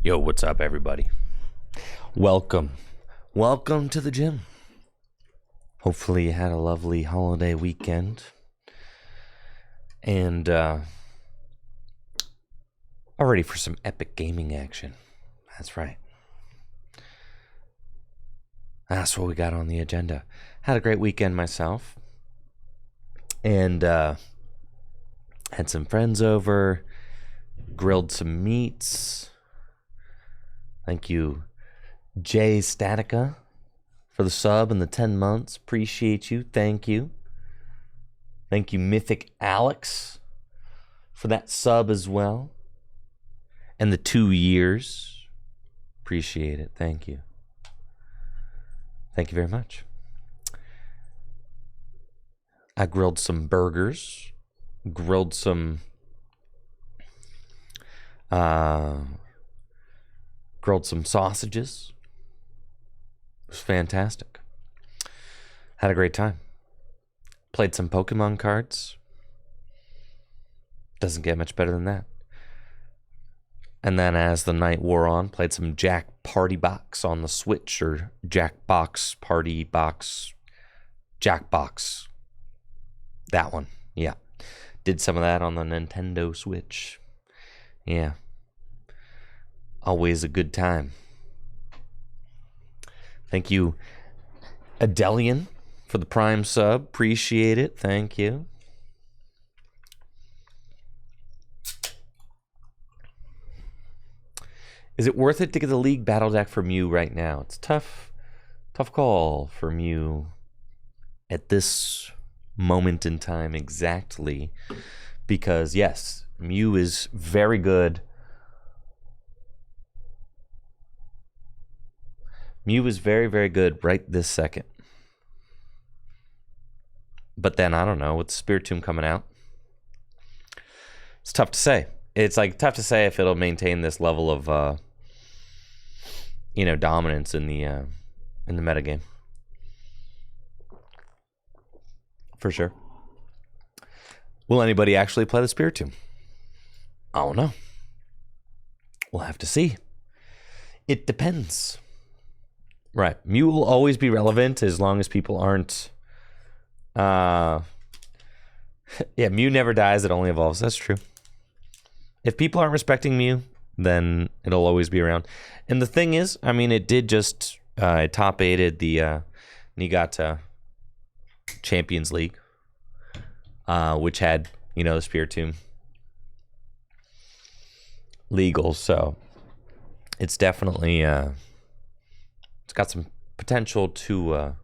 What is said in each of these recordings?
Yo, what's up, everybody? Welcome to the gym. Hopefully you had a lovely holiday weekend and are ready for some epic gaming action. That's right. That's what we got on the agenda. Had a great weekend myself and had some friends over, grilled some meats. Thank you, Jay Statica, for the sub and the 10 months. Appreciate you. Thank you. Thank you, Mythic Alex, for that sub as well. And the 2 years. Appreciate it. Thank you. Thank you very much. I grilled some burgers. Grilled some sausages. It was fantastic. Had a great time. Played some Pokemon cards. Doesn't get much better than that. And then as the night wore on, played some Jack Party Box on the Switch, or Jackbox Party Box. Jackbox. That one. Yeah. Did some of that on the Nintendo Switch. Yeah. Always a good time. Thank you, Inteleon, for the Prime sub. Appreciate it. Thank you. Is it worth it to get the League Battle Deck for Mew right now? It's tough call for Mew at this moment in time exactly. Because, yes, Mew is very good. Mew is very, very good right this second. But then, I don't know, with Spiritomb coming out, it's tough to say. It's like tough to say if it'll maintain this level of, dominance in the metagame. For sure. Will anybody actually play the Spiritomb? I don't know. We'll have to see. It depends. Right. Mew will always be relevant as long as people aren't... Mew never dies. It only evolves. That's true. If people aren't respecting Mew, then it'll always be around. And the thing is, I mean, it did just... it top 8'd the Niigata Champions League, which had, the Spiritomb legal. So it's definitely... it's got some potential to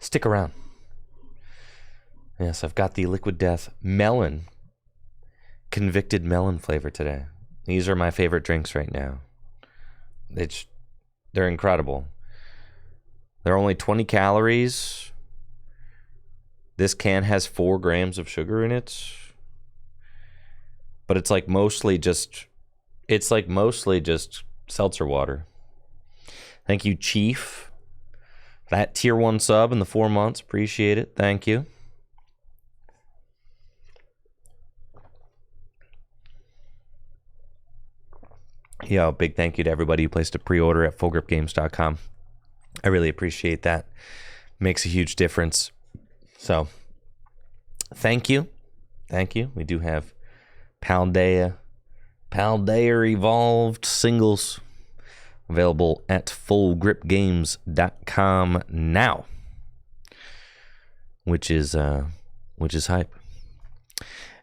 stick around. Yes, I've got the Liquid Death melon, convicted melon flavor today. These are my favorite drinks right now. They're incredible. They're only 20 calories. This can has 4 grams of sugar in it. But it's mostly just seltzer water. Thank you, Chief. That tier 1 sub in the 4 months. Appreciate it. Thank you. Yo, big thank you to everybody who placed a pre-order at fullgripgames.com. I really appreciate that. Makes a huge difference. So, thank you. Thank you. We do have Paldea Evolved singles available at fullgripgames.com now, which is hype.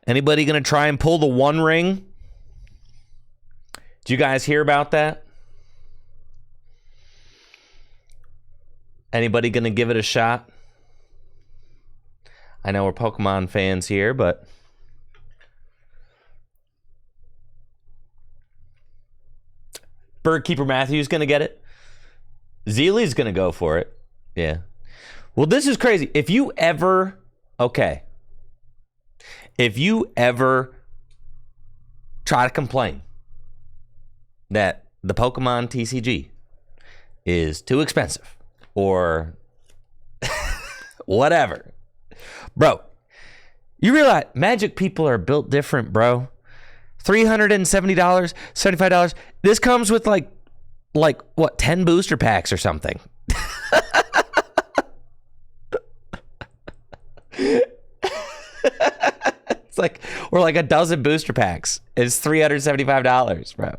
Anybody gonna try and pull the One Ring? Did you guys hear about that? Anybody gonna give it a shot? I know we're Pokemon fans here, but Birdkeeper Matthew's gonna get it. Zeely's gonna go for it. Yeah. Well, this is crazy. If you ever try to complain that the Pokemon TCG is too expensive or whatever, bro, you realize Magic people are built different, bro. $370, $75. This comes with like what, 10 booster packs or something. It's like, or like a dozen booster packs. It's $375, bro.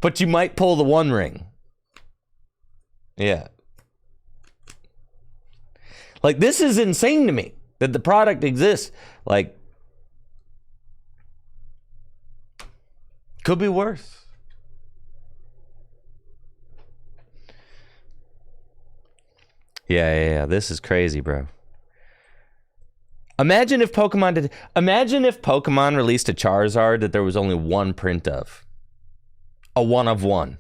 But you might pull the one ring. Yeah. Like, this is insane to me that the product exists. Like, could be worse. Yeah. This is crazy, bro. Imagine if Pokemon released a Charizard that there was only one print of. A one of one.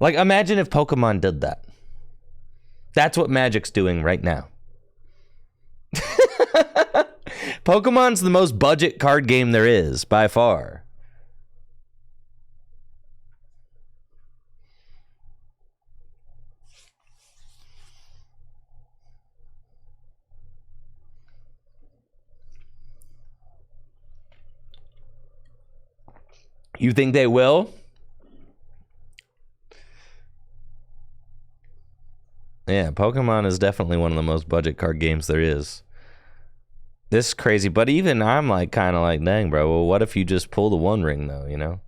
Like, imagine if Pokemon did that. That's what Magic's doing right now. Pokemon's the most budget card game there is, by far. You think they will? Yeah, Pokemon is definitely one of the most budget card games there is. This is crazy, but even I'm like kind of like, dang, bro, well, what if you just pull the one ring though, you know?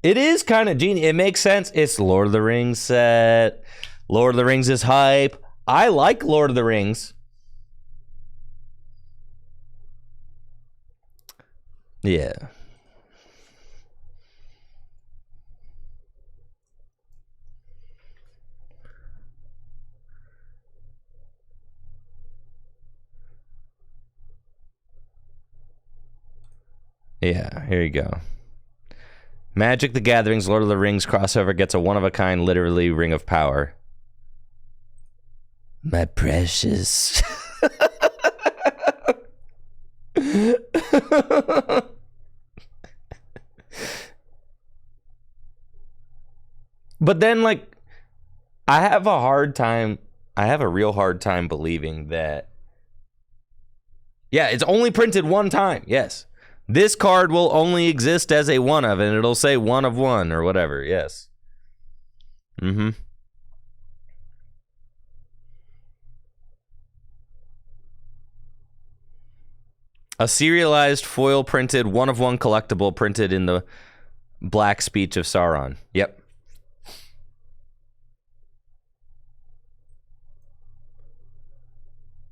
It is kind of genius. It makes sense. It's Lord of the Rings set. Lord of the Rings is hype. I like Lord of the Rings. Yeah. Yeah, here you go. Magic the Gathering's Lord of the Rings crossover gets a one-of-a-kind, literally, ring of power. My precious. But then, like, I have a real hard time believing that. Yeah, it's only printed one time, yes. This card will only exist as a one of, and it'll say one of one or whatever, yes. Mm-hmm. A serialized foil printed one of one collectible printed in the Black Speech of Sauron. Yep.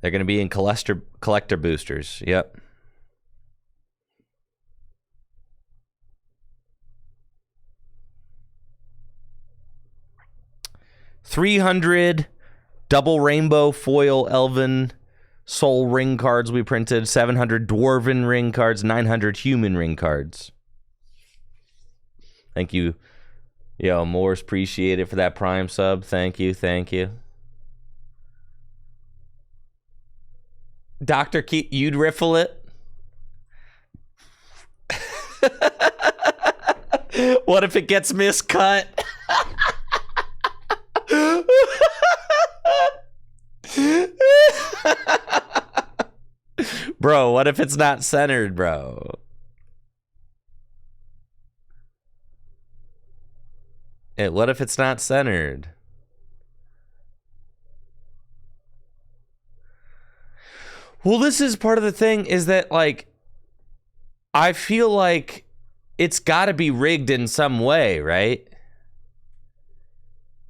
They're going to be in collector boosters. Yep. $300 double rainbow foil elven soul ring cards we printed. 700 dwarven ring cards. 900 human ring cards. Thank you. Yo, Morse, appreciate it for that Prime sub. Thank you. Dr. Keith, you'd riffle it? What if it gets miscut? Bro, what if it's not centered, bro? What if it's not centered? Well, this is part of the thing, is that, like, I feel like it's got to be rigged in some way, right?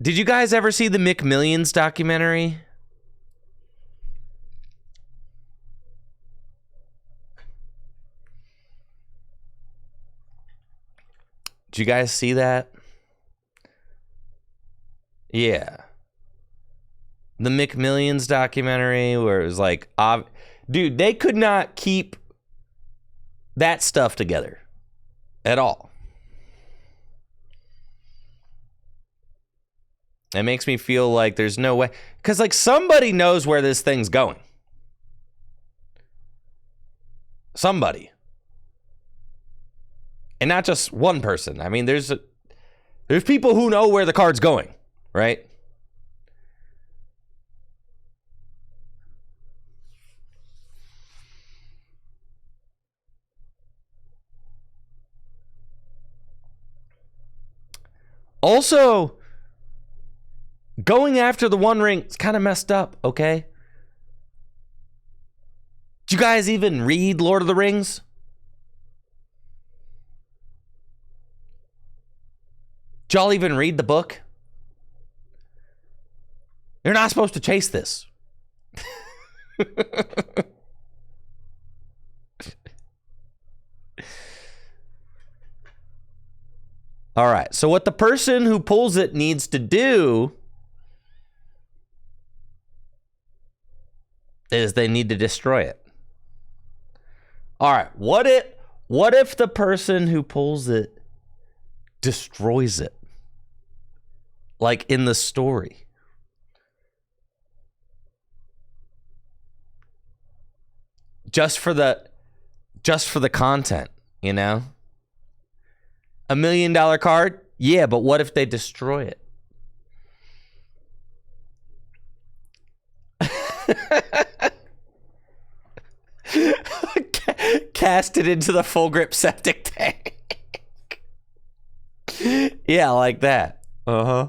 Did you guys ever see the McMillions documentary? Did you guys see that? Yeah. The McMillions documentary, where it was like, dude, they could not keep that stuff together at all. It makes me feel like there's no way, because, like, somebody knows where this thing's going. Somebody. And not just one person. I mean, there's people who know where the card's going, right? Also, going after the One Ring is kind of messed up, okay? Did you guys even read Lord of the Rings? Did y'all even read the book? You're not supposed to chase this. All right, so what the person who pulls it needs to do is they need to destroy it. All right, what if the person who pulls it destroys it? Like in the story. Just for the content, you know? $1 million card? Yeah, but what if they destroy it? Cast it into the full grip septic tank. Yeah, like that. Uh-huh.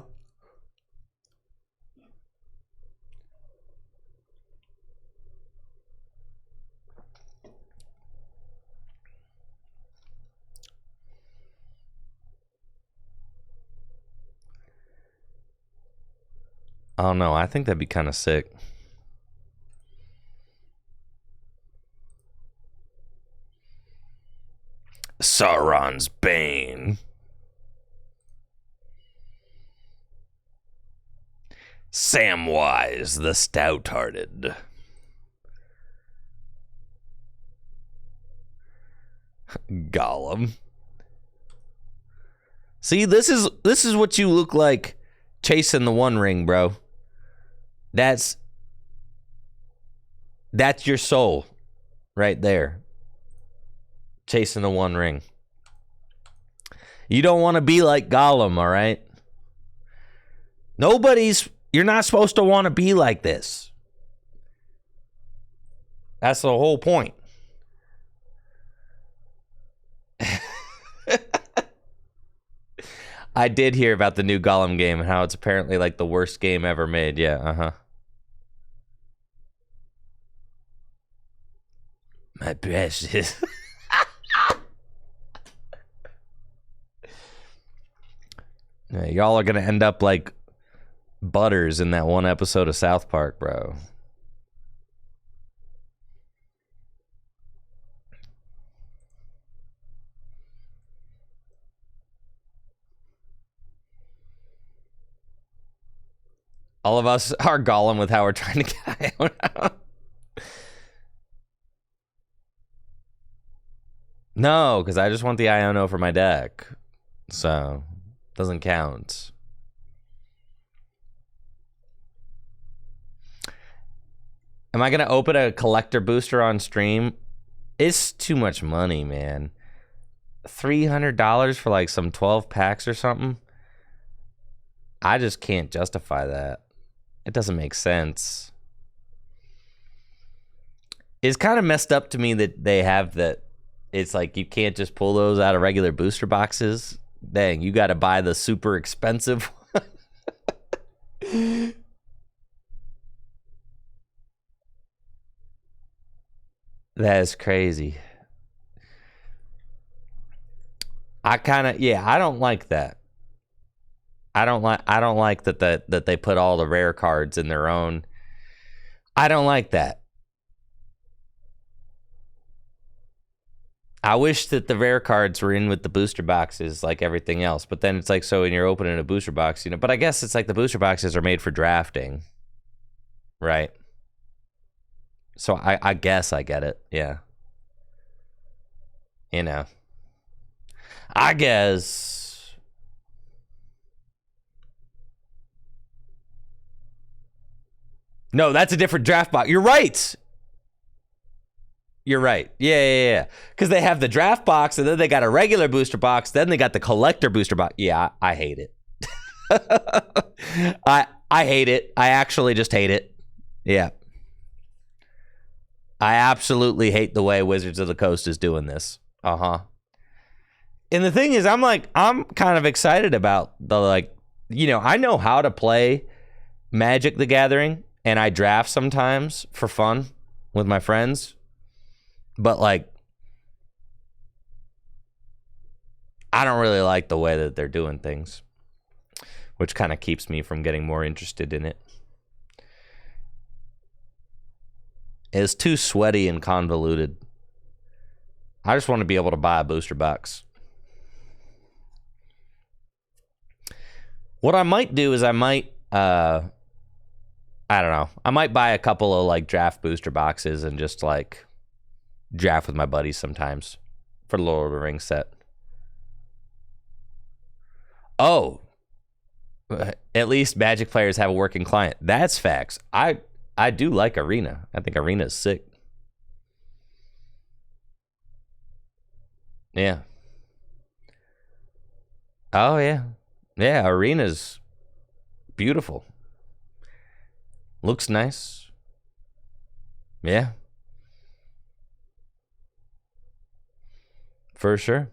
I don't know. I think that'd be kind of sick. Sauron's Bane. Samwise the Stout-Hearted. Gollum. See, this is what you look like chasing the One Ring, bro. That's your soul right there. Chasing the One Ring. You don't want to be like Gollum, all right? You're not supposed to want to be like this. That's the whole point. I did hear about the new Gollum game and how it's apparently like the worst game ever made. Yeah, uh-huh. My precious. Yeah, y'all are going to end up like Butters in that one episode of South Park, bro. All of us are Gollum with how we're trying to get out. No, because I just want the Iono for my deck. So, doesn't count. Am I going to open a collector booster on stream? It's too much money, man. $300 for like some 12 packs or something? I just can't justify that. It doesn't make sense. It's kind of messed up to me that they have that. It's like you can't just pull those out of regular booster boxes. Dang, you got to buy the super expensive one. That is crazy. I don't like that. I don't like that they put all the rare cards in their own. I don't like that. I wish that the rare cards were in with the booster boxes like everything else, but then it's like, so when you're opening a booster box, you know, but I guess it's like the booster boxes are made for drafting, right? So I guess I get it. Yeah. You know. I guess. No, that's a different draft box. You're right. You're right. Yeah. Because they have the draft box, and then they got a regular booster box, then they got the collector booster box. Yeah, I hate it. I hate it. I actually just hate it. Yeah. I absolutely hate the way Wizards of the Coast is doing this. Uh-huh. And the thing is, I'm kind of excited about the, like, you know, I know how to play Magic the Gathering, and I draft sometimes for fun with my friends. But, like, I don't really like the way that they're doing things, which kind of keeps me from getting more interested in it. It's too sweaty and convoluted. I just want to be able to buy a booster box. What I might do is I might, I don't know. I might buy a couple of, like, draft booster boxes and just, like, draft with my buddies sometimes for the Lord of the Rings set. Oh, at least Magic players have a working client. That's facts. I do like Arena. I think Arena is sick. Yeah. Oh, yeah. Yeah, Arena's beautiful. Looks nice. Yeah. For sure.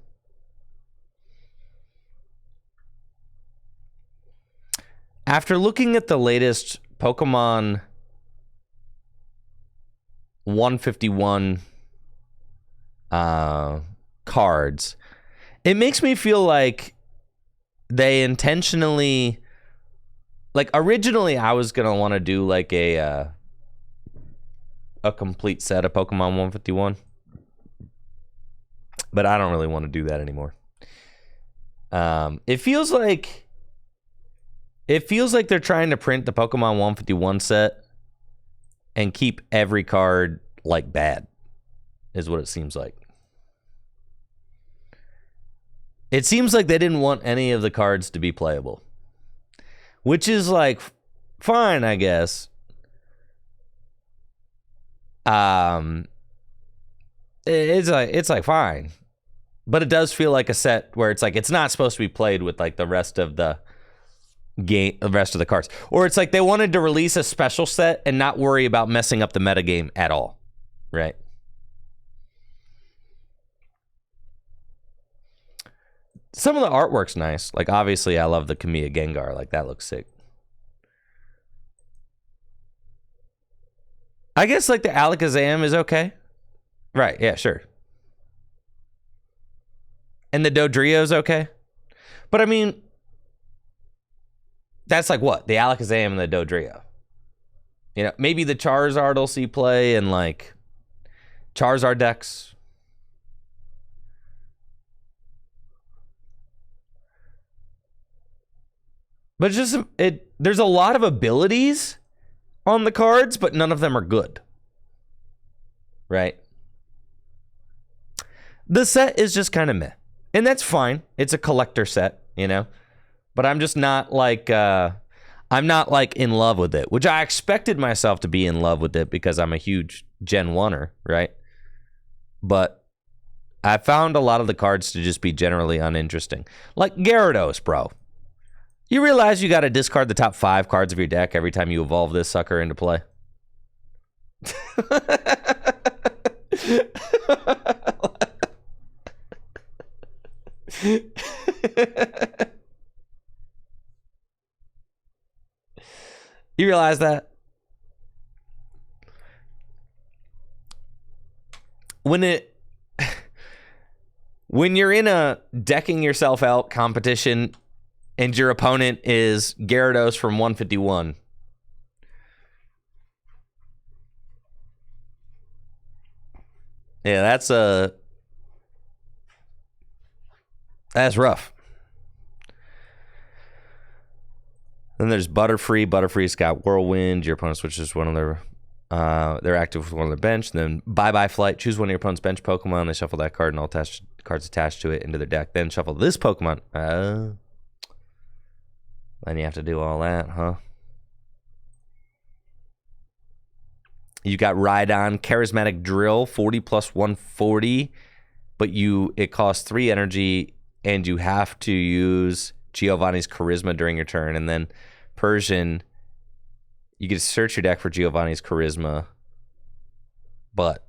After looking at the latest Pokemon 151 cards, it makes me feel like they intentionally, like, originally I was gonna want to do like a complete set of Pokemon 151, but I don't really want to do that anymore. It feels like they're trying to print the Pokemon 151 set and keep every card, like, bad, is what it seems like. It seems like they didn't want any of the cards to be playable, which is, like, fine, I guess. It's like fine, but it does feel like a set where it's like it's not supposed to be played with, like, the rest of the game, the rest of the cards, or it's like they wanted to release a special set and not worry about messing up the metagame at all, right? Some of the artwork's nice. Like, obviously, I love the Kamiya Gengar. Like, that looks sick. I guess, like, the Alakazam is okay. Right, yeah, sure. And the Dodrio's okay. But, I mean, that's like what? The Alakazam and the Dodrio. You know, maybe the Charizard will see play and, like, Charizard decks. But it's just, there's a lot of abilities on the cards, but none of them are good. Right? The set is just kind of meh. And that's fine. It's a collector set, you know? But I'm just not, like, I'm not, like, in love with it, which I expected myself to be in love with it because I'm a huge Gen 1er, right? But I found a lot of the cards to just be generally uninteresting. Like Gyarados, bro. You realize you got to discard the top 5 cards of your deck every time you evolve this sucker into play? You realize that? When you're in a decking yourself out competition and your opponent is Gyarados from 151. Yeah, that's rough. Then there's Butterfree. Butterfree's got Whirlwind. Your opponent switches one of their, they're active with one of their bench. Then Bye-Bye Flight. Choose one of your opponent's bench Pokemon. They shuffle that card and all cards attached to it into their deck. Then shuffle this Pokemon. Then you have to do all that, huh? You got Rhydon, Charismatic Drill, 40 plus 140, but it costs 3 energy, and you have to use Giovanni's Charisma during your turn. And then Persian, you get to search your deck for Giovanni's Charisma, but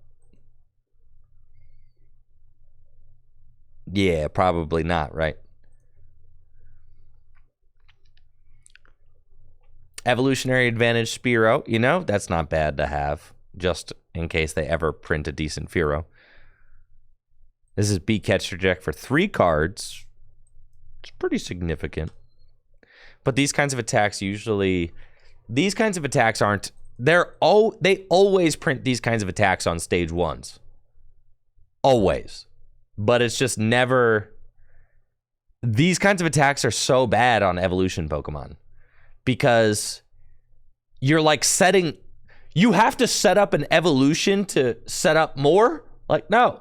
Yeah, probably not, right? Evolutionary Advantage Spearow, you know, that's not bad to have, just in case they ever print a decent Fearow. This is B-Catcher deck for 3 cards. It's pretty significant. But these kinds of attacks usually... These kinds of attacks aren't... They always print these kinds of attacks on stage 1s. Always. But it's just never... These kinds of attacks are so bad on evolution Pokemon. Because you're like setting... You have to set up an evolution to set up more? Like, no.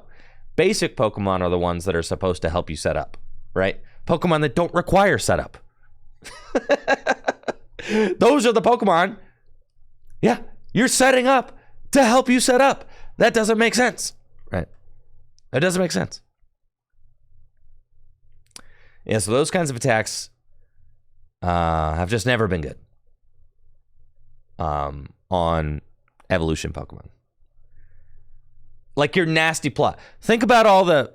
Basic Pokemon are the ones that are supposed to help you set up, right? Pokemon that don't require setup. Those are the Pokemon. Yeah, you're setting up to help you set up. That doesn't make sense, right? That doesn't make sense. Yeah, so those kinds of attacks have just never been good on evolution Pokemon. Like your nasty plot. Think about all the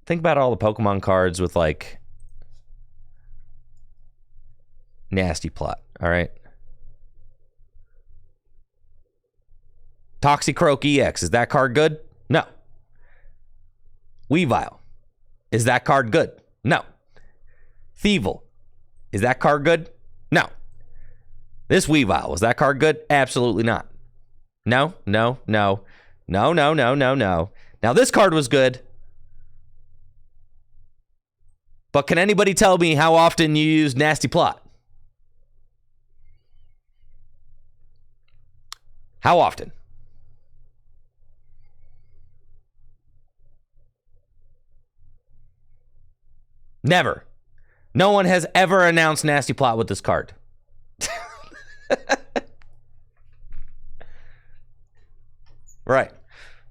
Pokemon cards with like nasty plot, all right? Toxicroak EX, is that card good? No. Weavile, is that card good? No. Thievel, is that card good? No. This Weavile, was that card good? Absolutely not. No, no, no. No, no, no, no, no. Now this card was good. But can anybody tell me how often you use nasty plot? How often? Never. No one has ever announced nasty plot with this card. Right.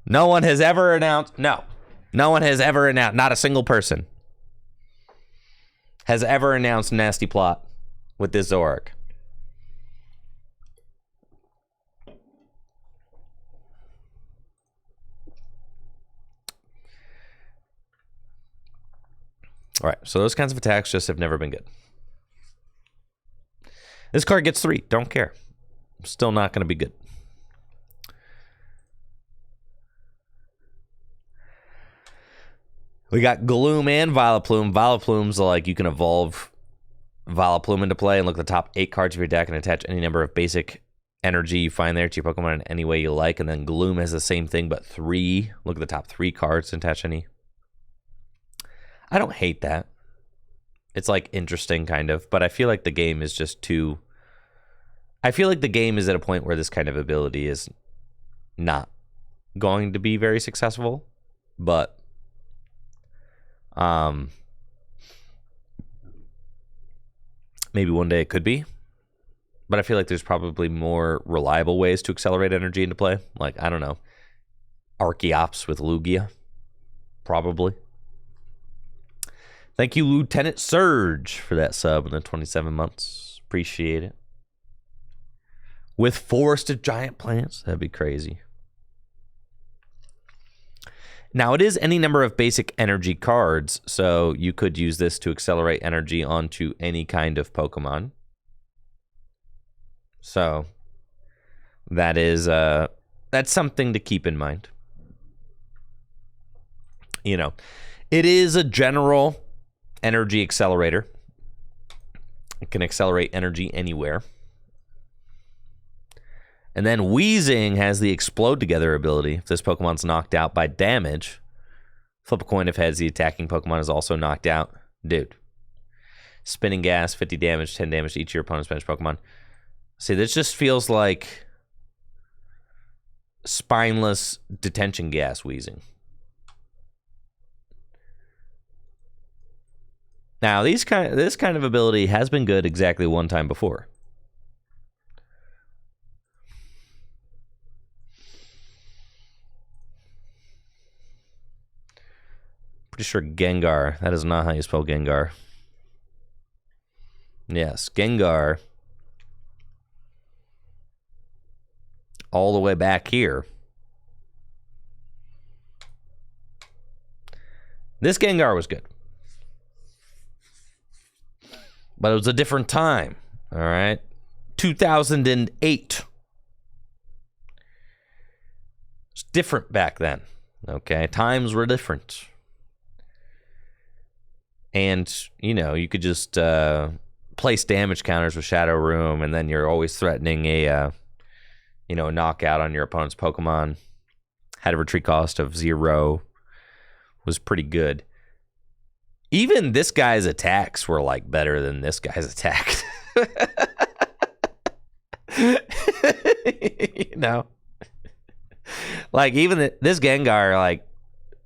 No one has ever announced. No. No one has ever announced. Not a single person has ever announced nasty plot with this Zoroark. All right, so those kinds of attacks just have never been good. This card gets 3. Don't care. Still not going to be good. We got Gloom and Vileplume. Vileplume's like you can evolve Vileplume into play and look at the top 8 cards of your deck and attach any number of basic energy you find there to your Pokemon in any way you like. And then Gloom has the same thing, but 3. Look at the top 3 cards and attach any. I don't hate that. It's like interesting kind of, but I feel like the game is just too... I feel like the game is at a point where this kind of ability is not going to be very successful, but maybe one day it could be. But I feel like there's probably more reliable ways to accelerate energy into play. Like, I don't know, Archeops with Lugia, probably. Thank you, Lieutenant Surge, for that sub in the 27 months. Appreciate it. With Forest of Giant Plants, that'd be crazy. Now, it is any number of basic energy cards, so you could use this to accelerate energy onto any kind of Pokemon. So, that is, that's something to keep in mind. You know, it is a general energy accelerator. It can accelerate energy anywhere. And then Wheezing has the Explode Together ability. If this Pokemon's knocked out by damage, flip a coin if heads, the attacking Pokemon is also knocked out. Dude. Spinning Gas, 50 damage, 10 damage to each of your opponent's bench Pokemon. See, this just feels like spineless detention gas Wheezing. Now, this kind of ability has been good exactly one time before. Pretty sure Gengar. That is not how you spell Gengar. Yes, Gengar. All the way back here. This Gengar was good. But it was a different time. All right. 2008. It's different back then. Okay. Times were different. And, you know, you could just place damage counters with Shadow Room, and then you're always threatening a knockout on your opponent's Pokemon. Had a retreat cost of 0. Was pretty good. Even this guy's attacks were like better than this guy's attacks. You know, like even this Gengar like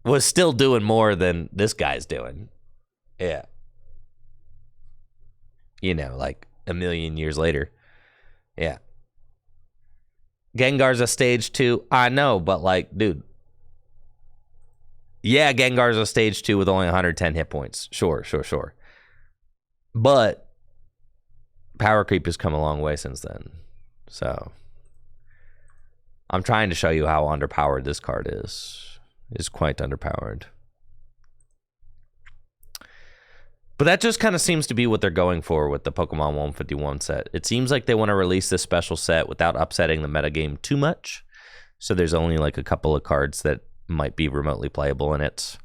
was still doing more than this guy's doing. Yeah. You know, like a million years later. Yeah. Gengar's a stage 2. I know, but like, dude. Yeah, Gengar's a stage 2 with only 110 hit points. Sure. But power creep has come a long way since then. So I'm trying to show you how underpowered this card is. It's quite underpowered. But that just kind of seems to be what they're going for with the Pokemon 151 set. It seems like they want to release this special set without upsetting the metagame too much. So there's only like a couple of cards that might be remotely playable in it.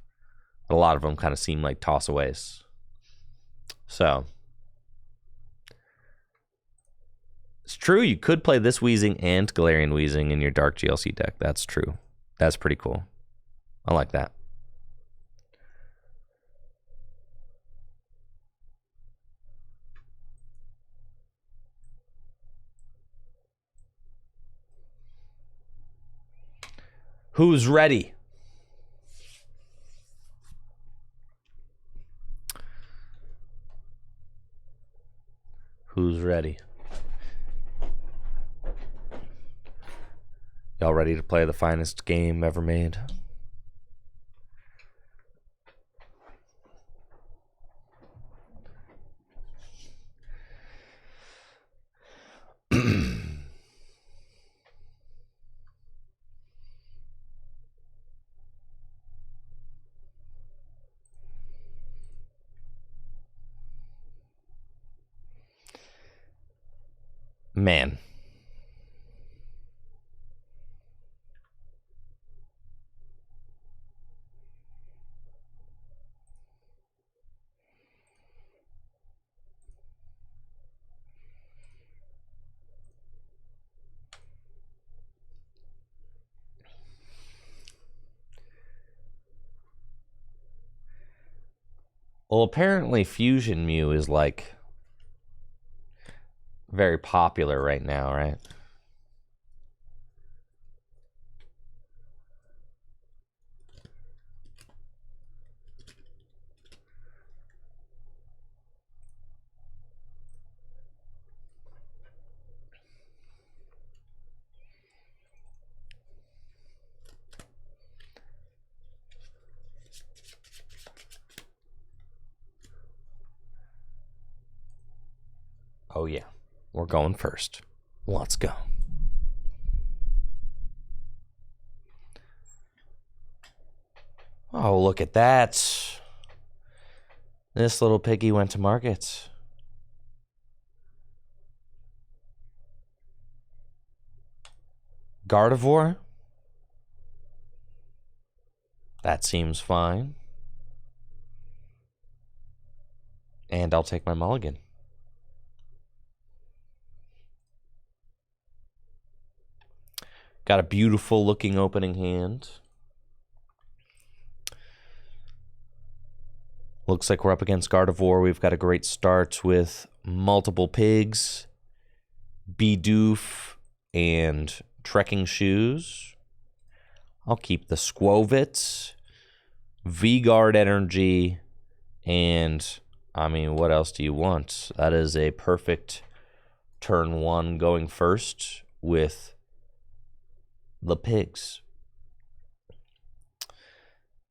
A lot of them kind of seem like toss-aways. So it's true, you could play this Weezing and Galarian Weezing in your Dark GLC deck. That's true. That's pretty cool. I like that. Who's ready? Who's ready? Y'all ready to play the finest game ever made? Man. Well, apparently Fusion Mew is like very popular right now, right? Oh yeah, we're going first. Let's go. Oh, look at that. This little piggy went to market. Gardevoir? That seems fine. And I'll take my mulligan. Got a beautiful looking opening hand. Looks like we're up against Gardevoir. We've got a great start with multiple pigs, Bidoof, and trekking shoes. I'll keep the Squovit, V-Guard energy, and I mean, what else do you want? That is a perfect turn 1 going first with the pigs.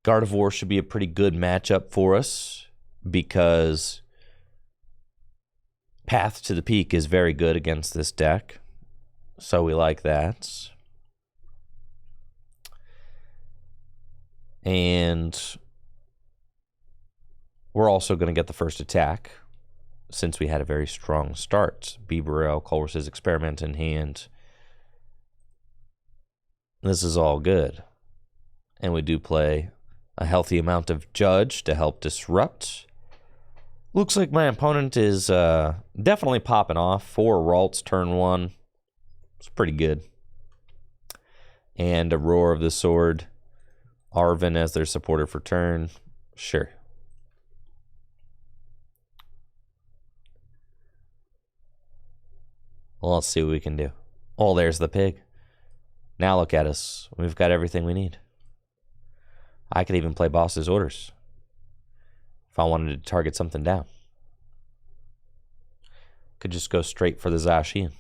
Gardevoir should be a pretty good matchup for us because Path to the Peak is very good against this deck. So we like that. And we're also going to get the first attack since we had a very strong start. Bibarel, Colress's Experiment in hand. This is all good. And we do play a healthy amount of Judge to help disrupt. Looks like my opponent is definitely popping off. 4 Ralts turn 1. It's pretty good. And a Roar of the Sword. Arven as their supporter for turn. Sure. Well, let's see what we can do. Oh, there's the pig. Now look at us. We've got everything we need. I could even play Boss's Orders if I wanted to target something down. Could just go straight for the Zacian,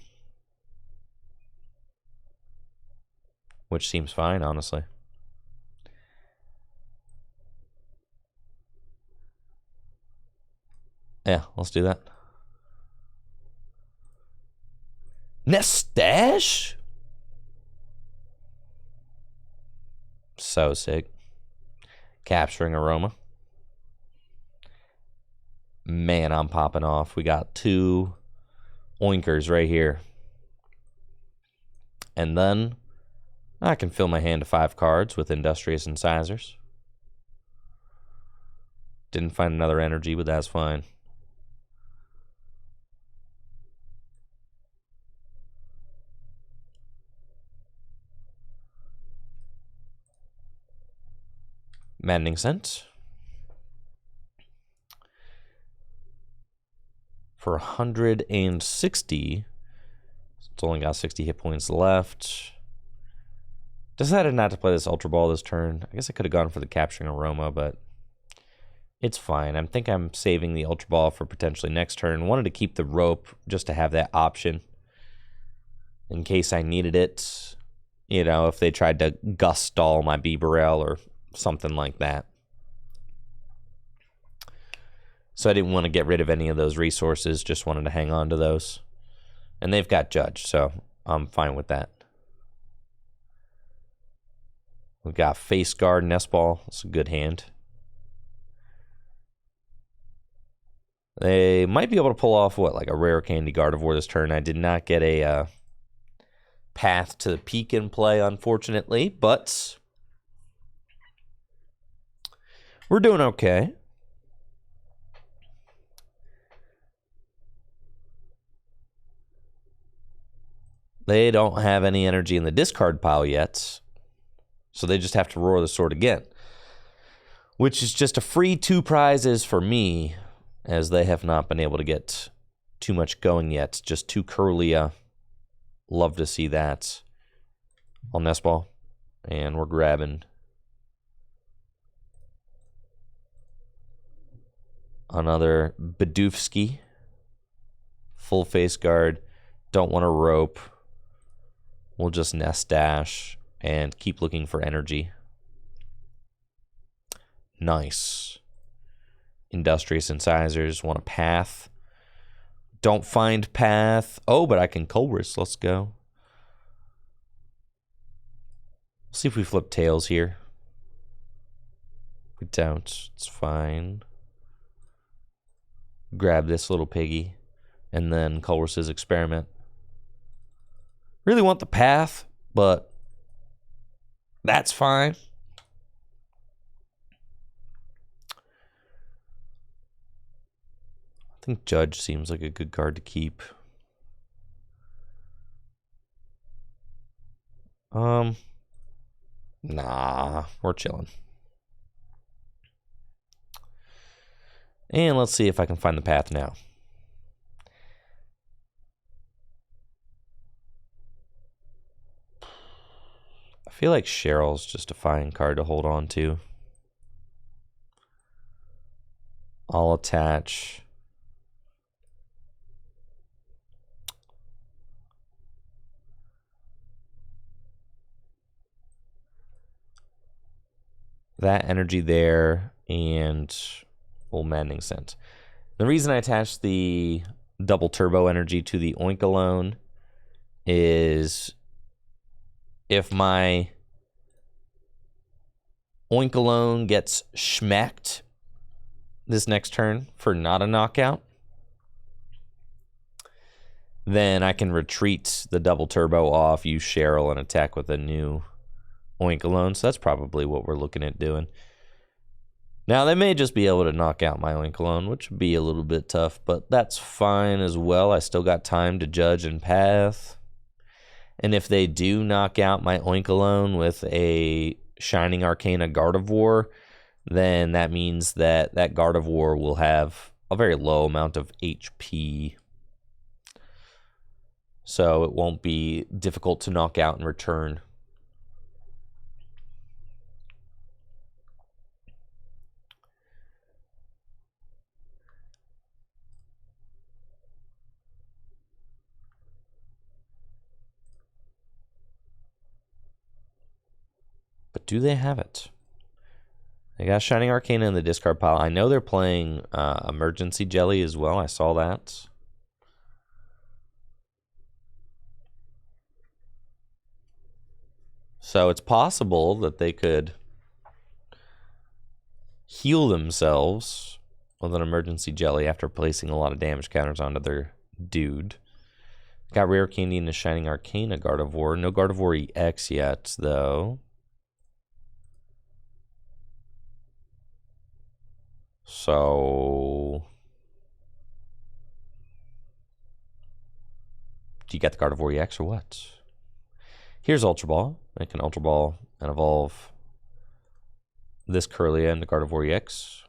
which seems fine, honestly. Yeah, let's do that. Nestash? So sick. Capturing Aroma. Man, I'm popping off. We got 2 Oinkers right here. And then I can fill my hand to 5 cards with Industrious Incisors. Didn't find another energy, but that's fine. Maddening Scent. For 160. It's only got 60 hit points left. Decided not to play this Ultra Ball this turn. I guess I could have gone for the Capturing Aroma, but it's fine. I think I'm saving the Ultra Ball for potentially next turn. Wanted to keep the Rope just to have that option in case I needed it. You know, if they tried to Gust stall my Bibarel or something like that. So I didn't want to get rid of any of those resources. Just wanted to hang on to those. And they've got Judge, so I'm fine with that. We've got Face Guard, Nest Ball. It's a good hand. They might be able to pull off, what, like a rare Candy Gardevoir this turn. I did not get a Path to the Peak in play, unfortunately, but we're doing okay. They don't have any energy in the discard pile yet, so they just have to Roar the Sword again, which is just a free 2 prizes for me, as they have not been able to get too much going yet. Just 2 Curlia. Love to see that. I'll Nest Ball, and we're grabbing another Badufsky. Full Face Guard. Don't want to Rope. We'll just Nest Dash and keep looking for energy. Nice. Industrious Incisors. Want a Path. Don't find Path. Oh, but I can Colress. Let's go. See if we flip tails here. We don't. It's fine. Grab this little piggy. And then Colress's Experiment. Really want the Path, but that's fine. I think Judge seems like a good card to keep. Nah, we're chilling. And let's see if I can find the Path now. I feel like Cheryl's just a fine card to hold on to. I'll attach that energy there and Maddening Scent. The reason I attached the double turbo energy to the Oinkologne is if my Oinkologne gets schmacked this next turn for not a knockout, then I can retreat the double turbo off, use Cheryl, and attack with a new Oinkologne. So that's probably what we're looking at doing. Now, they may just be able to knock out my Oinkologne, which would be a little bit tough, but that's fine as well. I still got time to judge and path. And if they do knock out my Oinkologne with a Shining Arcana Gardevoir, then that means that that Gardevoir will have a very low amount of HP. So it won't be difficult to knock out in return. But do they have it? They got Shining Arcana in the discard pile. I know they're playing Emergency Jelly as well. I saw that. So it's possible that they could heal themselves with an Emergency Jelly after placing a lot of damage counters onto their dude. Got Rare Candy and a Shining Arcana Gardevoir. No Gardevoir EX yet, though. So, do you get the Gardevoir EX or what? Here's Ultra Ball. Make an Ultra Ball and evolve this Kirlia into Gardevoir EX.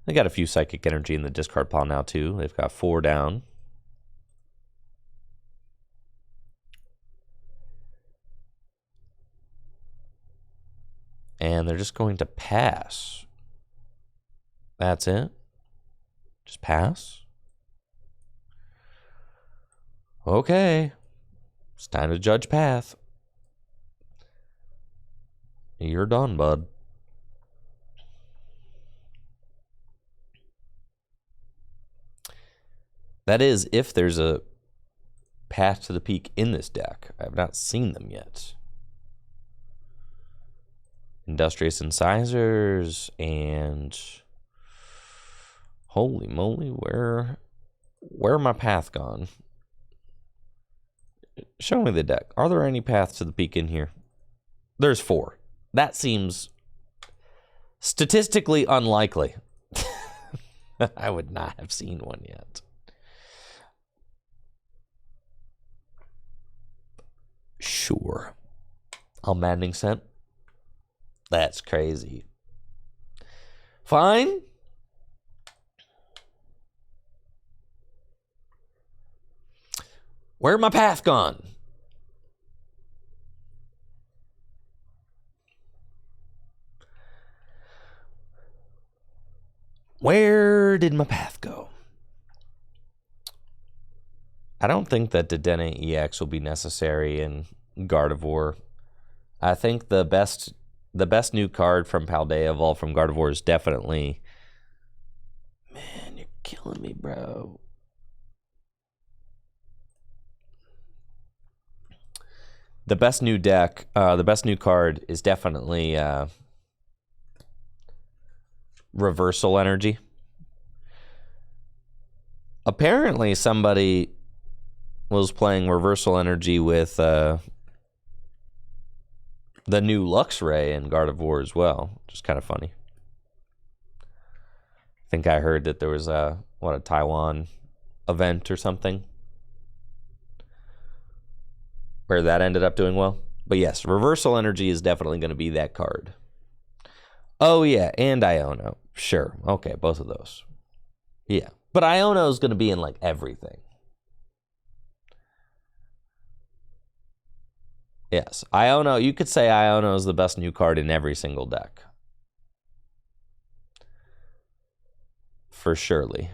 They got a few Psychic Energy in the discard pile now, too. They've got 4 down. And they're just going to pass. That's it. Just pass. Okay. It's time to judge path. You're done, bud. That is, if there's a path to the peak in this deck. I have not seen them yet. Industrious Incisors and holy moly, where my path gone? Show me the deck. Are there any paths to the peak in here? There's 4. That seems statistically unlikely. I would not have seen one yet. Sure. Maddening Scent. That's crazy. Fine. Where'd my path gone? Where did my path go? I don't think that Dedenne EX will be necessary in Gardevoir. I think the best new card from Paldea Evolved from Gardevoir is definitely... Man, you're killing me, bro. The best new deck, the best new card is definitely Reversal Energy. Apparently somebody was playing Reversal Energy with the new Luxray in Gardevoir as well, which is kind of funny. I think I heard that there was a Taiwan event or something where that ended up doing well. But yes, Reversal Energy is definitely going to be that card. Oh yeah, and Iono. Sure. Okay, both of those. Yeah. But Iono is going to be in like everything. Yes, Iono, you could say Iono is the best new card in every single deck. For surely.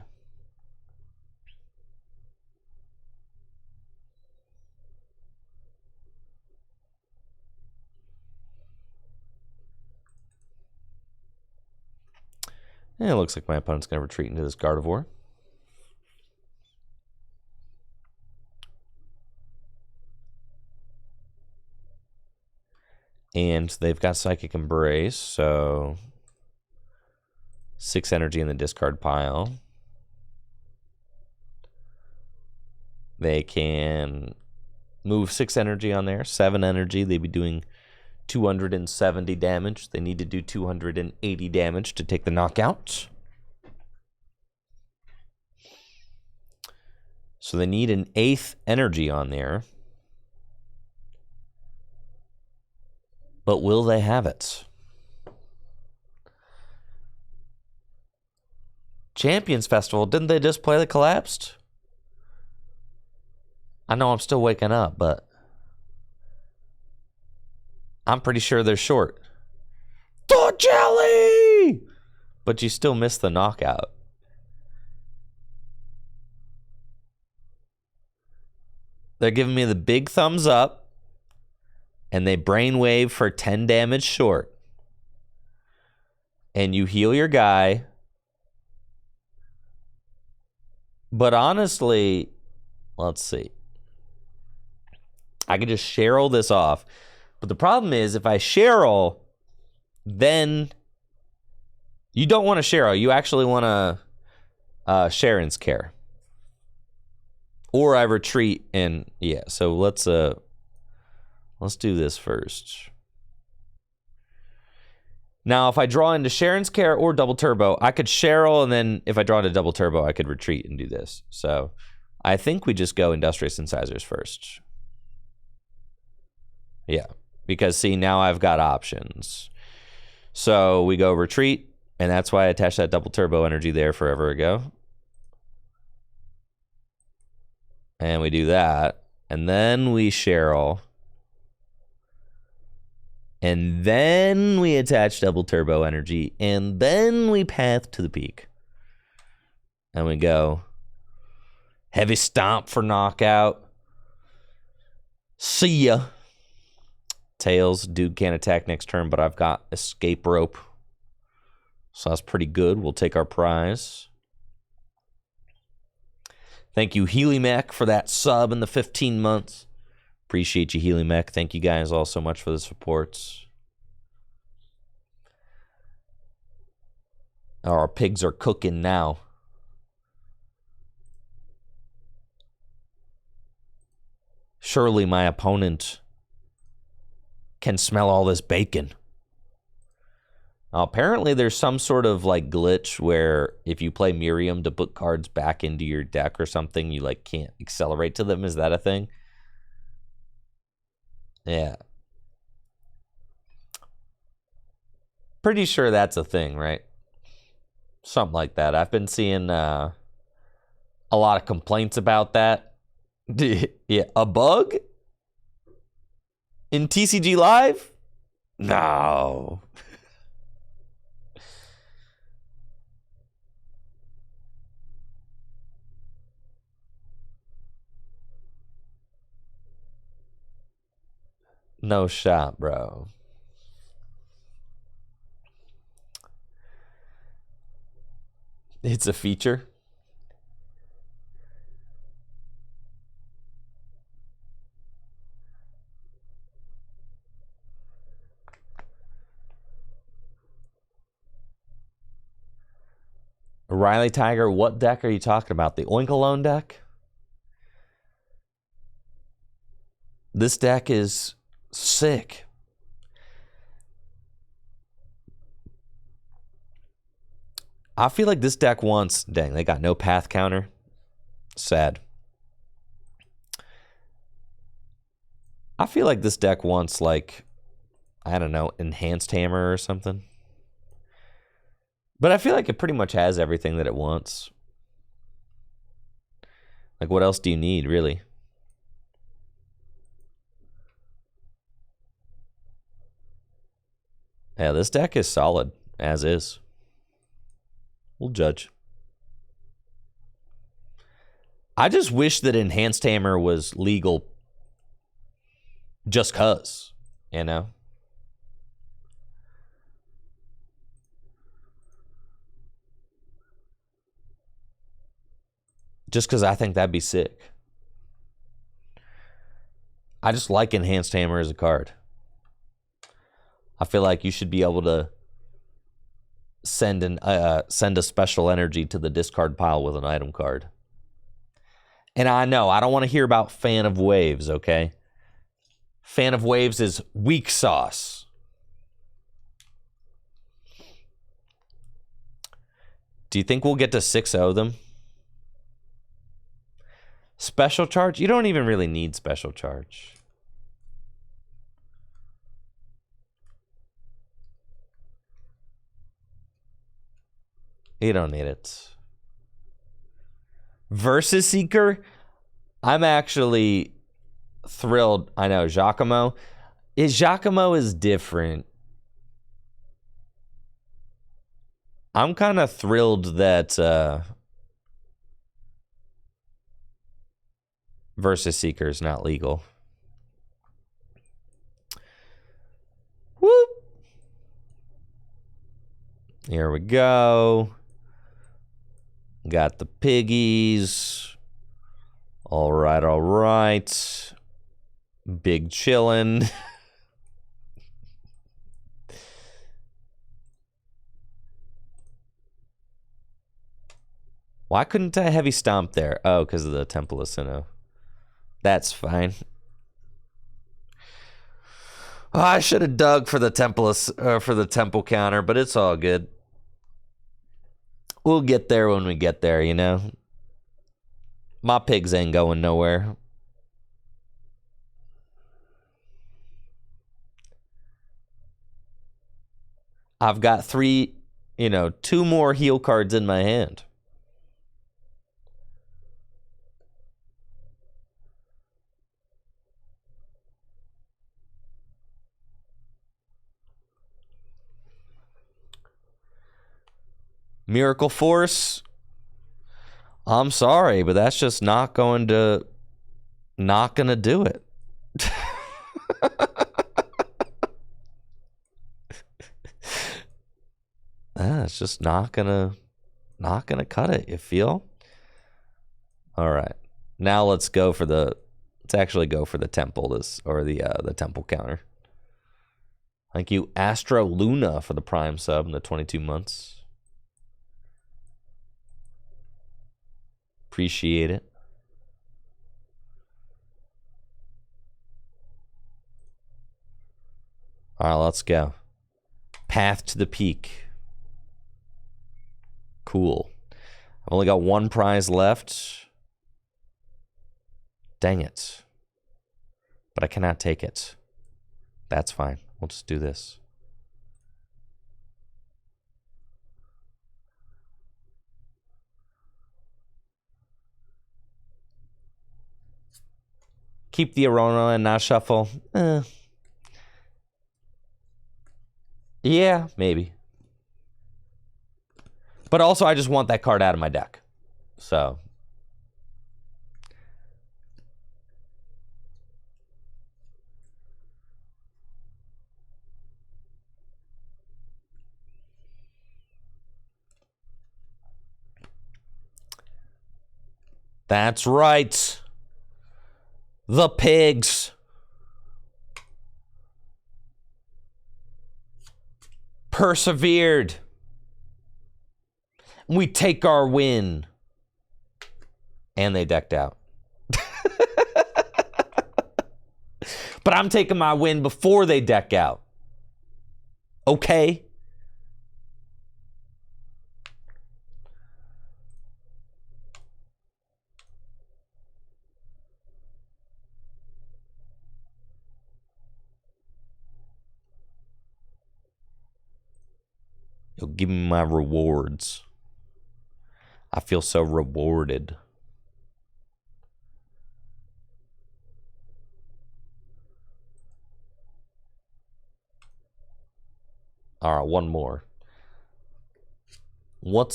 And it looks like my opponent's going to retreat into this Gardevoir. And they've got Psychic Embrace, so 6 energy in the discard pile. They can move 6 energy on there, 7 energy. They'd be doing 270 damage. They need to do 280 damage to take the knockout. So they need an 8th energy on there. But will they have it? Champions Festival, didn't they just play the collapsed? I know I'm still waking up, but I'm pretty sure they're short. The jelly! But you still miss the knockout. They're giving me the big thumbs up, and they brainwave for 10 damage short. And you heal your guy. But honestly, let's see. I could just Cheryl this off. But the problem is, if I Cheryl, then you don't want to Cheryl. You actually want to Sharon's Care. Or I retreat and, yeah. So let's do this first. Now, if I draw into Sharon's Care or Double Turbo, I could Cheryl, and then if I draw into Double Turbo, I could retreat and do this. So I think we just go Industrious Incisors first. Yeah, because see, now I've got options. So we go retreat, and that's why I attached that Double Turbo energy there forever ago. And we do that, and then we Cheryl. And then we attach Double Turbo energy, and then we path to the peak. And we go Heavy Stomp for knockout. See ya. Tails, dude can't attack next turn, but I've got Escape Rope. So that's pretty good. We'll take our prize. Thank you, Healy Mech, for that sub in the 15 months. Appreciate you, Healy Mech. Thank you guys all so much for the supports. Our pigs are cooking now. Surely my opponent can smell all this bacon. Apparently there's some sort of like glitch where if you play Miriam to put cards back into your deck or something, you like can't accelerate to them. Is that a thing? Yeah. Pretty sure that's a thing, right? Something like that. I've been seeing a lot of complaints about that. Yeah, a bug? In TCG Live? No. No shot, bro. It's a feature. Riley Tiger, what deck are you talking about? The Oinkologne deck? This deck is sick. I feel like this deck wants... Dang, they got no path counter. Sad. I feel like this deck wants, like, I don't know, Enhanced Hammer or something. But I feel like it pretty much has everything that it wants. Like, what else do you need, really? Yeah, this deck is solid, as is. We'll judge. I just wish that Enhanced Hammer was legal just 'cause, you know? Just because I think that'd be sick. I just like Enhanced Hammer as a card. I feel like you should be able to send a special energy to the discard pile with an item card. And I know, I don't want to hear about Fan of Waves, okay? Fan of Waves is weak sauce. Do you think we'll get to 6-0 them? Special charge? You don't even really need special charge. You don't need it. Versus Seeker? I'm actually thrilled. I know, Giacomo. Giacomo is different. I'm kind of thrilled that Versus Seeker is not legal. Whoop. Here we go. Got the piggies. All right, all right. Big chillin'. Why couldn't I heavy stomp there? Oh, because of the Temple of Sinnoh. That's fine. Oh, I should have dug for the temple counter, but it's all good. We'll get there when we get there, you know. My pigs ain't going nowhere. I've got 2 more heal cards in my hand. Miracle Force. I'm sorry, but that's just not going to do it. It's just not gonna cut it, you feel? All right. Now let's actually go for the temple the temple counter. Thank you, Astro Luna, for the Prime sub and the 22 months. Appreciate it. All right, let's go. Path to the Peak. Cool. I've only got 1 prize left. Dang it. But I cannot take it. That's fine. We'll just do this. Keep the Arona and not shuffle. Yeah, maybe. But also, I just want that card out of my deck. So. That's right. The pigs. Persevered. We take our win. And they decked out. But I'm taking my win before they deck out. Okay? You'll give me my rewards. I feel so rewarded. All right, one more. What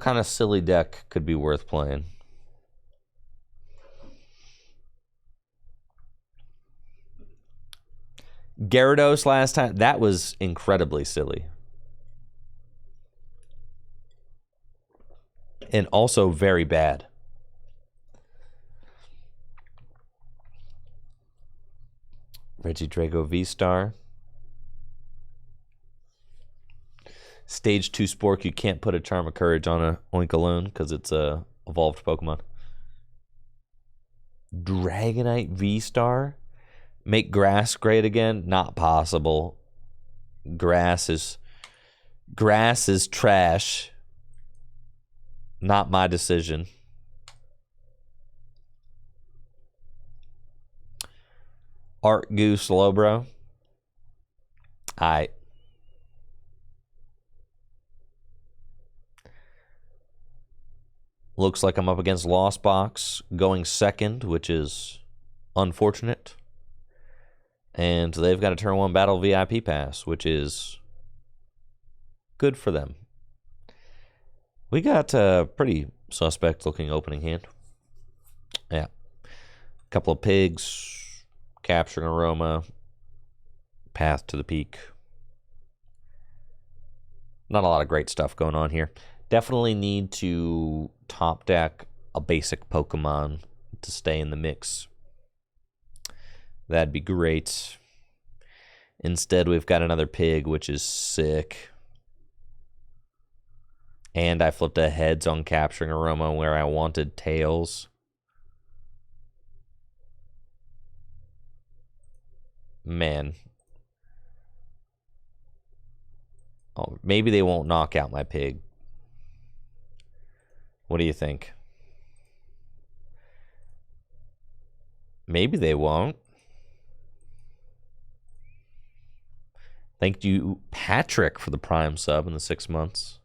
kind of silly deck could be worth playing? Gyarados last time, that was incredibly silly. And also very bad. Regidrago VSTAR. Stage 2 Spork, you can't put a Charm of Courage on a Oinkologne because it's a evolved Pokemon. Dragonite VSTAR? Make grass great again? Not possible. Grass is trash. Not my decision. Art Goose Lowbro. Aight. Looks like I'm up against Lost Box, going second, which is unfortunate. And they've got a turn 1 battle VIP pass, which is good for them. We got a pretty suspect looking opening hand. Yeah. A couple of pigs, capturing Aroma, path to the peak. Not a lot of great stuff going on here. Definitely need to top deck a basic Pokemon to stay in the mix. That'd be great. Instead, we've got another pig, which is sick. And I flipped a heads on capturing Aroma where I wanted tails. Man. Oh, maybe they won't knock out my pig. What do you think? Maybe they won't. Thank you, Patrick, for the Prime sub in the 6 months.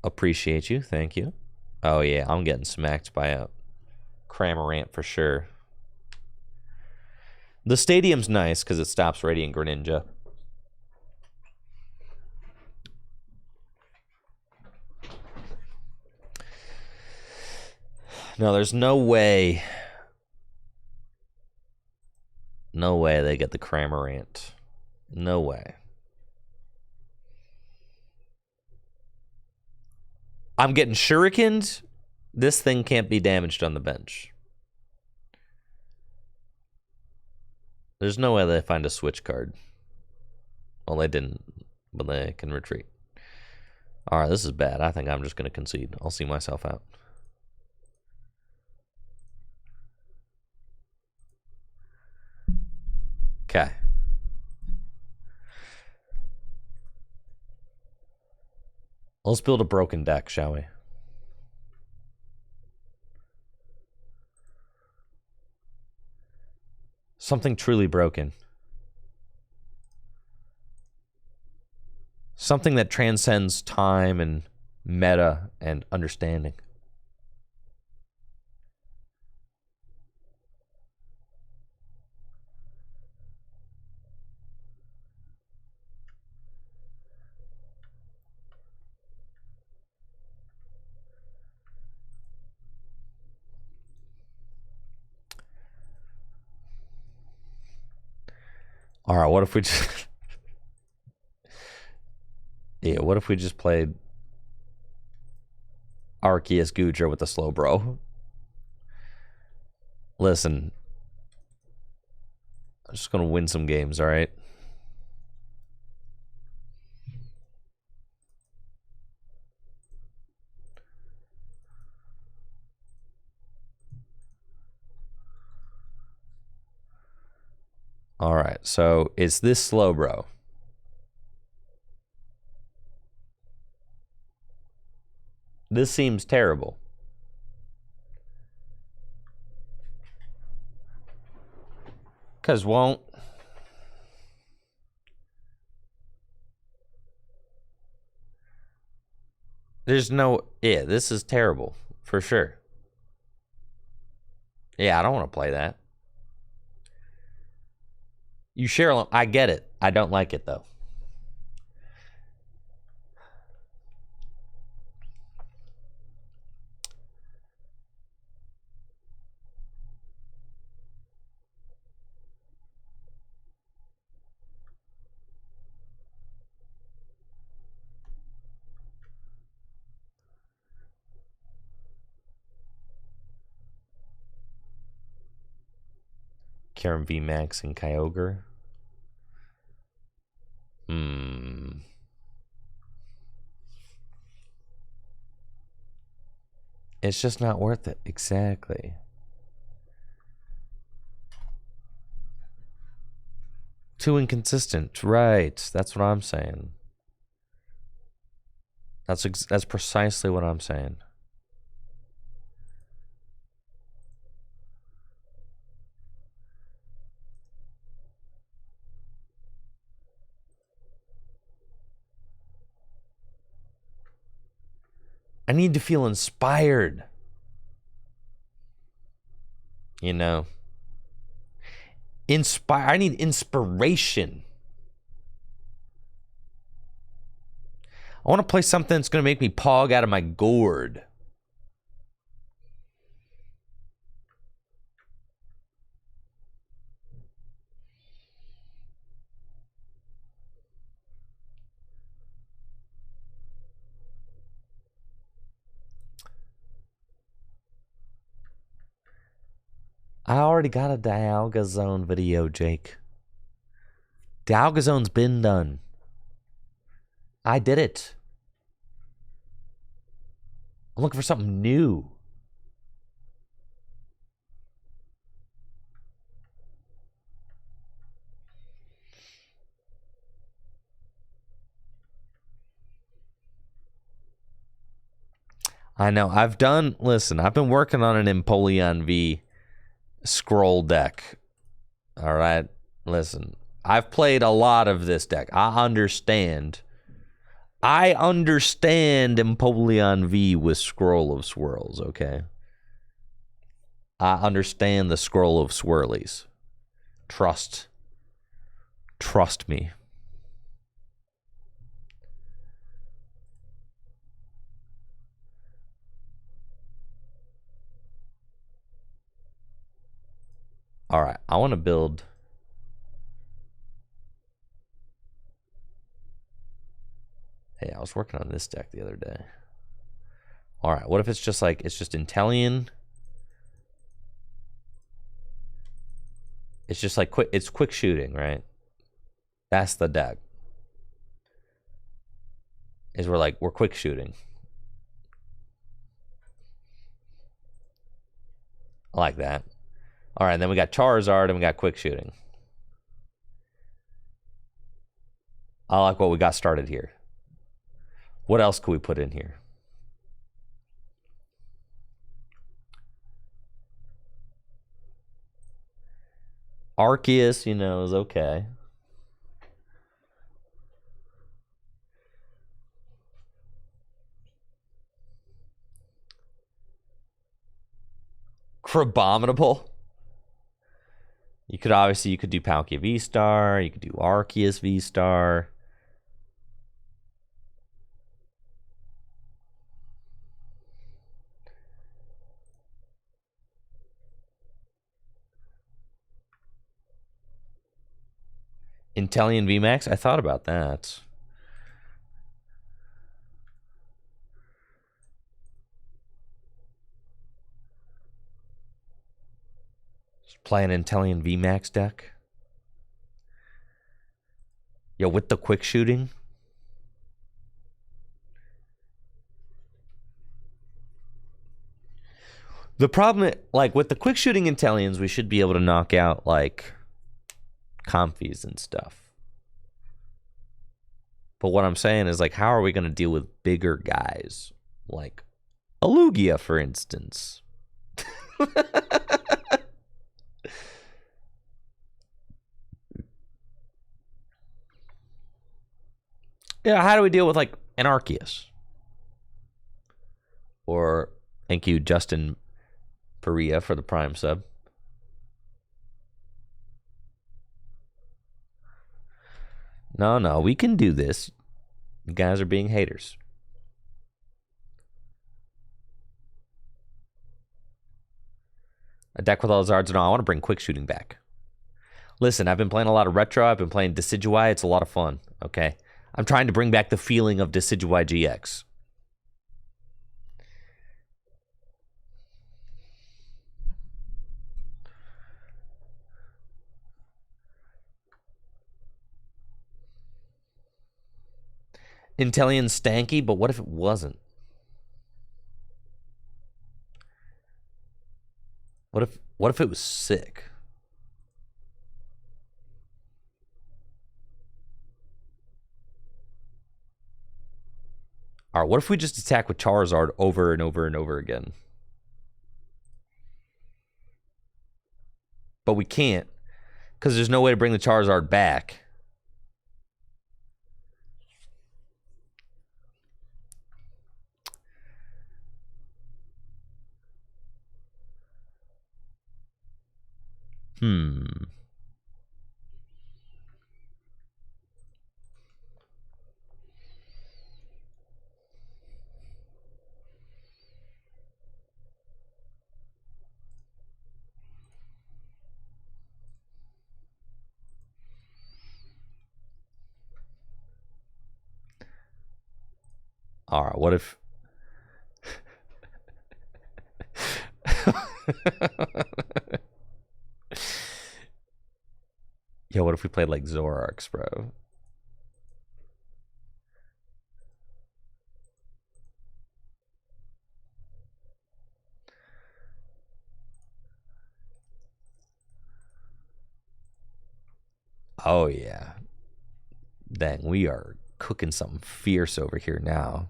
Appreciate you. Thank you. Oh, yeah. I'm getting smacked by a Cramorant for sure. The stadium's nice because it stops Radiant Greninja. No, there's no way. No way they get the Cramorant. No way. I'm getting shurikened. This thing can't be damaged on the bench. There's no way they find a switch card. Well, they didn't, but they can retreat. All right, this is bad. I think I'm just going to concede. I'll see myself out. Okay. Let's build a broken deck, shall we? Something truly broken. Something that transcends time and meta and understanding. All right, what if we just... yeah, what if we just played Arceus Goodra with the slow bro? Listen, I'm just going to win some games, all right? All right, so it's this slow bro. This seems terrible. Because won't... There's no... Yeah, this is terrible. For sure. Yeah, I don't want to play that. You share... I get it. I don't like it, though. Inteleon VMAX and Kyogre. It's just not worth it. Exactly. Too inconsistent. Right. That's what I'm saying. That's precisely what I'm saying. I need to feel inspired. You know? I need inspiration. I want to play something that's going to make me pog out of my gourd. I already got a Dialga Zone video, Jake. Dialga Zone's been done. I did it. I'm looking for something new. I know. Listen, I've been working on an Inteleon V scroll deck. All right. Listen, I've played a lot of this deck. I understand Inteleon V with Scroll of Swirls, okay? I understand the Scroll of Swirlies. Trust me. All right, I want to build. Hey, I was working on this deck the other day. All right, what if it's just Inteleon? It's just like quick shooting, right? That's the deck. We're quick shooting. I like that. All right, then we got Charizard and we got quick shooting. I like what we got started here. What else could we put in here? Arceus, is okay. Crabominable. You could do Palkia VSTAR. You could do Arceus VSTAR. Inteleon VMAX. I thought about that. Just play an Inteleon VMAX deck. Yo, with the quick shooting. The problem, with the quick shooting Inteleons, we should be able to knock out, Comfies and stuff. But what I'm saying is, how are we going to deal with bigger guys? Like a Lugia, for instance. Yeah, how do we deal with, an Arceus? Or, thank you, Justin Perea, for the Prime sub. No, we can do this. You guys are being haters. A deck with all the Zards. No, I want to bring quick shooting back. Listen, I've been playing a lot of retro. I've been playing Decidueye. It's a lot of fun, okay? I'm trying to bring back the feeling of Decidueye GX. Inteleon stanky, but what if it wasn't? What if it was sick? All right, what if we just attack with Charizard over and over and over again? But we can't, because there's no way to bring the Charizard back. All right, what if... Yeah, what if we played like Zoroarks, bro? Oh, yeah. Dang, we are cooking something fierce over here now.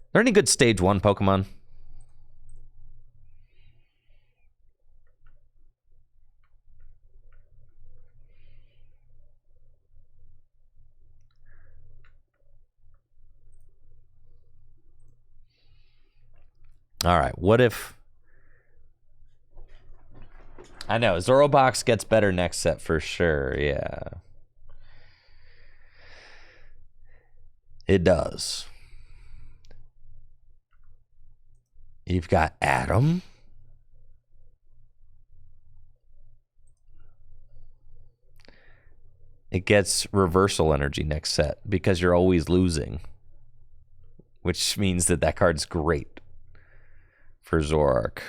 Are there any good stage 1 Pokemon? All right, what if... I know, Zorobox gets better next set for sure, yeah. It does. You've got Adam. It gets reversal energy next set because you're always losing, which means that that card's great for Zoroark.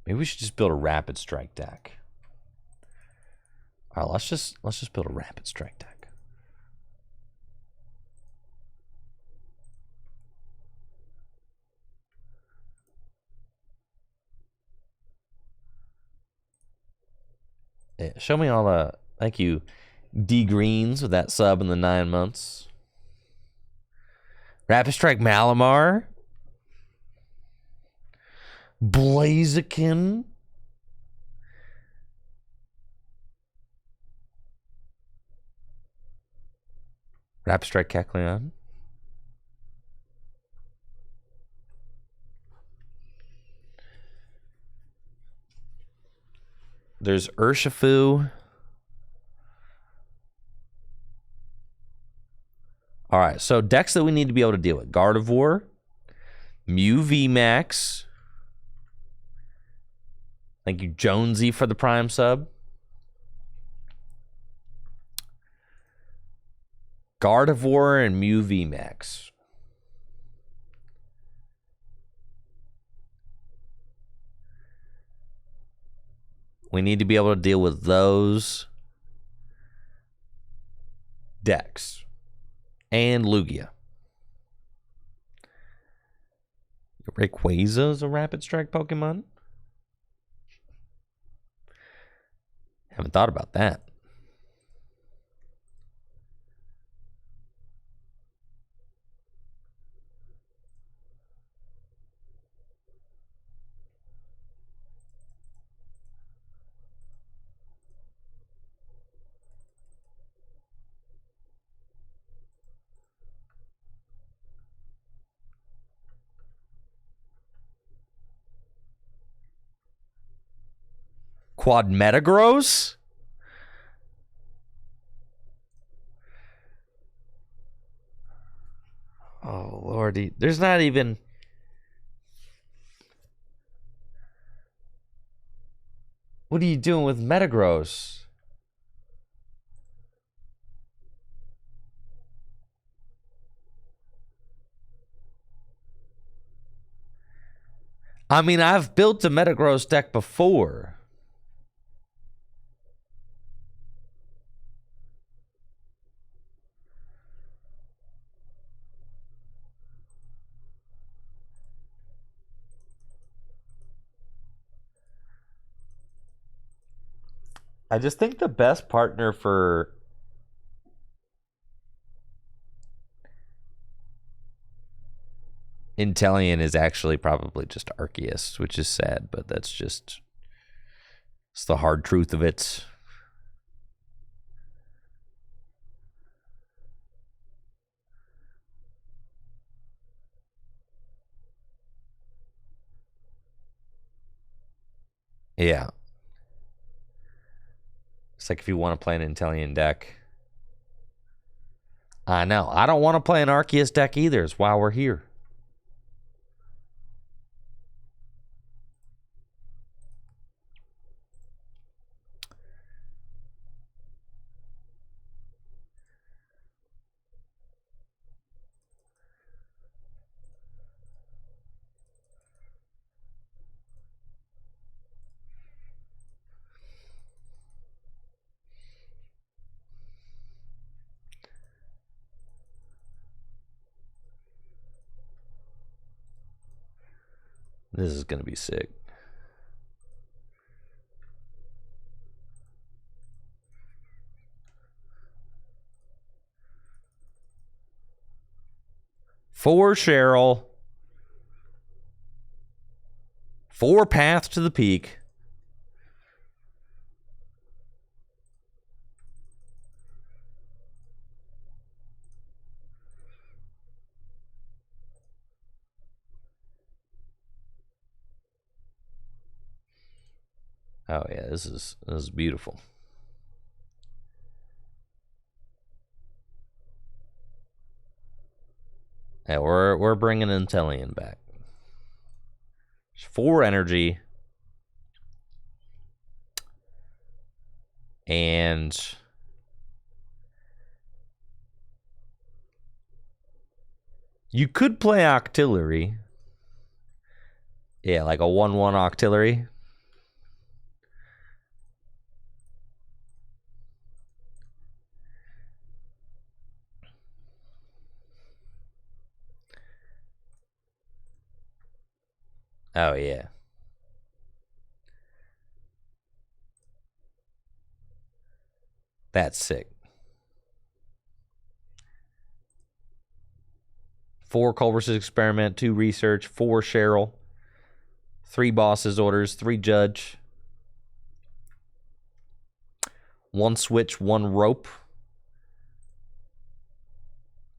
Maybe we should just build a Rapid Strike deck. All right, let's just build a Rapid Strike deck. Yeah, show me all the... Thank you, D Greens, with that sub in the 9 months. Rapid Strike Malamar. Blaziken. Rapid Strike Kecleon. There's Urshifu. All right, so decks that we need to be able to deal with. Gardevoir. Mew VMAX. Thank you, Jonesy, for the Prime sub. Gardevoir and Mew VMAX. We need to be able to deal with those decks. And Lugia. Rayquaza is a Rapid Strike Pokemon? Haven't thought about that. Quad Metagross? Oh, lordy. There's not even... What are you doing with Metagross? I mean, I've built a Metagross deck before. I just think the best partner for Inteleon is actually probably just Arceus, which is sad, but that's just, it's the hard truth of it. Yeah. It's like if you want to play an Inteleon deck. I know. I don't want to play an Arceus deck either. It's why we're here. This is going to be sick. For Cheryl. 4 Path to the Peak. Oh yeah, this is beautiful. Yeah, we're bringing Inteleon back. 4 energy. And you could play Octillery. Yeah, like a 1/1 Octillery. Oh, yeah. That's sick. 4 Culver's Experiment, 2 Research, 4 Cheryl, 3 Boss's Orders, 3 Judge, 1 Switch, 1 Rope.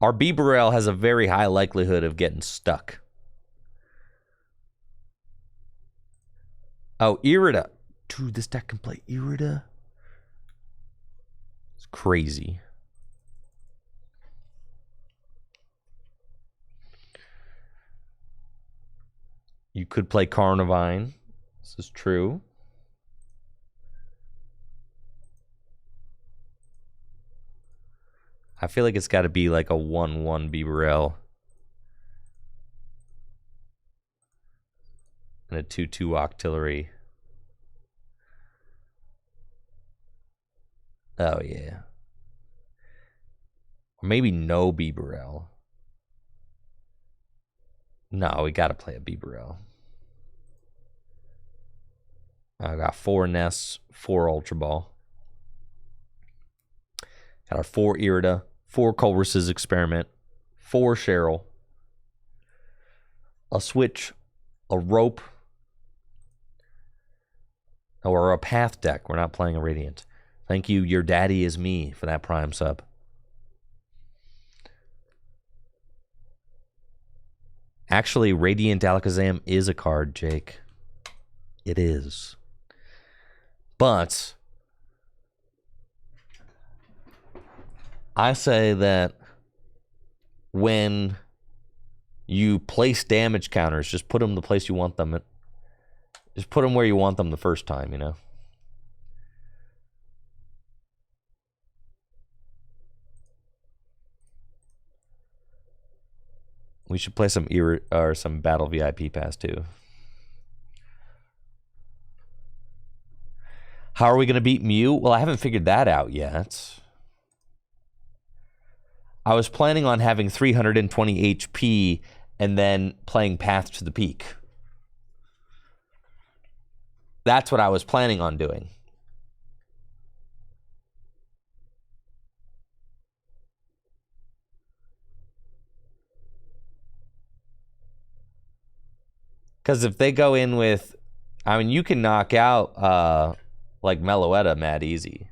Our Bibarel has a very high likelihood of getting stuck. Oh, Irida. Dude, this deck can play Irida. It's crazy. You could play Carnivine. This is true. I feel like it's got to be like a 1/1 Bibarel. And a 2/2 Octillery. Oh, yeah. Or maybe no Bibarel. No, we got to play a Bibarel. I got 4 Nests, 4 Ultra Ball. Got our 4 Irida, 4 Culver's Experiment, 4 Cheryl, a Switch, a Rope, or a Path deck. We're not playing a Radiant. Thank you, Your Daddy Is Me, for that Prime sub. Actually, Radiant Alakazam is a card, Jake. It is. But I say that when you place damage counters, just put them the place you want them. Just put them where you want them the first time, you know? We should play some or some Battle VIP Pass too. How are we going to beat Mew? Well, I haven't figured that out yet. I was planning on having 320 HP and then playing Path to the Peak. That's what I was planning on doing. Because if they go in with, I mean, you can knock out like Meloetta mad easy.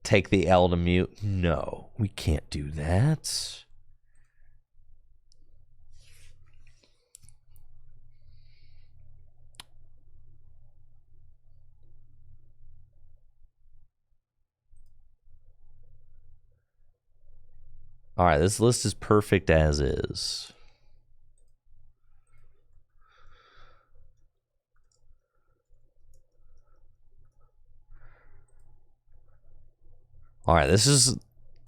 Take the L to mute. No, we can't do that. All right, this list is perfect as is. All right, this is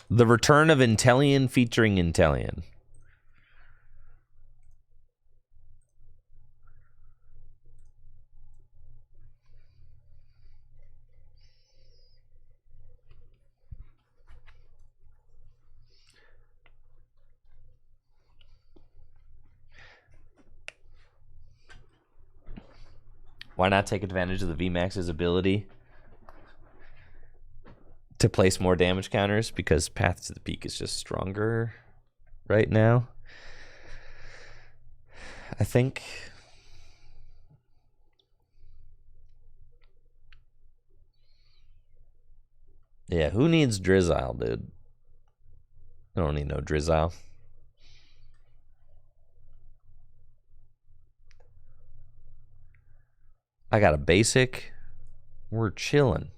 the return of Inteleon featuring Inteleon. Why not take advantage of the VMAX's ability to place more damage counters? Because Path to the Peak is just stronger right now, I think. Yeah, who needs Drizzile, dude? I don't need no Drizzile. I got a basic. We're chilling.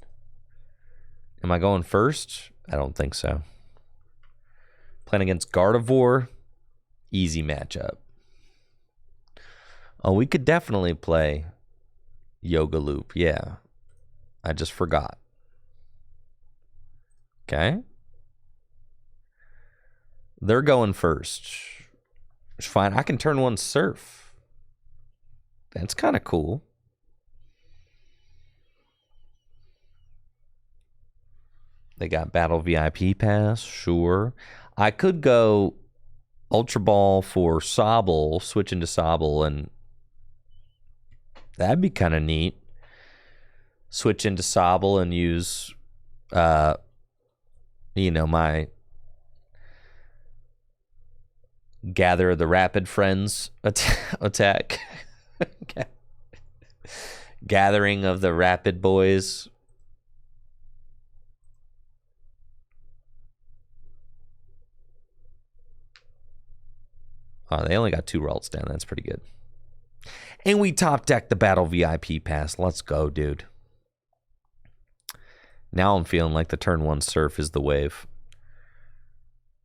Am I going first? I don't think so. Playing against Gardevoir. Easy matchup. Oh, we could definitely play Yoga Loop. Yeah. I just forgot. Okay. They're going first. It's fine. I can turn one Surf. That's kind of cool. They got Battle VIP Pass, sure. I could go Ultra Ball for Sobble, switch into Sobble, and that'd be kind of neat. Switch into Sobble and use, you know, my Gather the Rapid Friends attack. Gathering of the Rapid Boys. Oh, they only got 2 rolls down. That's pretty good. And we top deck the Battle VIP Pass. Let's go, dude. Now I'm feeling like the turn 1 Surf is the wave.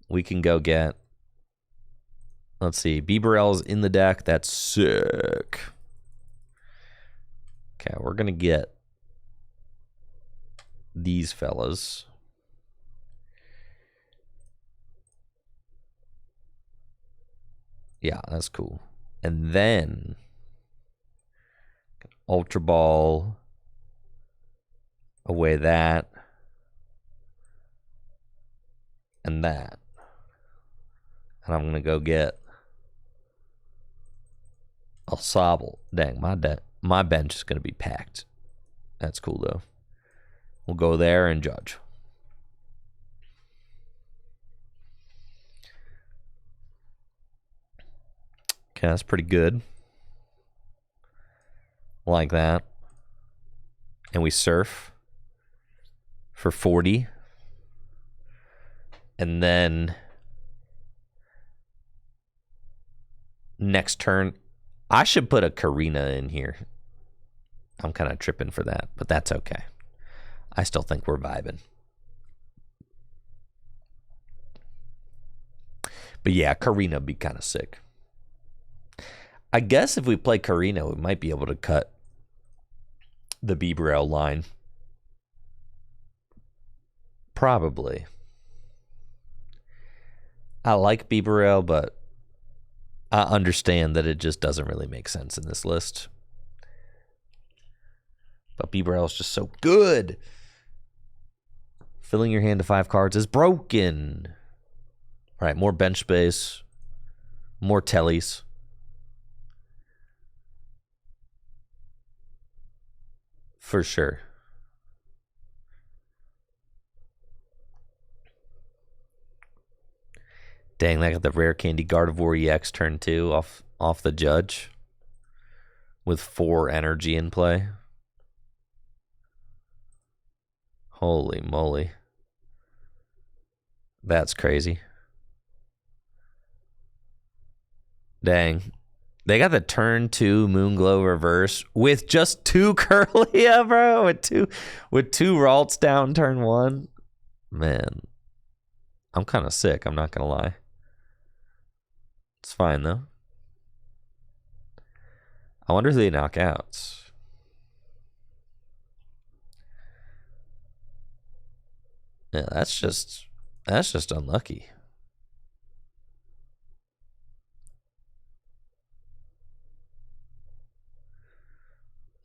We can go get, let's see, Bieberell's in the deck. That's sick. Okay, we're going to get these fellas. Yeah, that's cool. And then Ultra Ball away that and that. And I'm going to go get a Sobble. Dang, my bench is going to be packed. That's cool, though. We'll go there and judge. Okay, that's pretty good. Like that. And we Surf for 40. And then next turn, I should put a Karina in here. I'm kind of tripping for that, but that's okay. I still think we're vibing. But yeah, Karina would be kind of sick. I guess if we play Karina, we might be able to cut the Bibarel line. Probably. I like Bibarel, but I understand that it just doesn't really make sense in this list. But Bibarel is just so good. Filling your hand to 5 cards is broken. All right, more bench space. More tellies. For sure. Dang, I got the rare candy Gardevoir EX turn 2 off the judge. With 4 energy in play. Holy moly. That's crazy. Dang. They got the turn 2 Moonglow reverse with just 2 Curlia, bro. With two Ralts down turn 1. Man. I'm kind of sick, I'm not going to lie. It's fine, though. I wonder who they knock out. Yeah, that's just unlucky.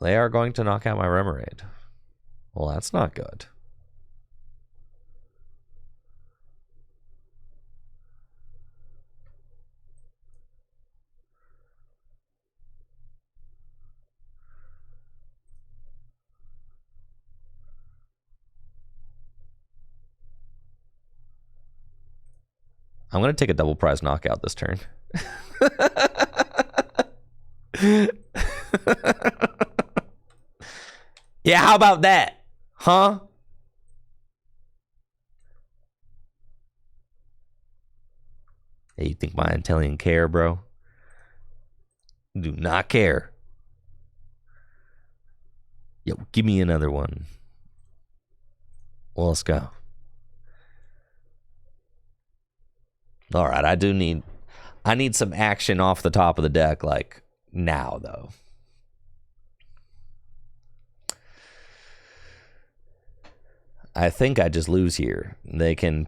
They are going to knock out my Remoraid. Well, that's not good. I'm going to take a double prize knockout this turn. Yeah, how about that? Huh? Hey, you think my Inteleon care, bro? Do not care. Yo, give me another one. Well, let's go. All right, I need some action off the top of the deck, like now, though. I think I just lose here. They can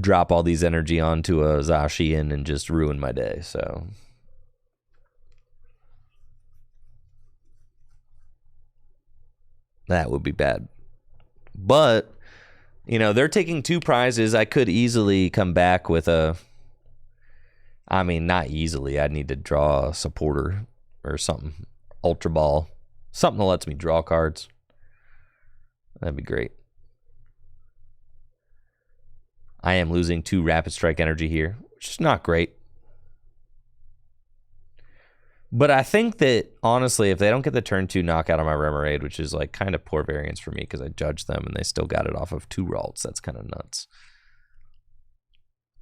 drop all these energy onto a Zacian and just ruin my day, so. That would be bad. But, you know, they're taking 2 prizes. I could easily come back with a... I mean, not easily. I'd need to draw a supporter or something. Ultra Ball. Something that lets me draw cards. That'd be great. I am losing 2 Rapid Strike energy here, which is not great. But I think that, honestly, if they don't get the turn 2 knockout on my Remoraid, which is like kind of poor variance for me because I judged them and they still got it off of 2 Ralts, that's kind of nuts.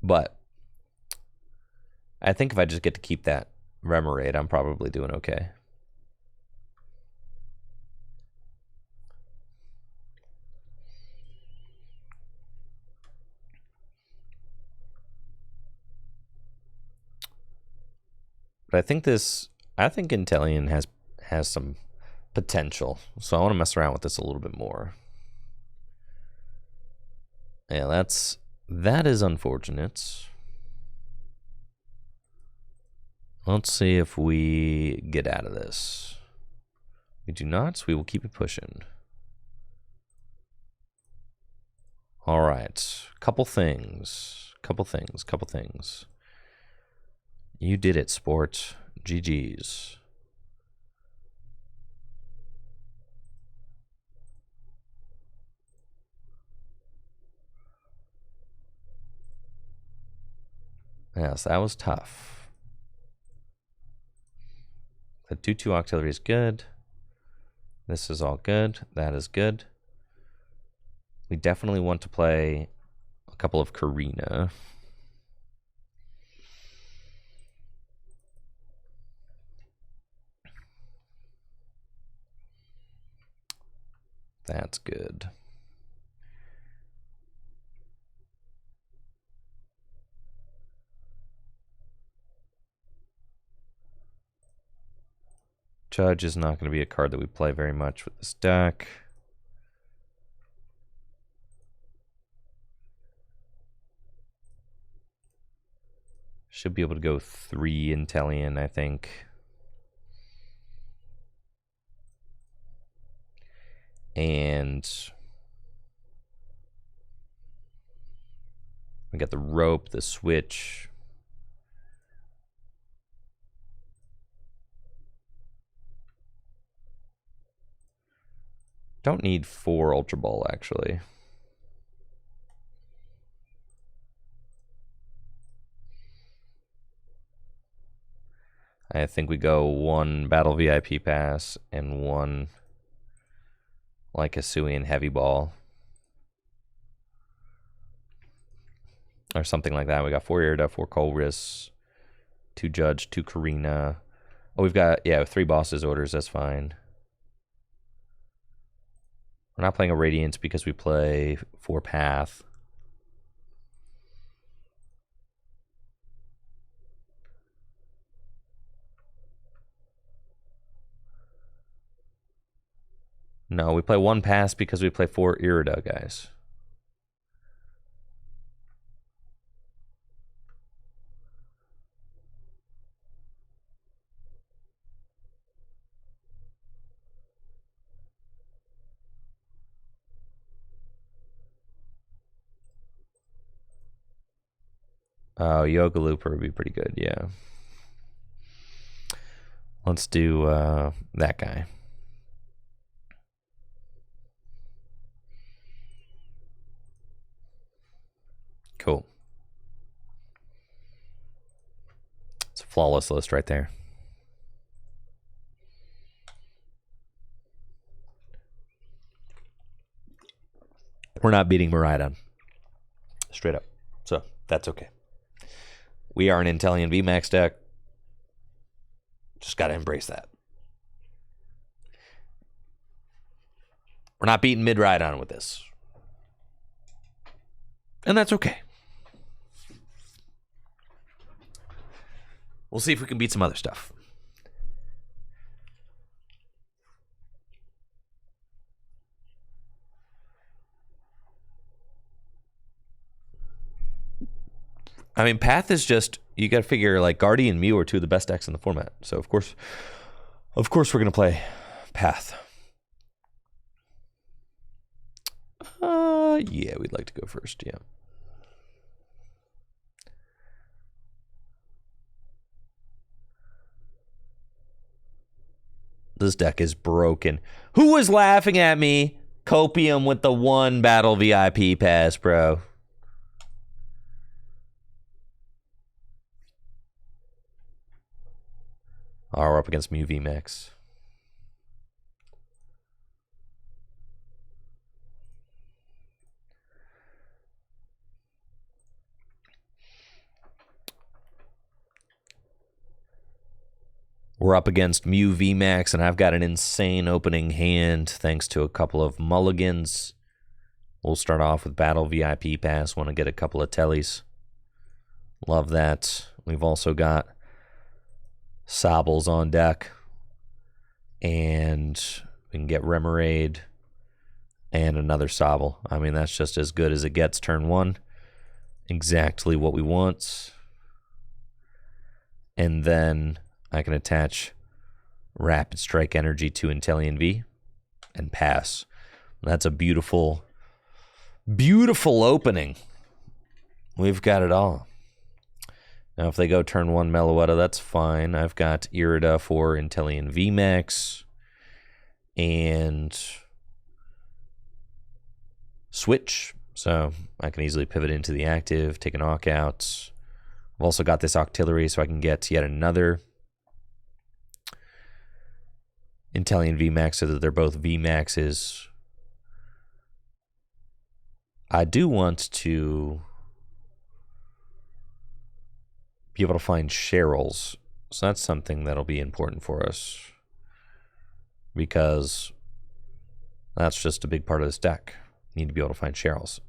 But I think if I just get to keep that Remoraid, I'm probably doing okay. But I think Inteleon has some potential. So I want to mess around with this a little bit more. Yeah, that is unfortunate. Let's see if we get out of this. We do not, so we will keep it pushing. All right. Couple things. You did it, sport. GG's. Yes, that was tough. The 2/2 Octillery is good. This is all good. That is good. We definitely want to play a couple of Karina. That's good. Judge is not going to be a card that we play very much with this deck. Should be able to go 3 Inteleon, I think. And we got the rope, the switch. Don't need 4 Ultra Ball, actually. I think we go 1 Battle VIP Pass and 1 like a Suian Heavy Ball. Or something like that. We got 4 Irida, 4 Colress, 2 Judge, 2 Karina. Oh, we've got, yeah, 3 Bosses orders. That's fine. We're not playing a Radiance because we play 4 Path. No, we play 1 Pass because we play 4 Irida, guys. Oh, Yoga Looper would be pretty good, yeah. Let's do that guy. Cool. It's a flawless list right there. We're not beating Miraidon. Straight up. So, that's okay. We are an Inteleon VMAX deck. Just got to embrace that. We're not beating Miraidon with this. And that's okay. We'll see if we can beat some other stuff. I mean, Path is just, you got to figure, like, Guardian and Mew are 2 of the best decks in the format. So, of course we're going to play Path. Yeah, we'd like to go first, yeah. This deck is broken. Who was laughing at me? Copium with the 1 Battle VIP Pass, bro. Oh, we're up against Mew VMAX. We're up against Mew VMAX, and I've got an insane opening hand thanks to a couple of mulligans. We'll start off with Battle VIP Pass. Want to get a couple of tellies. Love that. We've also got Sobbles on deck. And we can get Remoraid and another Sobble. I mean, that's just as good as it gets turn 1. Exactly what we want. And then I can attach Rapid Strike Energy to Inteleon V and pass. That's a beautiful, beautiful opening. We've got it all. Now, if they go turn 1 Meloetta, that's fine. I've got Irida for Inteleon VMAX and switch. So I can easily pivot into the active, take a knockout. I've also got this Octillery, so I can get yet another Inteleon VMAX, so that they're both VMAXs. I do want to be able to find Cheryls, so that's something that'll be important for us, because that's just a big part of this deck. Need to be able to find Cheryls.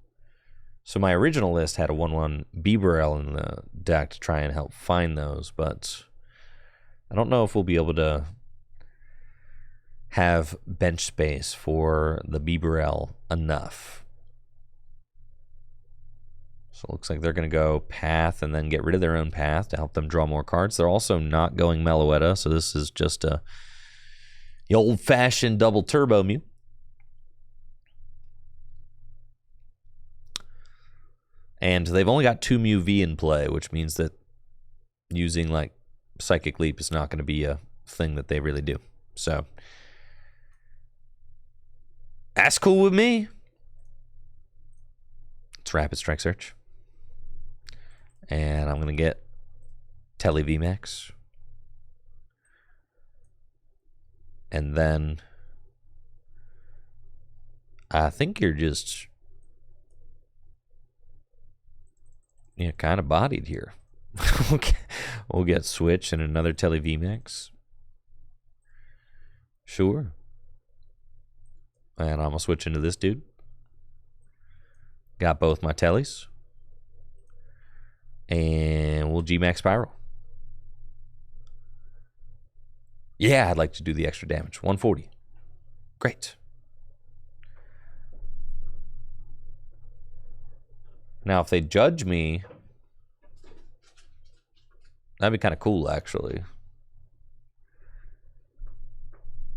So my original list had a 1/1 Bibarel in the deck to try and help find those, but I don't know if we'll be able to have bench space for the Bibarel enough. So it looks like they're going to go Path and then get rid of their own Path to help them draw more cards. They're also not going Meloetta, so this is just the old-fashioned double turbo Mew. And they've only got 2 Mew V in play, which means that using like Psychic Leap is not going to be a thing that they really do. So that's cool with me. It's Rapid Strike Search. And I'm going to get Inteleon VMAX. And then I think you're just kind of bodied here. We'll get Switch and another Inteleon VMAX. Sure. And I'm going to switch into this dude. Got both my tellies. And we'll G-Max Spiral. Yeah, I'd like to do the extra damage. 140. Great. Now, if they judge me, that'd be kind of cool, actually.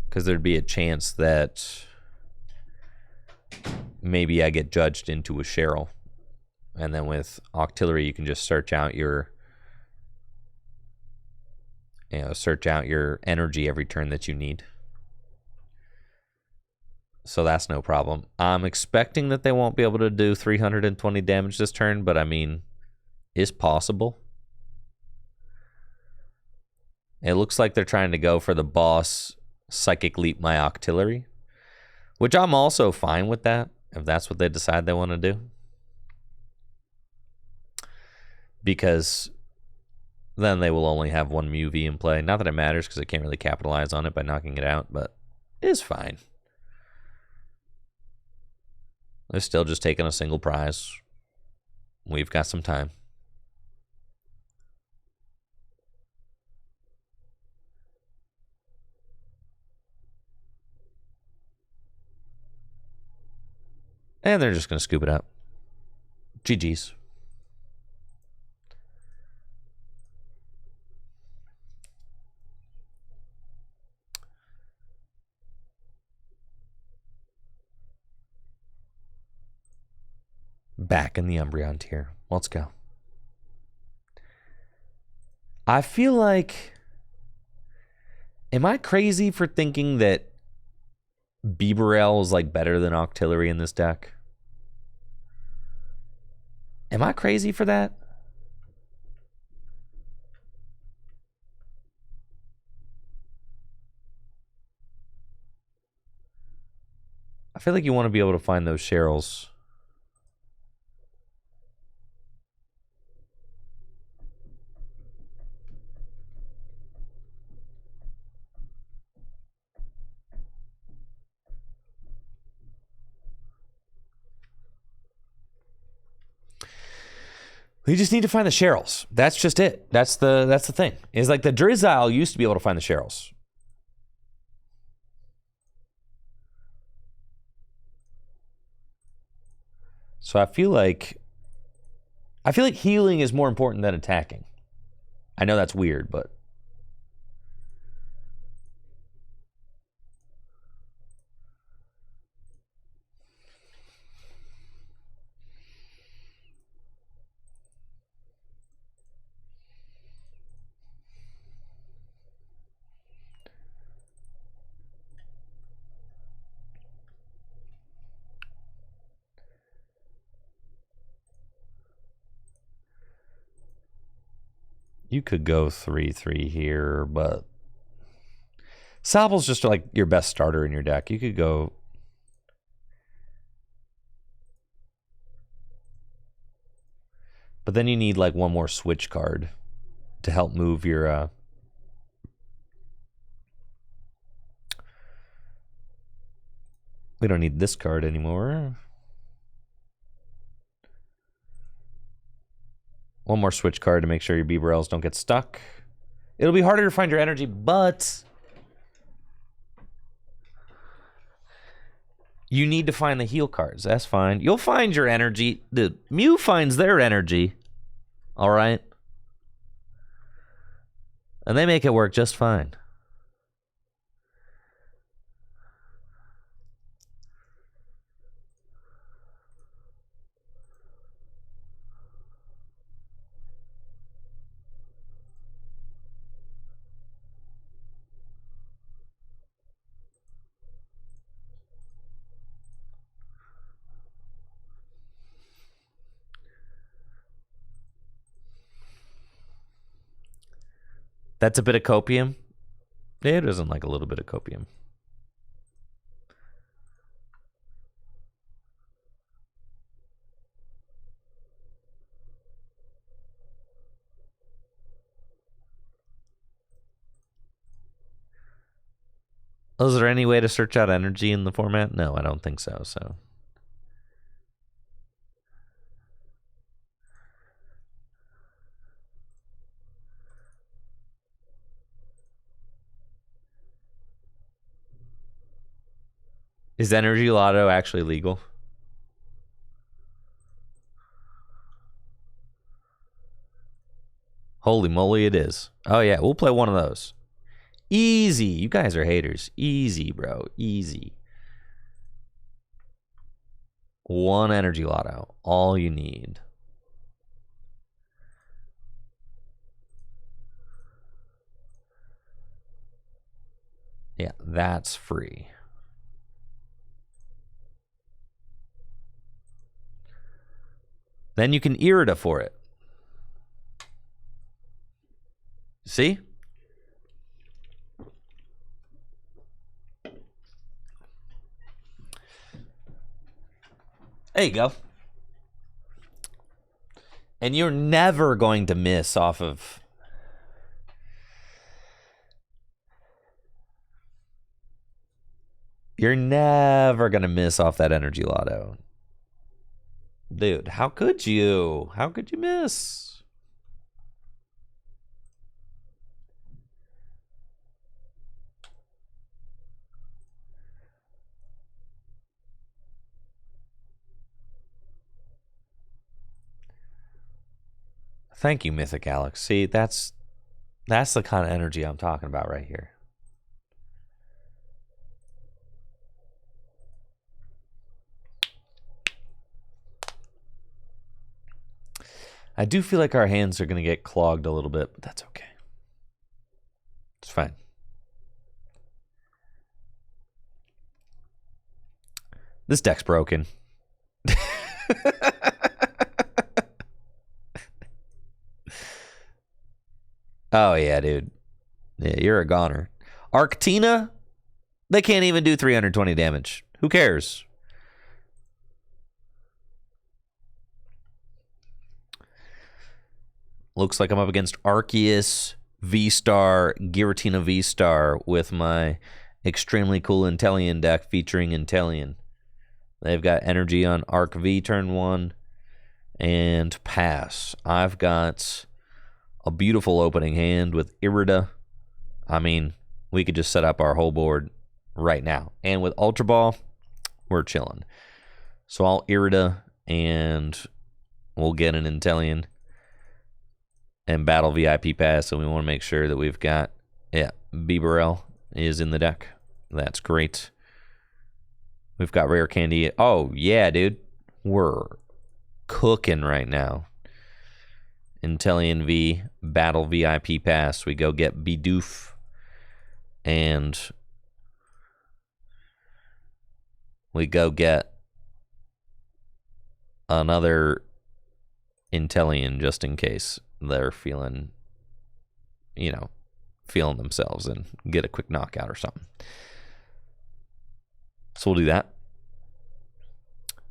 Because there'd be a chance that maybe I get judged into a Cheryl. And then with Octillery, you can just search out your energy every turn that you need. So that's no problem. I'm expecting that they won't be able to do 320 damage this turn, but I mean, it's possible. It looks like they're trying to go for the boss Psychic Leap my Octillery, which I'm also fine with that, if that's what they decide they want to do. Because then they will only have 1 Mew V in play. Not that it matters, because I can't really capitalize on it by knocking it out, but it's fine. They're still just taking a single prize. We've got some time. And they're just going to scoop it up. GG's. Back in the Umbreon tier. Let's go. I feel like... Am I crazy for thinking that Bibarel is like better than Octillery in this deck? Am I crazy for that? I feel like you want to be able to find those Cheryls. You just need to find the Cheryls. That's just it. That's the thing. It's like the Drizzile used to be able to find the Cheryls. So I feel like healing is more important than attacking. I know that's weird, but you could go 3/3 here, but Sabl's just like your best starter in your deck. You could go... But then you need like one more switch card to help move your... We don't need this card anymore. One more switch card to make sure your Bibarels don't get stuck. It'll be harder to find your energy, but You need to find the heal cards. That's fine. You'll find your energy. The Mew finds their energy. All right? And they make it work just fine. That's a bit of copium. It isn't like a little bit of copium. Is there any way to search out energy in the format? No, I don't think so. So. Is Energy Lotto actually legal? Holy moly, it is. Oh, yeah, we'll play one of those. Easy. You guys are haters. Easy, bro. Easy. One Energy Lotto. All you need. Yeah, that's free. Then you can Irida for it. See? There you go. And you're never going to miss off of... You're never going to miss off that Energy Lotto. Dude, how could you? How could you miss? Thank you, Mythic Alex. See, that's the kind of energy I'm talking about right here. I do feel like our hands are going to get clogged a little bit, but that's okay. It's fine. This deck's broken. Oh, yeah, dude. Yeah, you're a goner. Arctina? They can't even do 320 damage. Who cares? Looks like I'm up against Arceus VSTAR, Giratina VSTAR with my extremely cool Inteleon deck featuring Inteleon. They've got energy on Arc V turn 1 and pass. I've got a beautiful opening hand with Irida. I mean, we could just set up our whole board right now. And with Ultra Ball, we're chilling. So I'll Irida and we'll get an Inteleon and battle VIP pass, so we want to make sure that we've got, yeah, Bibarel is in the deck. That's great. We've got Rare Candy. Oh, yeah, dude. We're cooking right now. Inteleon V, battle VIP pass. We go get Bidoof, and we go get another Inteleon just in case they're feeling, you know, feeling themselves and get a quick knockout or something. So we'll do that.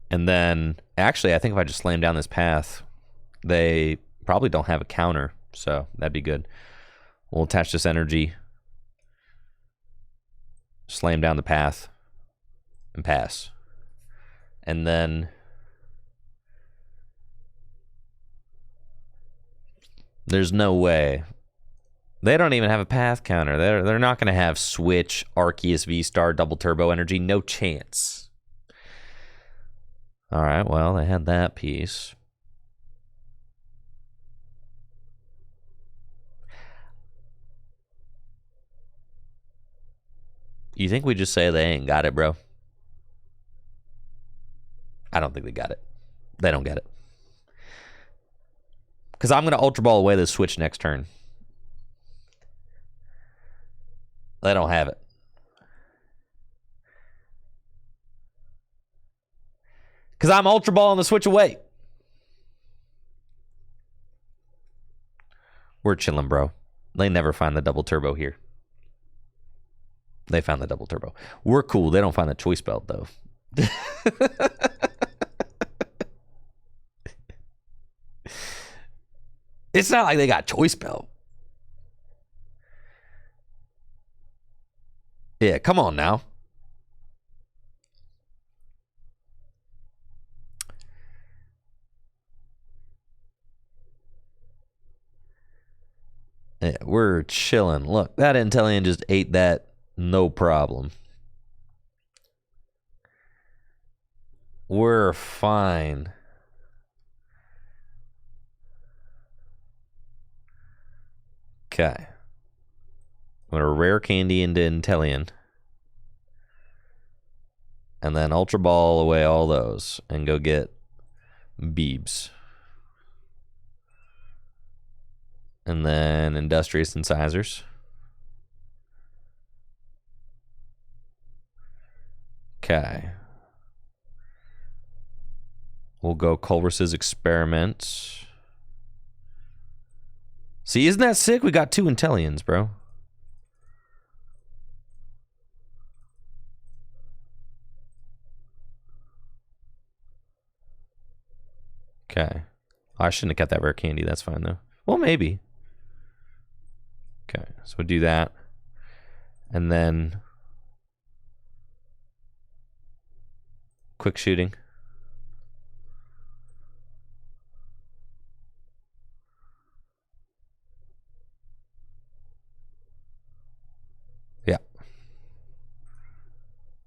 And then, actually, I think if I just slam down this path, they probably don't have a counter, so that'd be good. We'll attach this energy, slam down the path, and pass. And then there's no way. They don't even have a path counter. They're not going to have Switch, Arceus VSTAR, Double Turbo Energy. No chance. All right, well, they had that piece. You think we just say they ain't got it, bro? I don't think they got it. They don't get it. Because I'm going to Ultra Ball away the Switch next turn. They don't have it. Because I'm Ultra Balling the Switch away. We're chilling, bro. They never find the double turbo here. They found the double turbo. We're cool. They don't find the choice belt, though. It's not like they got choice belt. Yeah, come on now. Yeah, we're chilling. Look, that Inteleon just ate that. No problem. We're fine. Okay. I'm going to rare candy into Inteleon. And then Ultra Ball away all those. And go get Beebs. And then Industrious Incisors. Okay. We'll go Culver's Experiment. See, isn't that sick? We got 2 Inteleons, bro. Okay. I shouldn't have got that rare candy. That's fine, though. Well, maybe. Okay, so we'll do that. And then quick shooting. Yeah.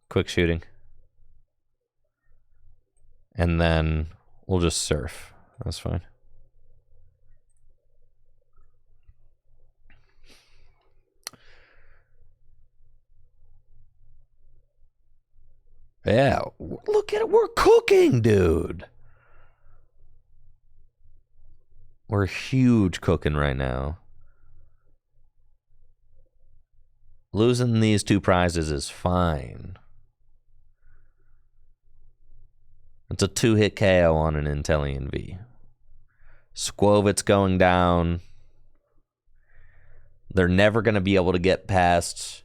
Quick shooting. And then we'll just surf. That's fine. Yeah, look at it. We're cooking, dude. We're huge cooking right now. Losing these 2 prizes is fine. It's a 2-hit KO on an Inteleon V. Squovit's going down. They're never going to be able to get past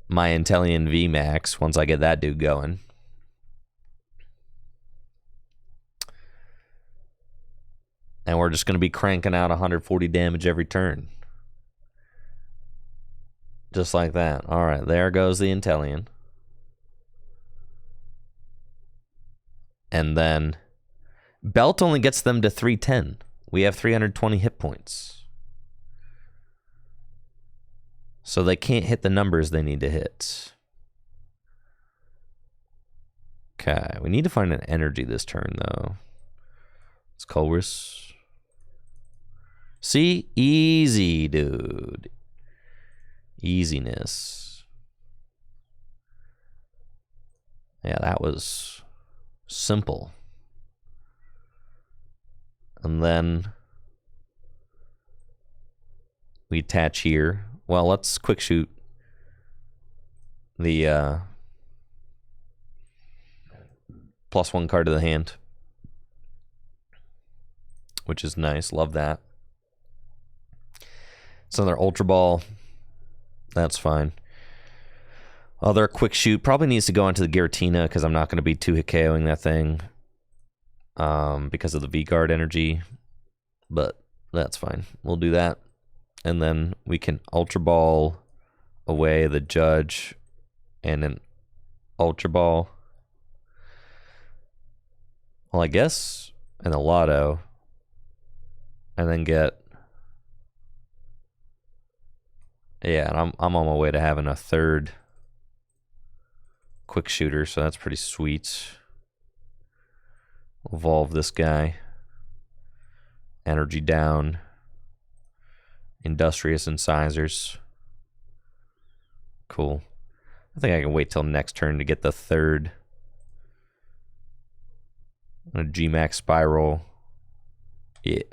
my Inteleon VMAX once I get that dude going. And we're just going to be cranking out 140 damage every turn. Just like that. All right, there goes the Inteleon. And then Belt only gets them to 310. We have 320 hit points. So they can't hit the numbers they need to hit. Okay, we need to find an energy this turn, though. It's Culver's. See? Easy, dude. Easiness. Yeah, that was simple. And then we attach here. Well, let's quick shoot the +1 card to the hand, which is nice. Love that. It's another Ultra Ball. That's fine. Other quick shoot probably needs to go into the Giratina because I'm not going to be 2-hit KOing that thing because of the V-Guard energy. But that's fine. We'll do that. And then we can Ultra Ball away the Judge and an Ultra Ball. Well, I guess in the Lotto. And then get... Yeah, and I'm on my way to having a 3rd quick shooter, so that's pretty sweet. Evolve this guy. Energy down. Industrious Incisors. Cool. I think I can wait till next turn to get the third. A GMAX Spiral. Yeah.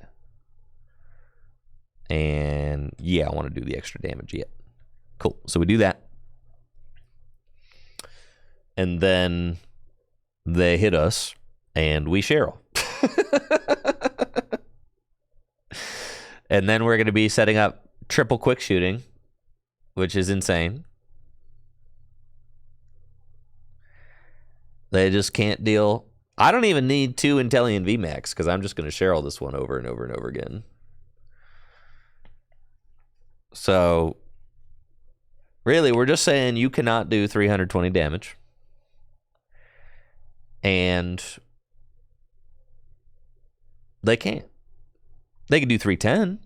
And yeah, I want to do the extra damage. Yeah. Cool. So we do that. And then they hit us, and we Cheryl. And then we're going to be setting up triple quick shooting, which is insane. They just can't deal. I don't even need 2 Inteleon VMAX because I'm just going to Cheryl this one over and over and over again. So, really, we're just saying you cannot do 320 damage. And they can't. They can do 310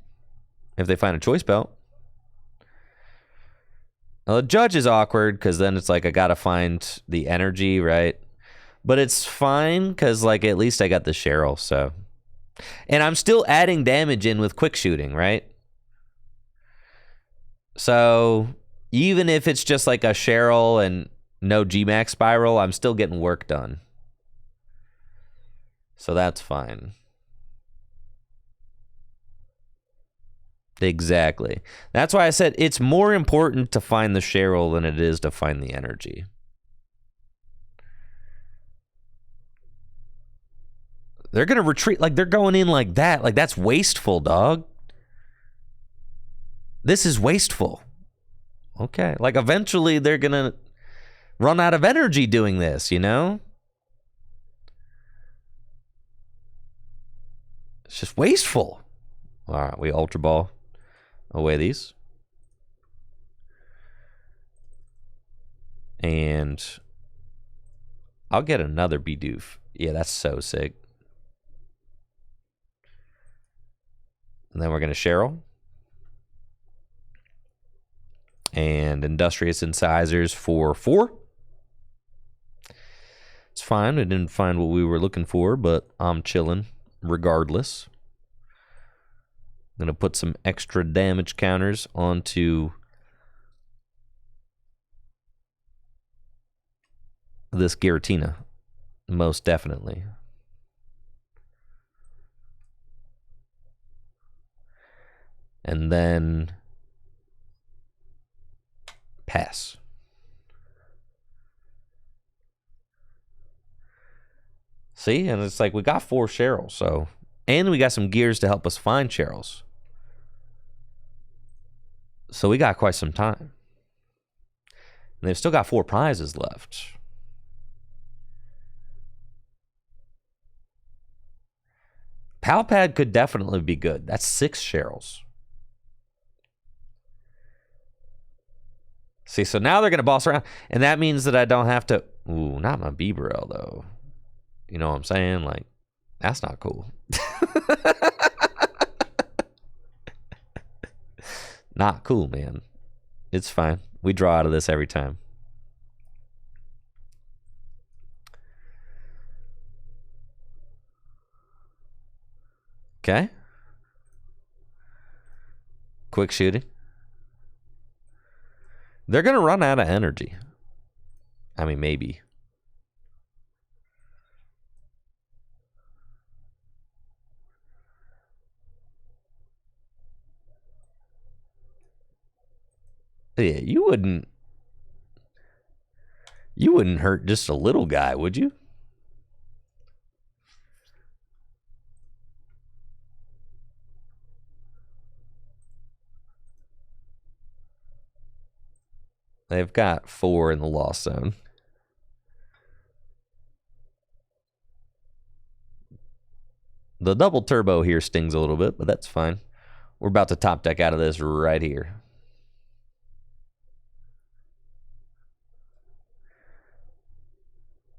if they find a choice belt. Well, the judge is awkward because then it's like I got to find the energy, right? But it's fine because, like, at least I got the Cheryl, so. And I'm still adding damage in with quick shooting, right? So even if it's just like a Cheryl and no GMAX Spiral, I'm still getting work done. So that's fine. Exactly. That's why I said it's more important to find the Cheryl than it is to find the energy. They're going to retreat. Like, they're going in like that. Like, that's wasteful, dog. This is wasteful. Okay. Like, eventually they're going to run out of energy doing this, you know? It's just wasteful. All right. We Ultra Ball away these. And I'll get another Bidoof. Yeah, that's so sick. And then we're going to Cheryl. And Industrious Incisors for 4. It's fine. We didn't find what we were looking for, but I'm chilling regardless. I'm going to put some extra damage counters onto this Giratina. Most definitely. And then pass. See, and it's like we got 4 Cheryls, so, and we got some gears to help us find Cheryls. So we got quite some time. And they've still got 4 prizes left. Palpad could definitely be good. That's 6 Cheryls. See, so now they're going to boss around. And that means that I don't have to... Ooh, not my Bibarel, though. You know what I'm saying? Like, that's not cool. Not cool, man. It's fine. We draw out of this every time. Okay. Quick shooting. They're going to run out of energy. I mean, maybe. Yeah, you wouldn't hurt just a little guy, would you? They've got 4 in the loss zone. The double turbo here stings a little bit, but that's fine. We're about to top deck out of this right here.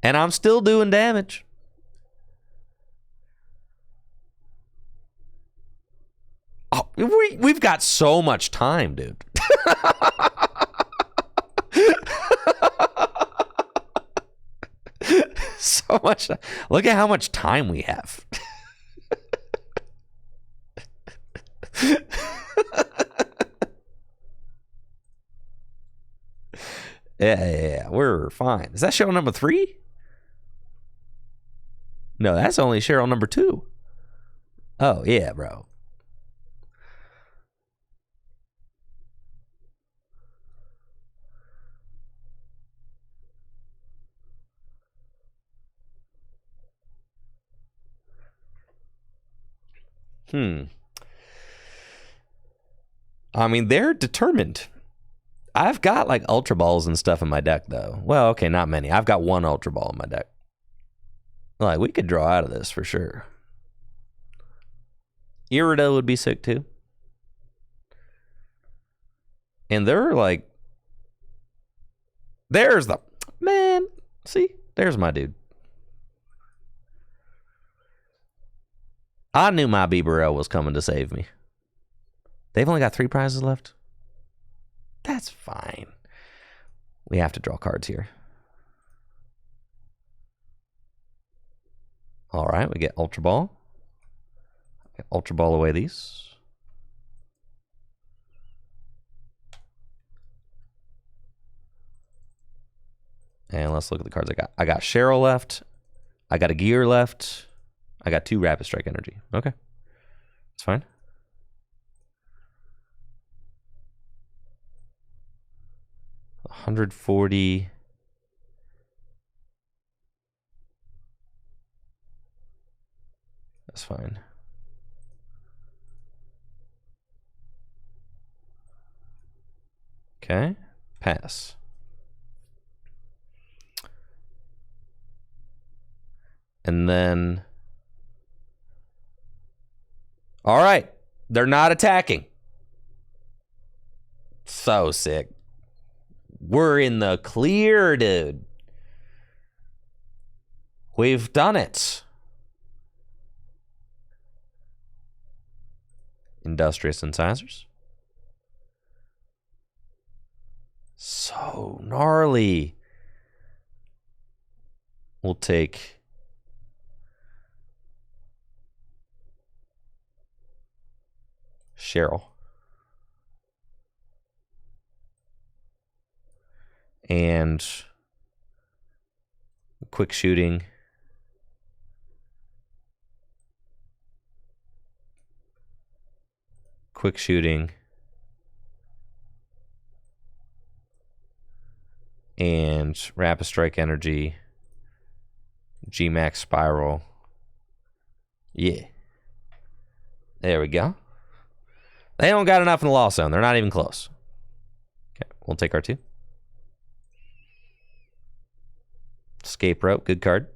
And I'm still doing damage. Oh, we've got so much time, dude. So Look at how much time we have. Yeah, we're fine. Is that Cheryl number 3? No, that's only Cheryl number 2. Oh, yeah, bro. I mean, they're determined. I've got like Ultra Balls and stuff in my deck, though. Well, okay, not many. I've got 1 Ultra Ball in my deck. Like, we could draw out of this for sure. Irido would be sick, too. And they're like... There's the... Man, see? There's my dude. I knew my Bibarel was coming to save me. They've only got 3 prizes left. That's fine. We have to draw cards here. All right, we get Ultra Ball. Ultra Ball away these. And let's look at the cards I got. I got Cheryl left. I got a Gear left. I got 2 Rapid Strike Energy. Okay. That's fine. $140. That's fine. Okay. Pass. And then... All right. They're not attacking. So sick. We're in the clear, dude. We've done it. Industrious Incisors. So gnarly. We'll take... Cheryl. And quick shooting. Quick shooting. And Rapid Strike Energy. GMAX Spiral. Yeah. There we go. They don't got enough in the loss zone. They're not even close. Okay, we'll take our 2. Escape Rope, good card.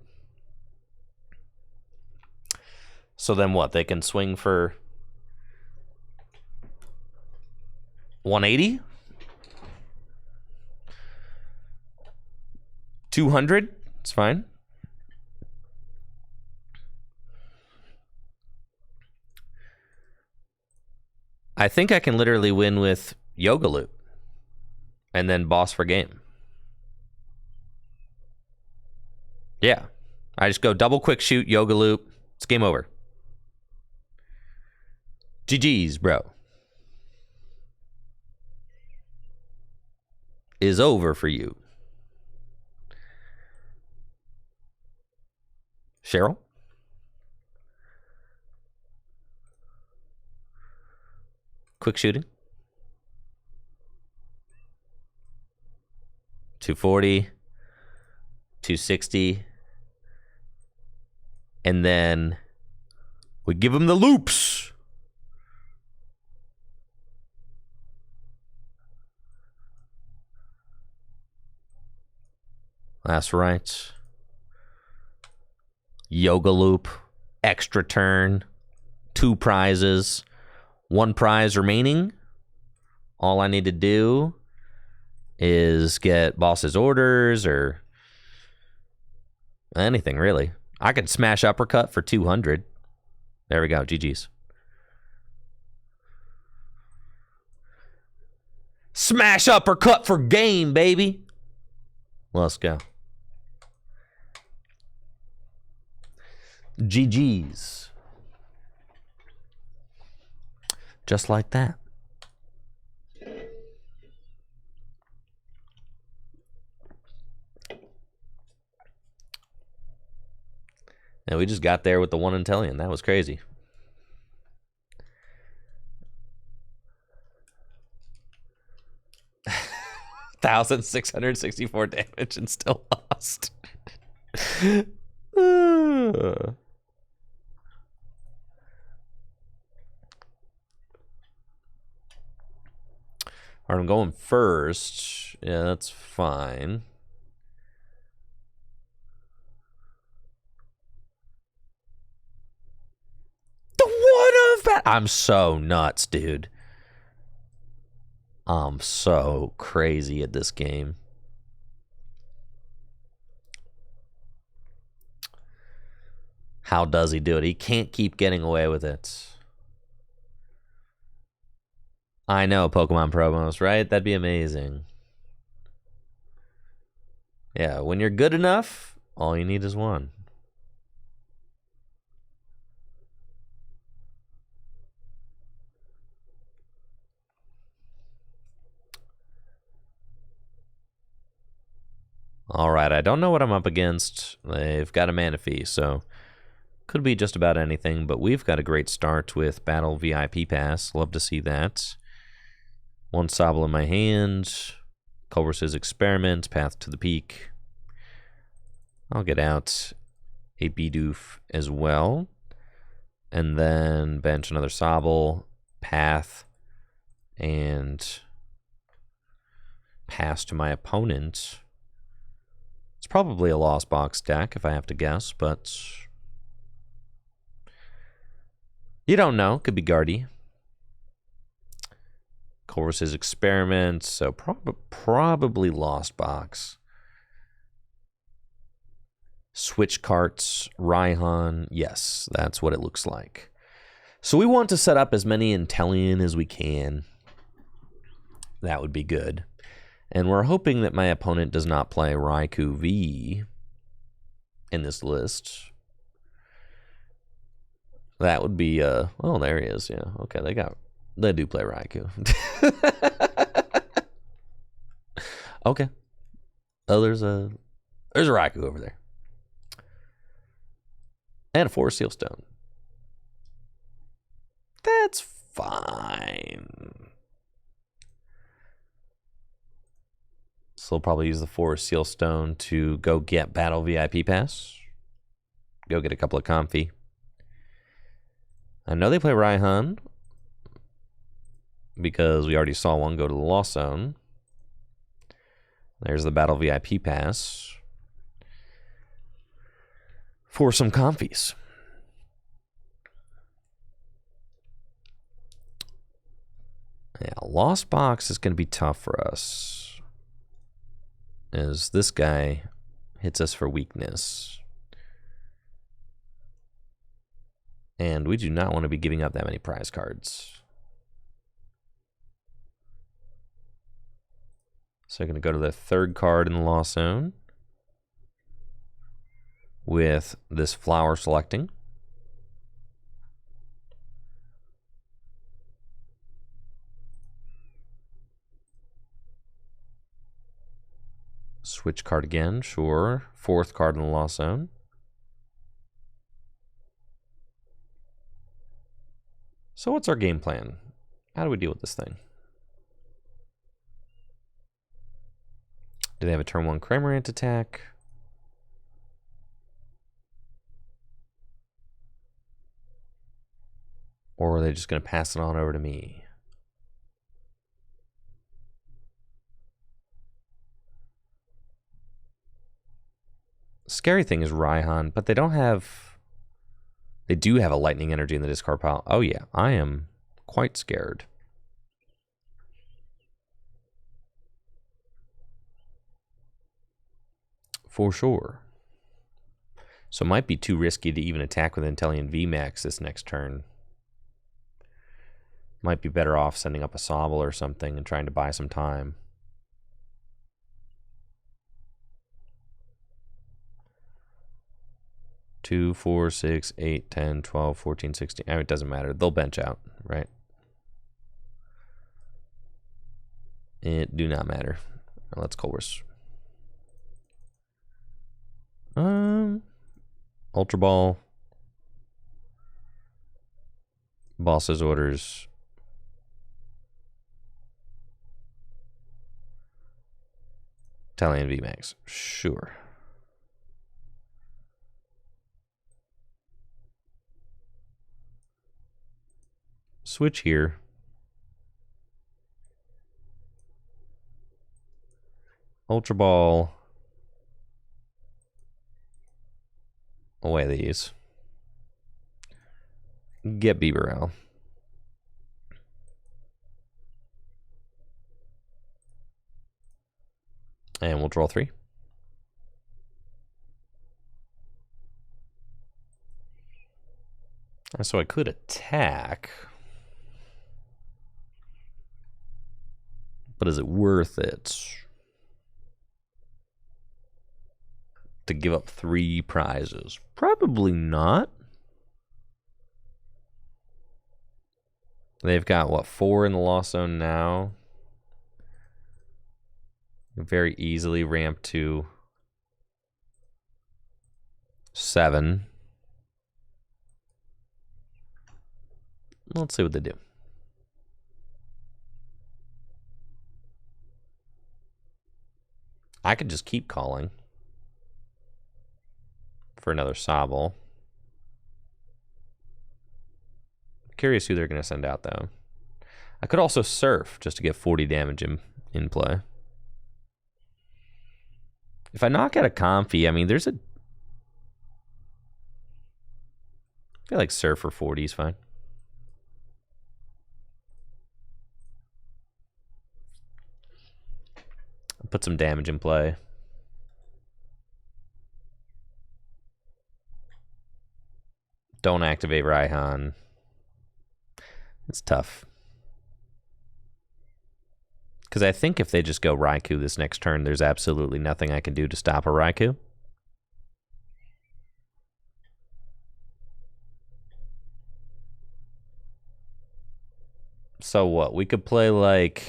So then what? They can swing for 180? 200? It's fine. I think I can literally win with Yoga Loop and then boss for game. Yeah. I just go double quick shoot, Yoga Loop. It's game over. GG's, bro. Is over for you. Cheryl? Quick shooting. 240. 260. And then we give him the loops. That's right. Yoga Loop. Extra turn. 2 prizes. 1 prize remaining. All I need to do is get boss's orders or anything, really. I could smash uppercut for 200. There we go. GG's. Smash uppercut for game, baby. Let's go. GG's. Just like that. And we just got there with the one Inteleon. That was crazy. $1,664 damage and still lost. Alright, I'm going first. Yeah, that's fine. The one of that. I'm so nuts, dude. I'm so crazy at this game. How does he do it? He can't keep getting away with it. I know, Pokemon promos, right? That'd be amazing. Yeah, when you're good enough, all you need is one. All right, I don't know what I'm up against. They've got a Manaphy, so could be just about anything, but we've got a great start with Battle VIP Pass. Love to see that. One Sobble in my hand. Culver's Experiment, Path to the Peak. I'll get out a Bidoof as well. And then bench another Sobble, Path, and pass to my opponent. It's probably a Lost Box deck, if I have to guess, but you don't know. Could be Guardy. Culver's Experiment, so probably Lost Box. Switch carts, Raihan. Yes, that's what it looks like. So we want to set up as many Inteleon as we can. That would be good. And we're hoping that my opponent does not play Raikou V in this list. That would be, oh, there he is. Yeah, okay, they do play Raikou. Okay. Oh, there's a Raikou over there. And a Forest Seal Stone. That's fine. So we'll probably use the Forest Seal Stone to go get Battle VIP Pass. Go get a couple of Comfy. I know they play Raihan, because we already saw one go to the Lost Zone. There's the Battle VIP Pass for some Comfies. Yeah, Lost Box is going to be tough for us, as this guy hits us for weakness. And we do not want to be giving up that many prize cards. So I'm going to go to the third card in the Lost Zone with this Flower Selecting. Switch card again, sure. Fourth card in the Lost Zone. So what's our game plan? How do we deal with this thing? Do they have a turn 1 Cramorant attack? Or are they just going to pass it on over to me? Scary thing is Raihan, but they don't have... They do have a Lightning Energy in the discard pile. Oh yeah, I am quite scared. For sure. So it might be too risky to even attack with Inteleon VMAX this next turn. Might be better off sending up a Sobble or something and trying to buy some time. 2, 4, 6, 8, 10, 12, 14, 16. I mean, it doesn't matter. They'll bench out, right? It do not matter. Let's Colress. Ultra Ball. Boss's orders. Inteleon VMAX. Sure. Switch here. Ultra Ball. Away these. Get Beaverell. And we'll draw 3. So I could attack. But is it worth it to give up 3 prizes? Probably not. They've got, what, 4 in the lost zone now? Very easily ramp to 7. Let's see what they do. I could just keep calling for another Sobble. Curious who they're going to send out, though. I could also Surf just to get 40 damage in play. If I knock out a Comfy, I mean, there's a... I feel like Surf for 40 is fine. Put some damage in play. Don't activate Raihan. It's tough. Because I think if they just go Raikou this next turn, there's absolutely nothing I can do to stop a Raikou. So what? We could play like...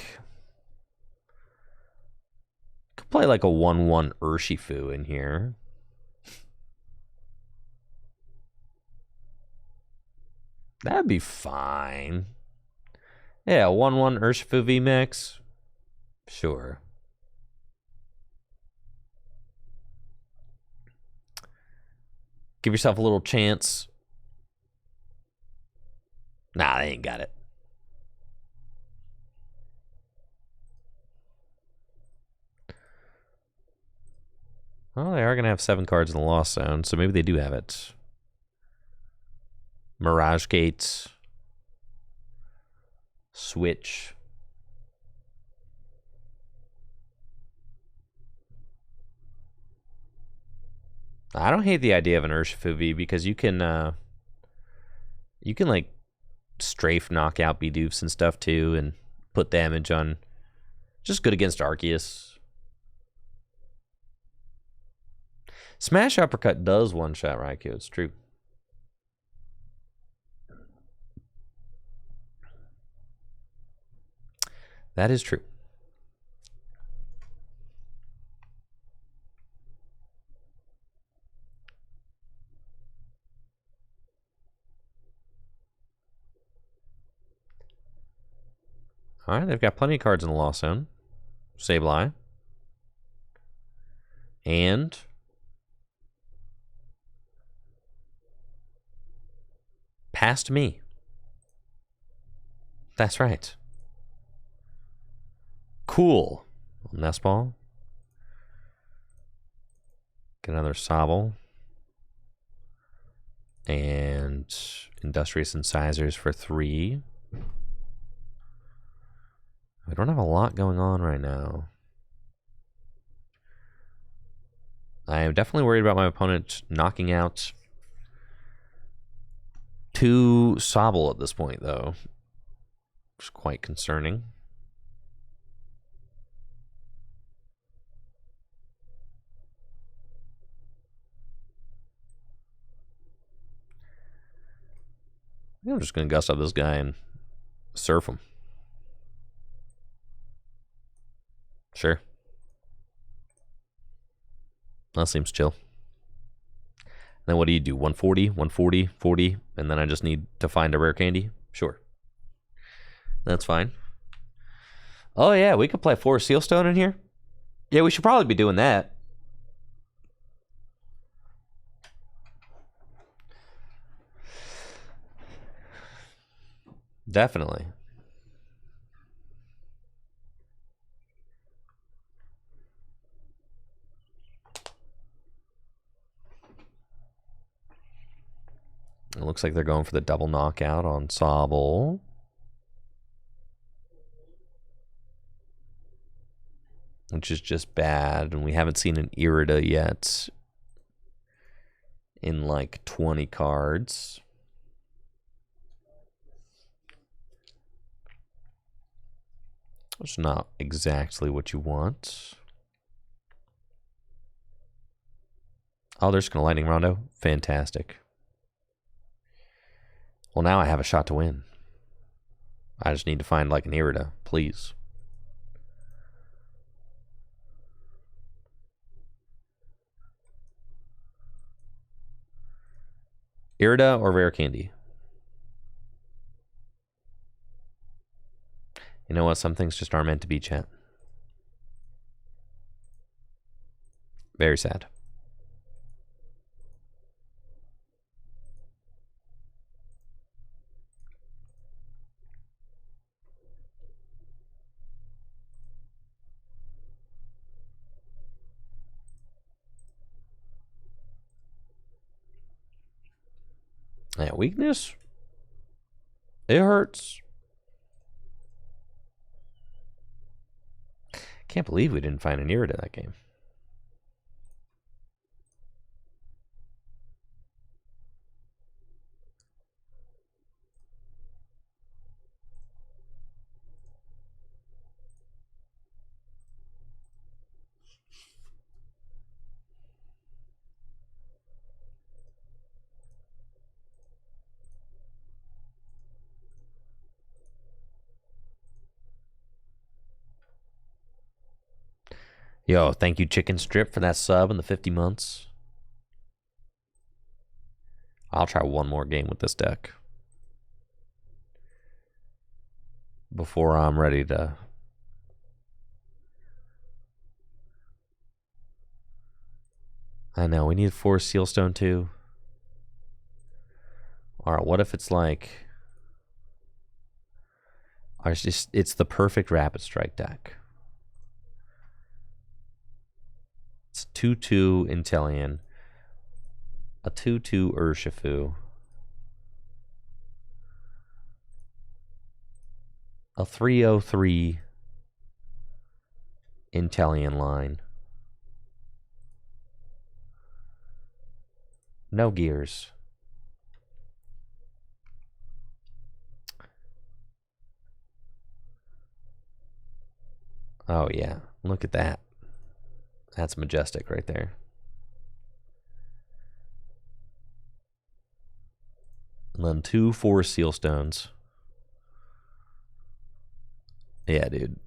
Play like a 1/1 Urshifu in here. That'd be fine. Yeah, 1/1 Urshifu VMAX. Sure. Give yourself a little chance. Nah, they ain't got it. Well, they are going to have 7 cards in the Lost Zone, so maybe they do have it. Mirage Gates. Switch. I don't hate the idea of an Urshifu V because you can like strafe knock out Bidoofs and stuff too and put damage on. Just good against Arceus. Smash Uppercut does one-shot Raikou, it's true. That is true. All right, they've got plenty of cards in the Lost Zone. Sableye. And... past me. That's right. Cool. Nest Ball. Get another Sobble. And Industrious Incisors for 3. We don't have a lot going on right now. I am definitely worried about my opponent knocking out 2 Sobble at this point, though. Which is quite concerning. I'm just going to gust up this guy and surf him. Sure. That seems chill. Then what do you do? 140, 140, 40, and then I just need to find a rare candy? Sure. That's fine. Oh, yeah, we could play 4 Sealstone in here. Yeah, we should probably be doing that. Definitely. It looks like they're going for the double knockout on Sobble. Which is just bad. And we haven't seen an Irida yet in like 20 cards. It's not exactly what you want. Oh, they're just going to Lightning Rondo. Fantastic. Well, now I have a shot to win. I just need to find like an Irida, please. Irida or rare candy? You know what? Some things just aren't meant to be, chat. Very sad. Yeah, weakness? It hurts. Can't believe we didn't find an Irida that game. Yo, thank you, Chicken Strip, for that sub and the 50 months. I'll try one more game with this deck before I'm ready to... I know, we need 4 Sealstone too. Alright, what if it's like... It's the perfect Rapid Strike deck. It's 2-2 Inteleon, a 2-2 Urshifu, a 303 Inteleon line, no gears. Oh yeah, look at that. That's majestic right there. And then 2 4 Sealstones. Yeah, dude.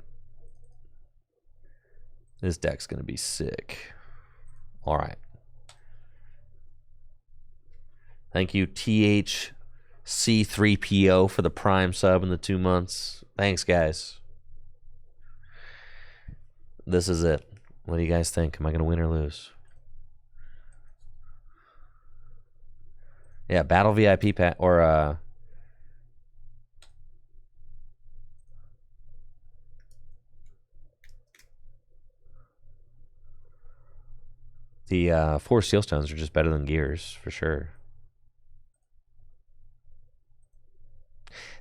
This deck's going to be sick. All right. Thank you, THC3PO, for the Prime sub in the 2 months. Thanks, guys. This is it. What do you guys think? Am I going to win or lose? Yeah, Battle VIP pack or the 4 Sealstones are just better than gears for sure.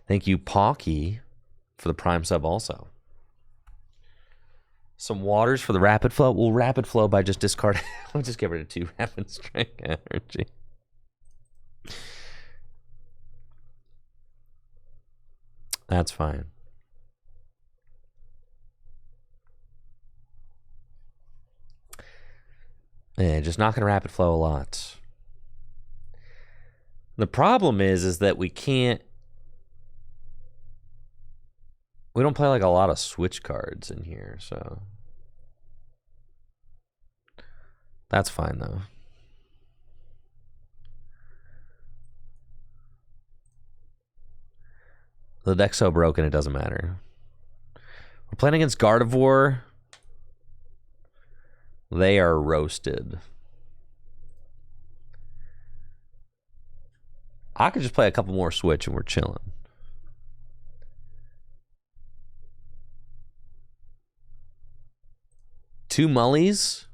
Thank you, Pocky, for the Prime sub also. Some waters for the Rapid Flow. We'll Rapid Flow by just discarding. We'll just get rid of 2 Rapid Strike energy. That's fine. Yeah, just not going to Rapid Flow a lot. The problem is that we can't We don't play like a lot of switch cards in here, so that's fine though. The deck's so broken it doesn't matter. We're playing against Gardevoir. They are roasted. I could just play a couple more switch and we're chilling. Two mullies.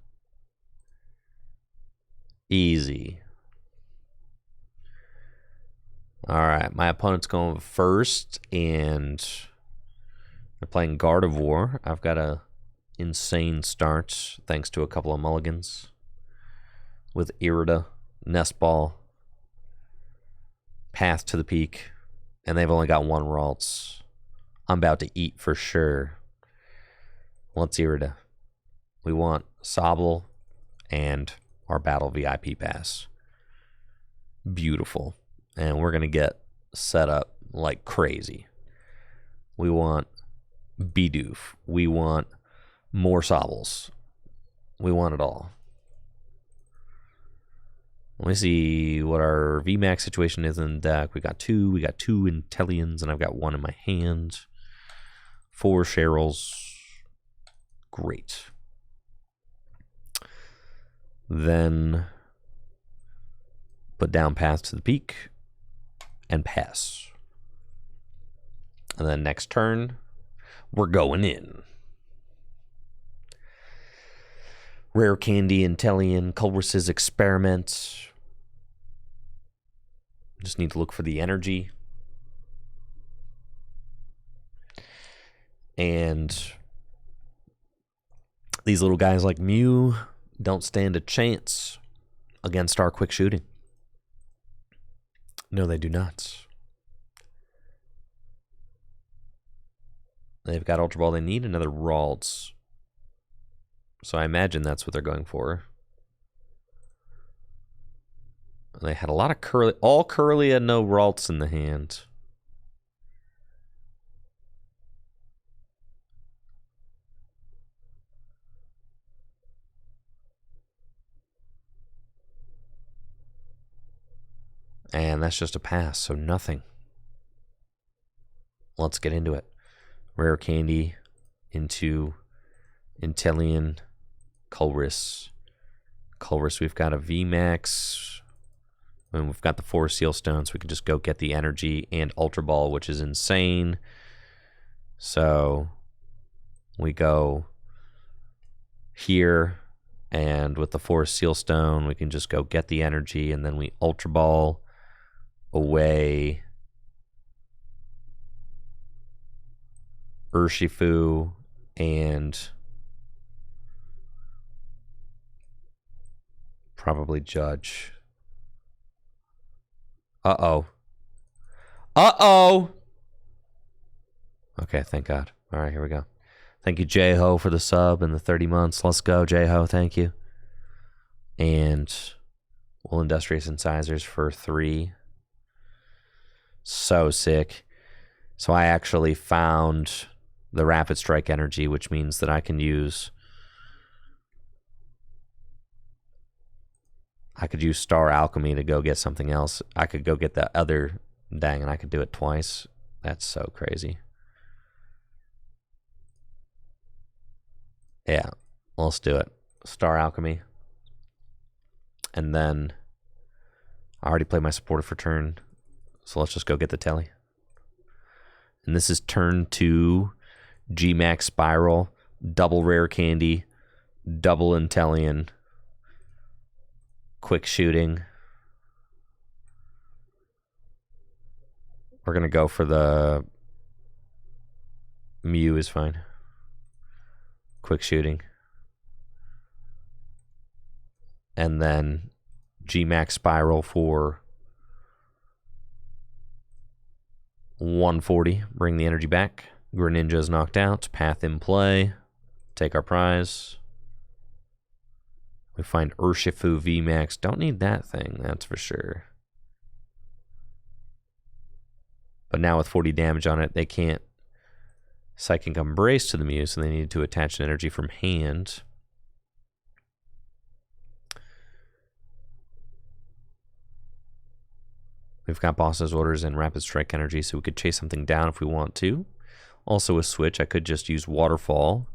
Easy. All right, my opponent's going first, and they're playing Gardevoir. I've got a insane start thanks to a couple of mulligans with Irida, Nest Ball, Path to the Peak, and they've only got one Ralts. I'm about to eat for sure. Let's Irida. We want Sobble and our Battle VIP Pass. Beautiful. And we're going to get set up like crazy. We want Bidoof. We want more Sobbles. We want it all. Let me see what our VMAX situation is in the deck. We got two Inteleons, and I've got one in my hand. 4 Cheryls. Great. Then put down Path to the Peak and pass. And then next turn, we're going in. Rare Candy, Inteleon, Culbert's Experiment. Just need to look for the energy. And these little guys like Mew don't stand a chance against our quick shooting. No, they do not. They've got Ultra Ball. They need another Ralts. So I imagine that's what they're going for. They had a lot of Curly. All Curly and no Ralts in the hand. And that's just a pass, so nothing. Let's get into it. Rare Candy into Inteleon, Culbert's. We've got a VMAX. And we've got the 4 Seal Stones. We can just go get the energy and Ultra Ball, which is insane. So we go here, and with the 4 Seal Stone, we can just go get the energy, and then we Ultra Ball away Urshifu and probably Judge. Uh-oh. Okay, thank God. All right, here we go. Thank you, J-Ho, for the sub and the 30 months. Let's go, J-Ho. Thank you. And we'll Industrious Incisors for 3. So sick. So I actually found the Rapid Strike energy, which means that I can use... I could use Star Alchemy to go get something else. I could go get the other... Dang, and I could do it twice. That's so crazy. Yeah, let's do it. Star Alchemy. And then I already played my supporter for turn. So let's just go get the telly. And this is turn 2, G-Max Spiral, double Rare Candy, double Inteleon, quick shooting. We're going to go for the Mew is fine. Quick shooting. And then G-Max Spiral for 140. Bring the energy back. Greninja's knocked out. Path in play. Take our prize. We find Urshifu VMAX. Don't need that thing, that's for sure. But now with 40 damage on it, they can't Psychic Embrace to the Mew, so they needed to attach an energy from hand. We've got Boss's Orders and Rapid Strike energy, so we could chase something down if we want to. Also a switch, I could just use Waterfall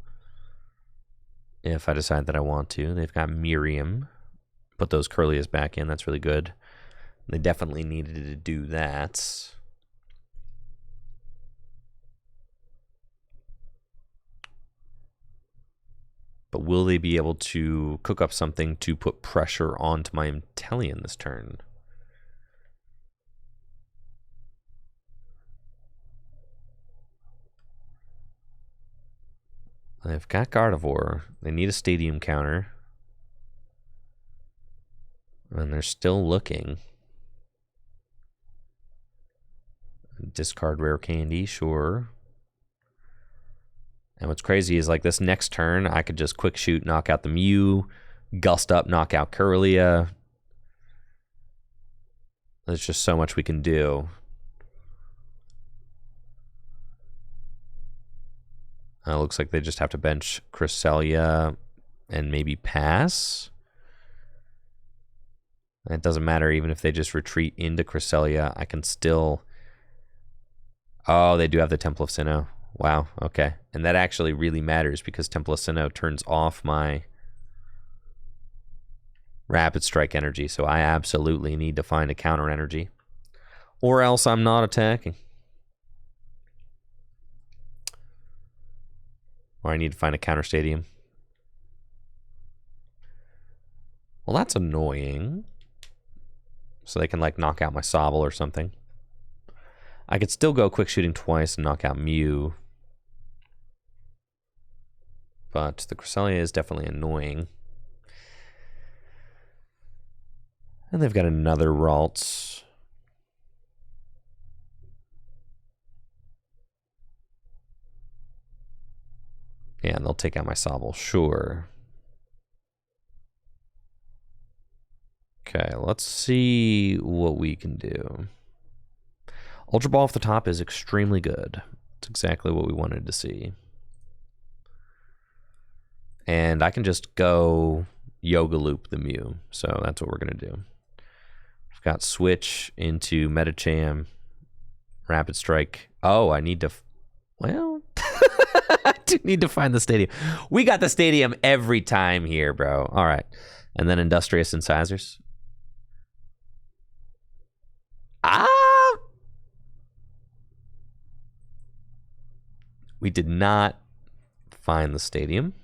if I decide that I want to. They've got Miriam. Put those Curlias back in, that's really good. They definitely needed to do that. But will they be able to cook up something to put pressure onto my Inteleon this turn? They've got Gardevoir. They need a stadium counter. And they're still looking. Discard rare candy, sure. And what's crazy is like this next turn, I could just quick shoot, knock out the Mew, gust up, knock out Curlia. There's just so much we can do. Looks like they just have to bench Cresselia and maybe pass. It doesn't matter even if they just retreat into Cresselia. I can still... Oh, they do have the Temple of Sinnoh. Wow, okay. And that actually really matters because Temple of Sinnoh turns off my Rapid Strike energy. So I absolutely need to find a counter energy. Or else I'm not attacking. Or I need to find a counter stadium. Well, that's annoying. So they can like knock out my Sobble or something. I could still go quick shooting twice and knock out Mew. But the Cresselia is definitely annoying. And they've got another Ralts. Yeah, and they'll take out my Sobble, sure. Okay, let's see what we can do. Ultra Ball off the top is extremely good. It's exactly what we wanted to see. And I can just go Yoga Loop the Mew, so that's what we're going to do. I've got Switch into Medicham, Rapid Strike. Oh, I need to... Well... I do need to find the stadium. We got the stadium every time here, bro. All right. And then Industrious Incisors. We did not find the stadium.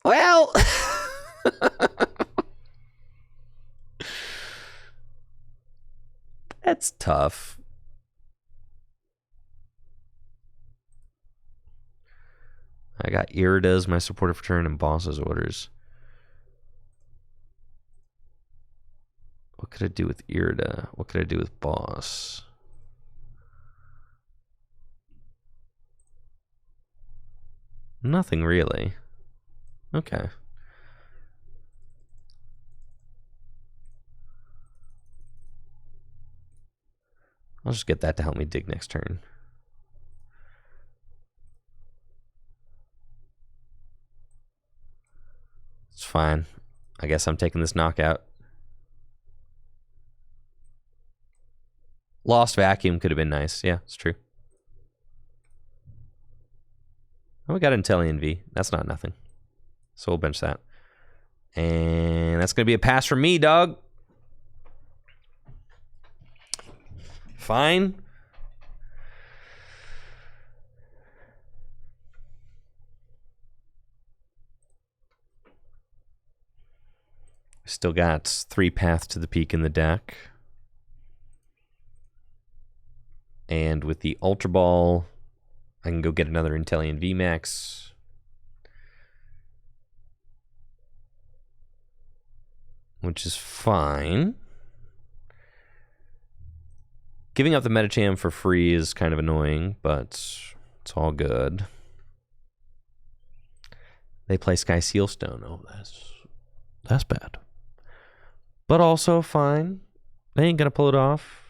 Well... That's tough. I got Irida as my supportive return and Boss's Orders. What could I do with Irida? What could I do with Boss? Nothing really. Okay. I'll just get that to help me dig next turn. It's fine. I guess I'm taking this knockout. Lost Vacuum could have been nice. Yeah, it's true. Oh, we got Inteleon V. That's not nothing. So we'll bench that. And that's going to be a pass from me, dog. Fine. Still got 3 paths to the peak in the deck. And with the Ultra Ball, I can go get another Inteleon VMAX. Which is fine. Giving up the Medicham for free is kind of annoying, but it's all good. They play Sky Sealstone. Oh, that's bad. But also fine. They ain't gonna pull it off.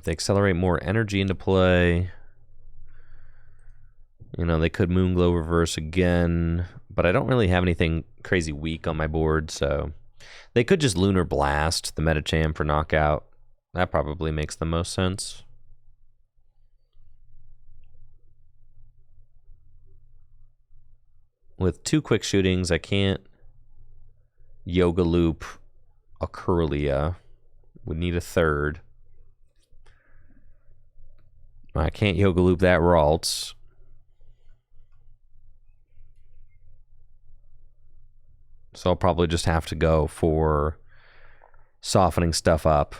If they accelerate more energy into play, you know, they could Moonglow reverse again, but I don't really have anything crazy weak on my board, so they could just Lunar Blast the Metacham for knockout. That probably makes the most sense. With 2 quick shootings, I can't Yoga Loop a Curlia. Would need a third. I can't Yoga Loop that Ralts. So I'll probably just have to go for softening stuff up.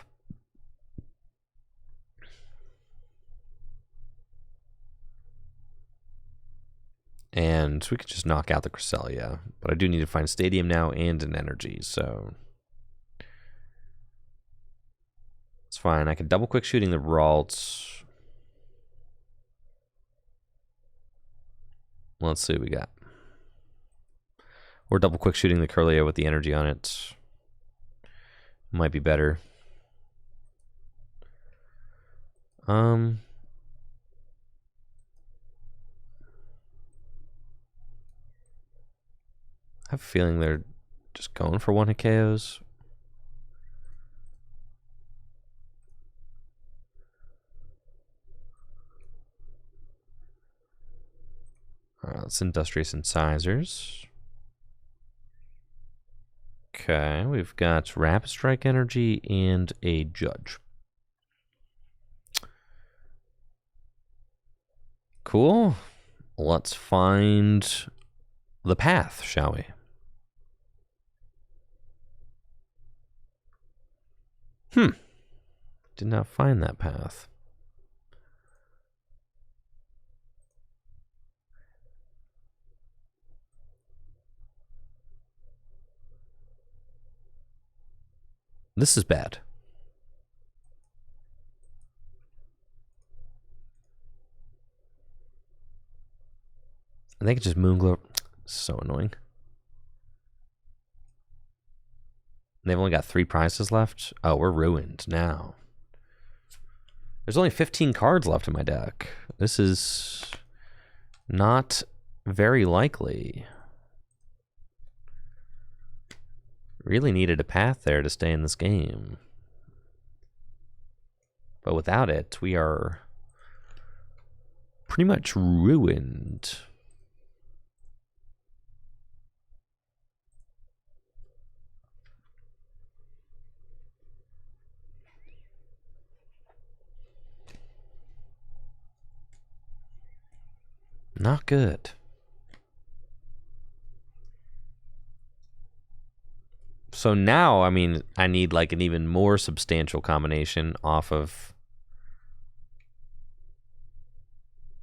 And we could just knock out the Cresselia. But I do need to find Stadium now and an energy, so it's fine. I can double quick shooting the Ralts. Let's see what we got. Or double quick shooting the Curlia with the energy on it. Might be better. I have a feeling they're just going for 1-hit KOs. Let's Industrious Incisors. Okay, we've got Rapid Strike Energy and a Judge. Cool. Let's find the path, shall we? Did not find that path. This is bad. I think it's just Moonglow. So annoying. They've only got 3 prizes left. Oh, we're ruined now. There's only 15 cards left in my deck. This is not very likely. Really needed a path there to stay in this game. But without it, we are pretty much ruined. Not good. So now, I mean, I need like an even more substantial combination off of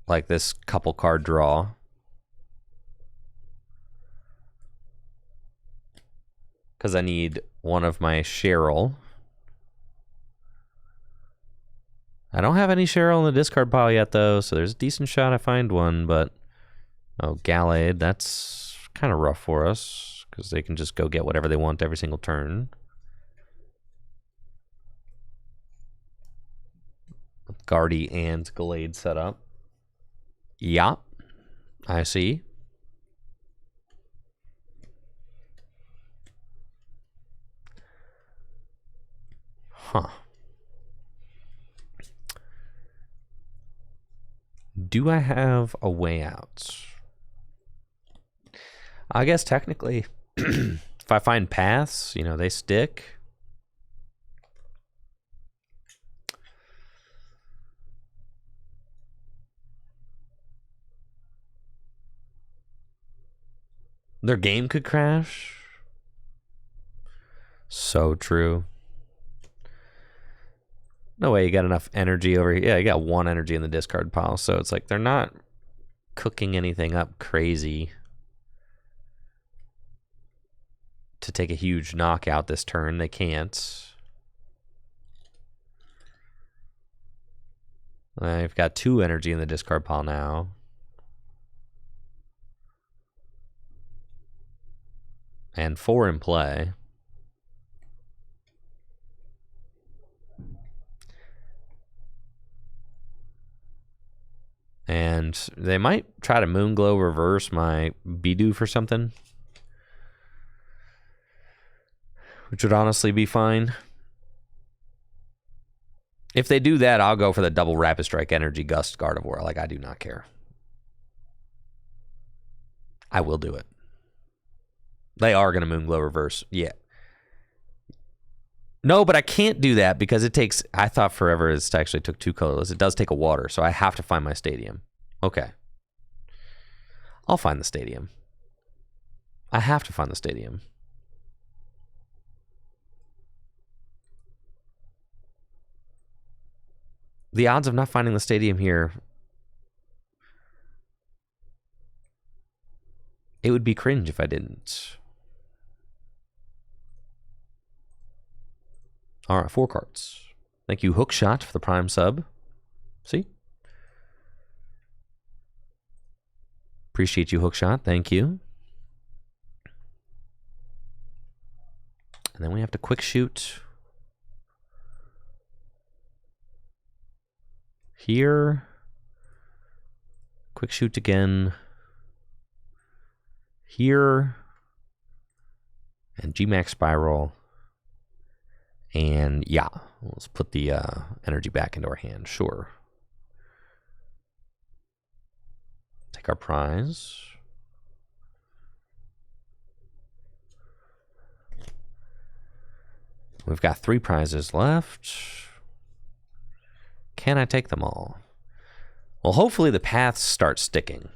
like this couple card draw. Because I need one of my Cheryl. I don't have any Cheryl in the discard pile yet, though, so there's a decent shot I find one, but... Oh, Gallade, that's kind of rough for us, because they can just go get whatever they want every single turn. Guardy and Gallade set up. Yeah, I see. Huh. Do I have a way out? I guess technically, if I find paths, you know, they stick. Their game could crash. So true. No way you got enough energy over here. Yeah, you got 1 energy in the discard pile, so it's like they're not cooking anything up crazy to take a huge knockout this turn. They can't. I've got 2 energy in the discard pile now. And 4 in play. And they might try to Moonglow reverse my Bidoof or something, which would honestly be fine. If they do that, I'll go for the double Rapid Strike Energy Gust Gardevoir. Like, I do not care. I will do it. They are going to Moonglow reverse. Yeah. No, but I can't do that because it takes... I thought forever it actually took 2 colorless. It does take a water, so I have to find my stadium. Okay. I'll find the stadium. I have to find the stadium. The odds of not finding the stadium here... It would be cringe if I didn't. All right, 4 cards. Thank you, Hookshot, for the Prime sub. See? Appreciate you, Hookshot. Thank you. And then we have to quick shoot. Here. Quick shoot again. Here. And GMAX Spiral. And yeah, let's put the energy back into our hand. Sure. Take our prize. We've got 3 prizes left. Can I take them all? Well, hopefully the paths start sticking.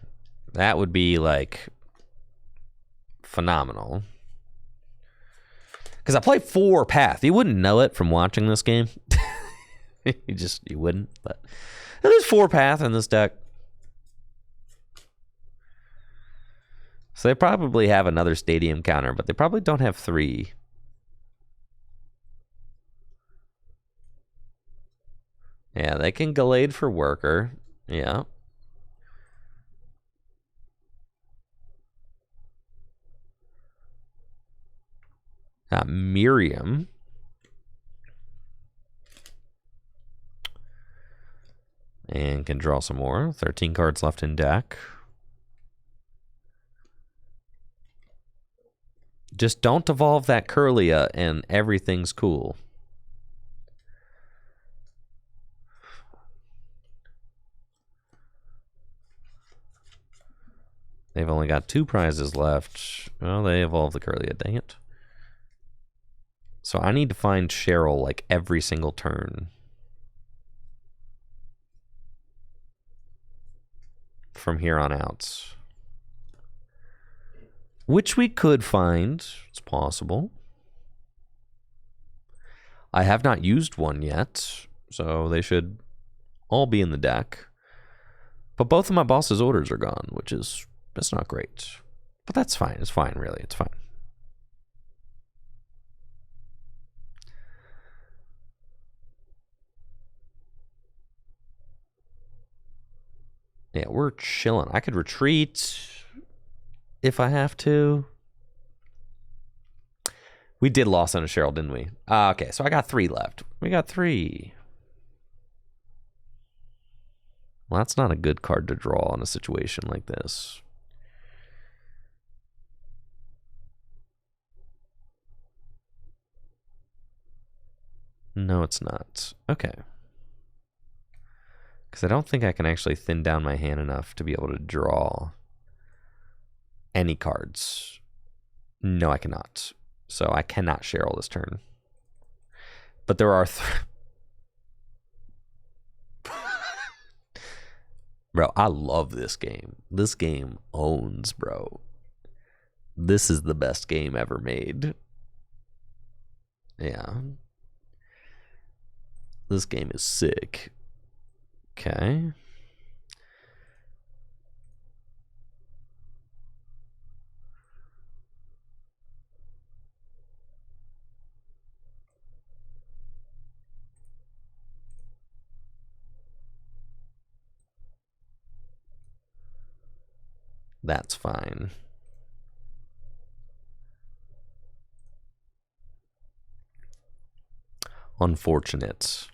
That would be, like, phenomenal. Because I play 4 path. You wouldn't know it from watching this game. You wouldn't. But there's 4 path in this deck. So they probably have another stadium counter, but they probably don't have 3. Yeah, they can Gallade for Worker. Yeah. Miriam. And can draw some more. 13 cards left in deck. Just don't evolve that Curlia and everything's cool. They've only got 2 prizes left. Well, they evolved the Curlia, dang it. So I need to find Cheryl like every single turn. From here on out. Which we could find. It's possible. I have not used one yet, so they should all be in the deck. But both of my boss's orders are gone, which is... That's not great. But that's fine. It's fine, really. It's fine. Yeah, we're chilling. I could retreat if I have to. We did loss on a Cheryl, didn't we? Okay, so I got 3 left. We got 3. Well, that's not a good card to draw in a situation like this. No, it's not. Okay. Because I don't think I can actually thin down my hand enough to be able to draw any cards. No, I cannot. So I cannot Cheryl this turn. But there are... Bro, I love this game. This game owns, bro. This is the best game ever made. Yeah. This game is sick. Okay. That's fine. Unfortunate.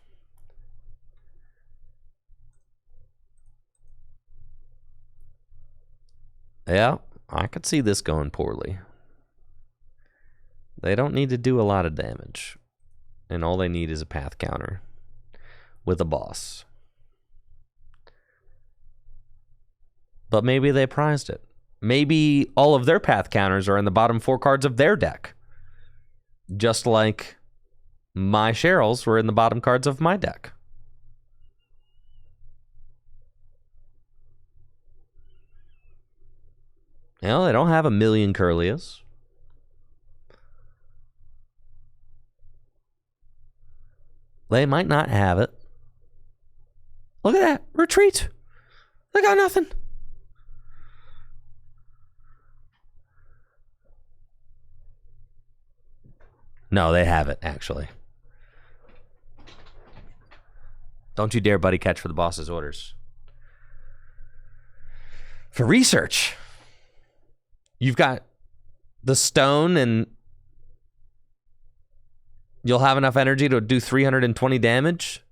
Yeah, I could see this going poorly. They don't need to do a lot of damage. And all they need is a path counter with a boss. But maybe they prized it. Maybe all of their path counters are in the bottom 4 cards of their deck. Just like my Cheryl's were in the bottom cards of my deck. You know, they don't have a million Curlias. They might not have it. Look at that. Retreat. They got nothing. No, they have it, actually. Don't you dare, buddy, catch for the boss's orders. For research, you've got the stone, and you'll have enough energy to do 320 damage?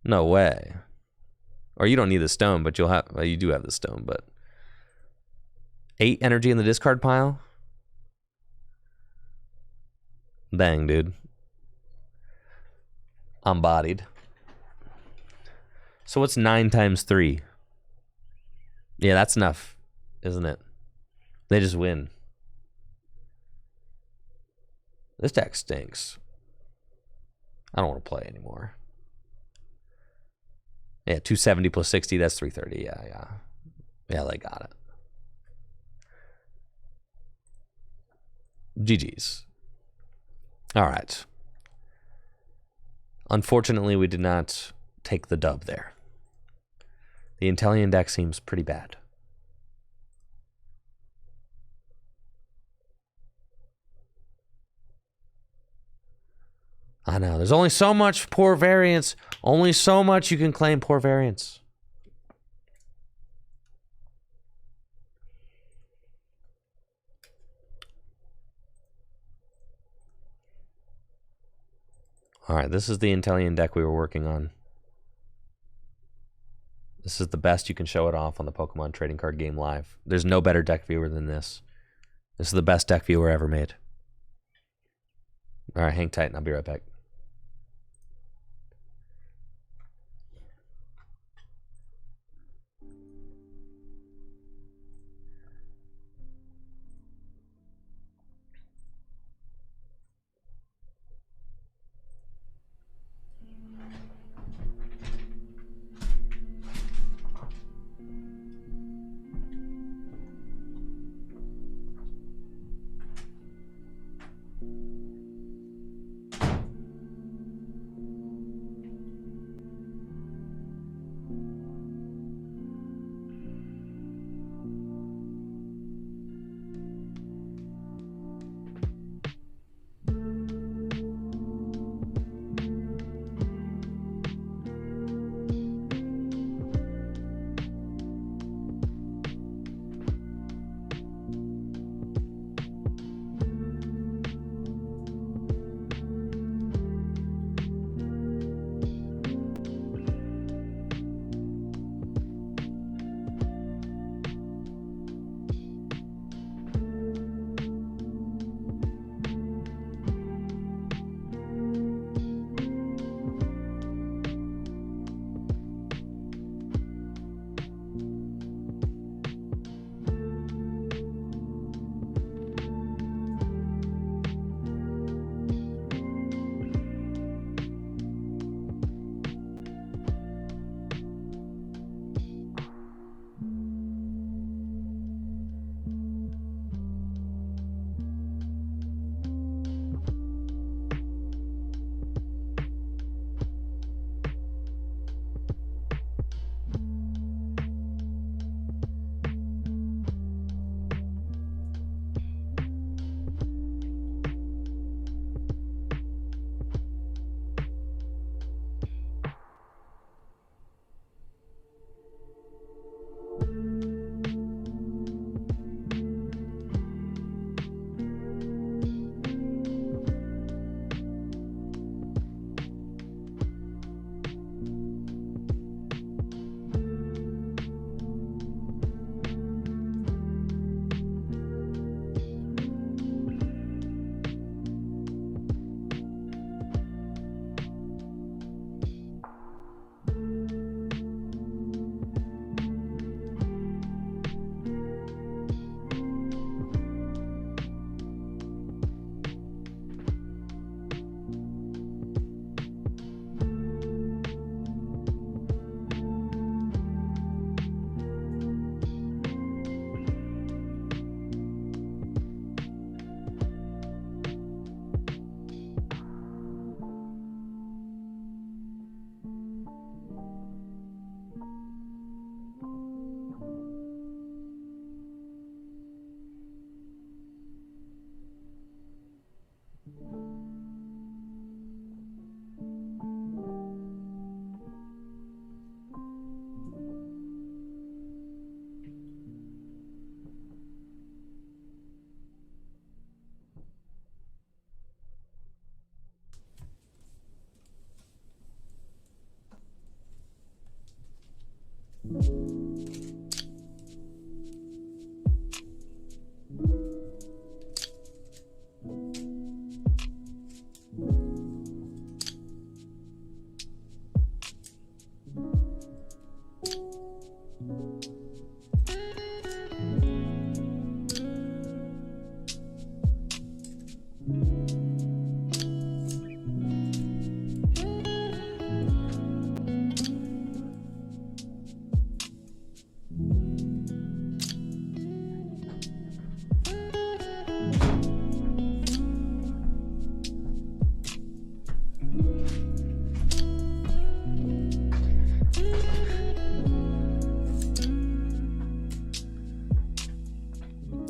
No way. Or you don't need the stone, but you'll have... Well, you do have the stone, but... 8 energy in the discard pile? Dang, dude. I'm bodied. So what's 9 times 3? Yeah, that's enough, isn't it? They just win. This deck stinks. I don't want to play anymore. Yeah, 270 plus 60, that's 330. Yeah. Yeah, they got it. GG's. All right. Unfortunately, we did not take the dub there. The Inteleon deck seems pretty bad. I know. There's only so much poor variance. Only so much you can claim poor variance. All right, this is the Inteleon deck we were working on. This is the best you can show it off on the Pokemon Trading Card Game Live. There's no better deck viewer than this. This is the best deck viewer ever made. All right, hang tight and I'll be right back.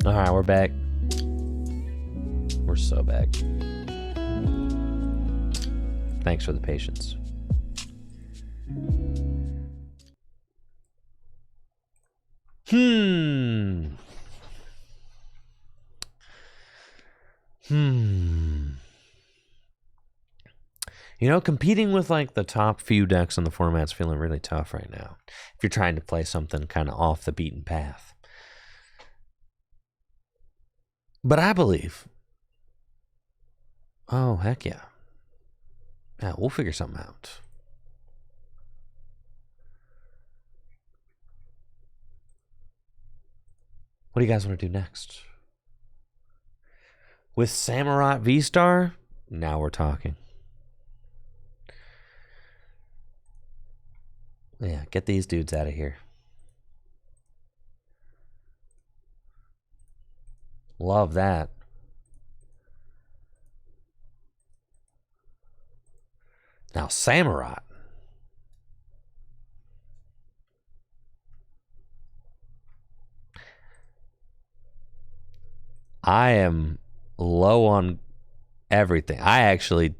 All right, we're back. We're so back. Thanks for the patience. You know, competing with like the top few decks on the format's feeling really tough right now. If you're trying to play something kind of off the beaten path. But I believe. Oh, heck yeah. Yeah, we'll figure something out. What do you guys want to do next? With Samurott VSTAR? Now we're talking. Yeah, get these dudes out of here. Love that. Now, Samurott. I am low on everything. I actually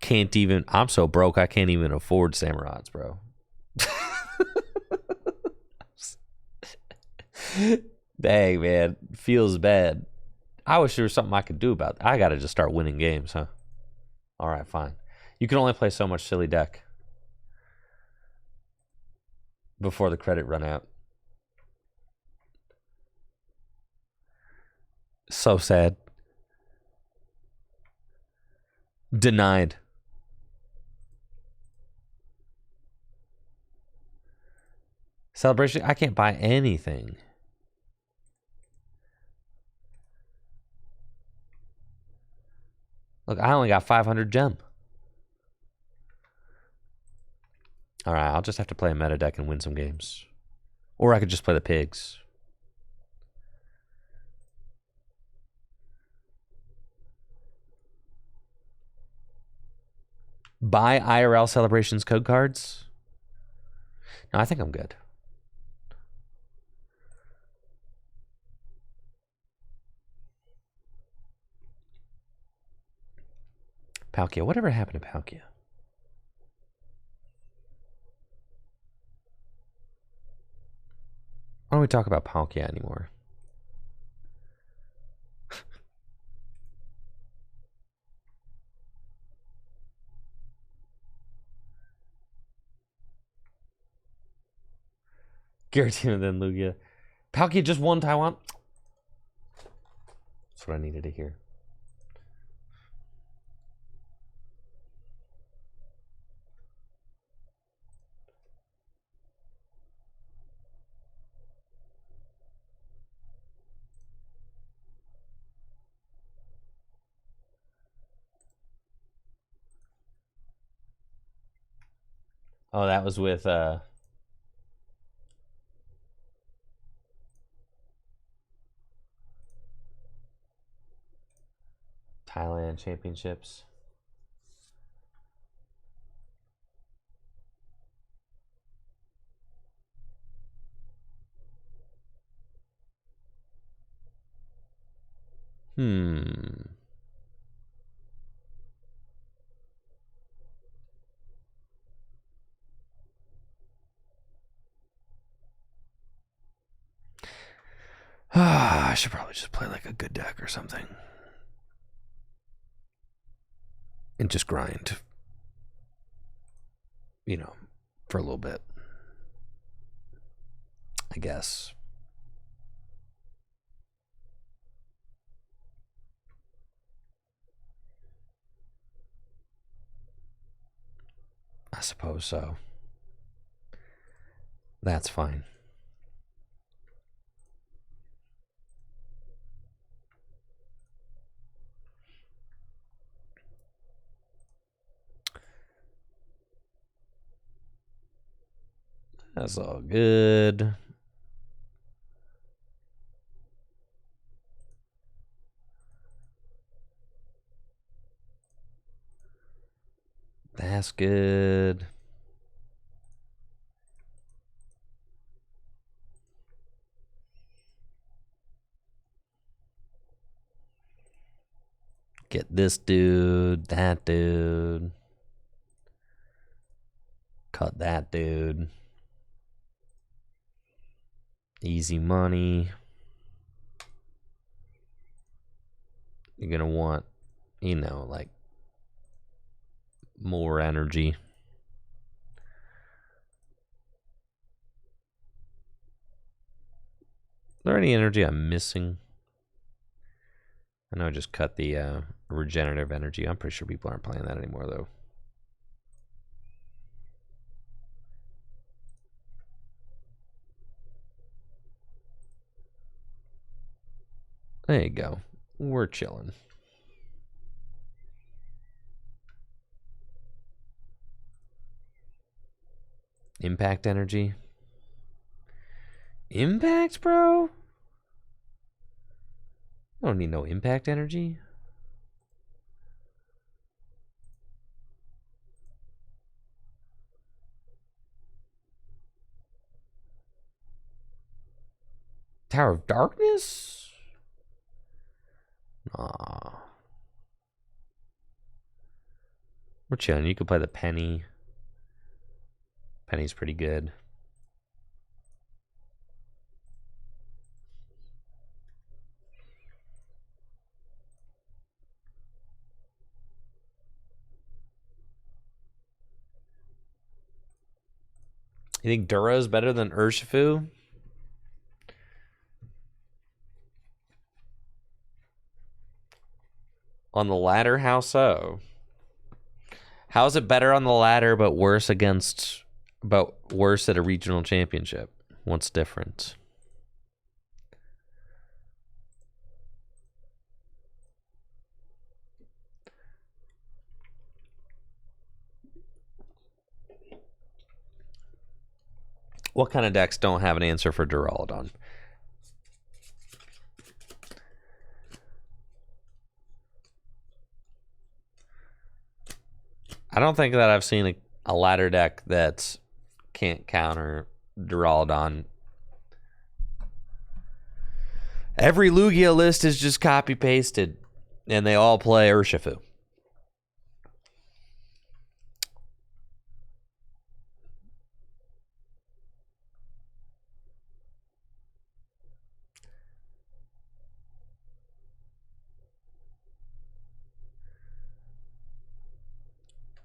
can't even. I'm so broke I can't even afford Samurotts, bro. Dang, man. Feels bad. I wish there was something I could do about it. I gotta just start winning games, huh? Alright, fine. You can only play so much silly deck before the credit run out. So sad. Denied. Celebration, I can't buy anything. Look, I only got 500 gem. Alright, I'll just have to play a meta deck and win some games. Or I could just play the pigs. Buy IRL Celebrations code cards? No, I think I'm good. Palkia. Whatever happened to Palkia? Why don't we talk about Palkia anymore? Giratina then Lugia. Palkia just won Taiwan? That's what I needed to hear. Oh, that was with Thailand Championships. I should probably just play like a good deck or something. And just grind. You know, for a little bit. I guess. I suppose so. That's fine. That's all good. That's good. Get this dude, that dude. Cut that dude. Easy money. You're going to want, you know, like more energy. Is there any energy I'm missing? I know I just cut the regenerative energy. I'm pretty sure people aren't playing that anymore, though. There you go. We're chilling. Impact energy. Impact, bro? I don't need no impact energy. Tower of Darkness? Aw. We're chilling. You could play the Penny. Penny's pretty good. You think Dura is better than Urshifu? On the ladder, how so? How is it better on the ladder but worse at a regional championship? What's different? What kind of decks don't have an answer for Duraludon? I don't think that I've seen a ladder deck that can't counter Duraludon. Every Lugia list is just copy-pasted, and they all play Urshifu.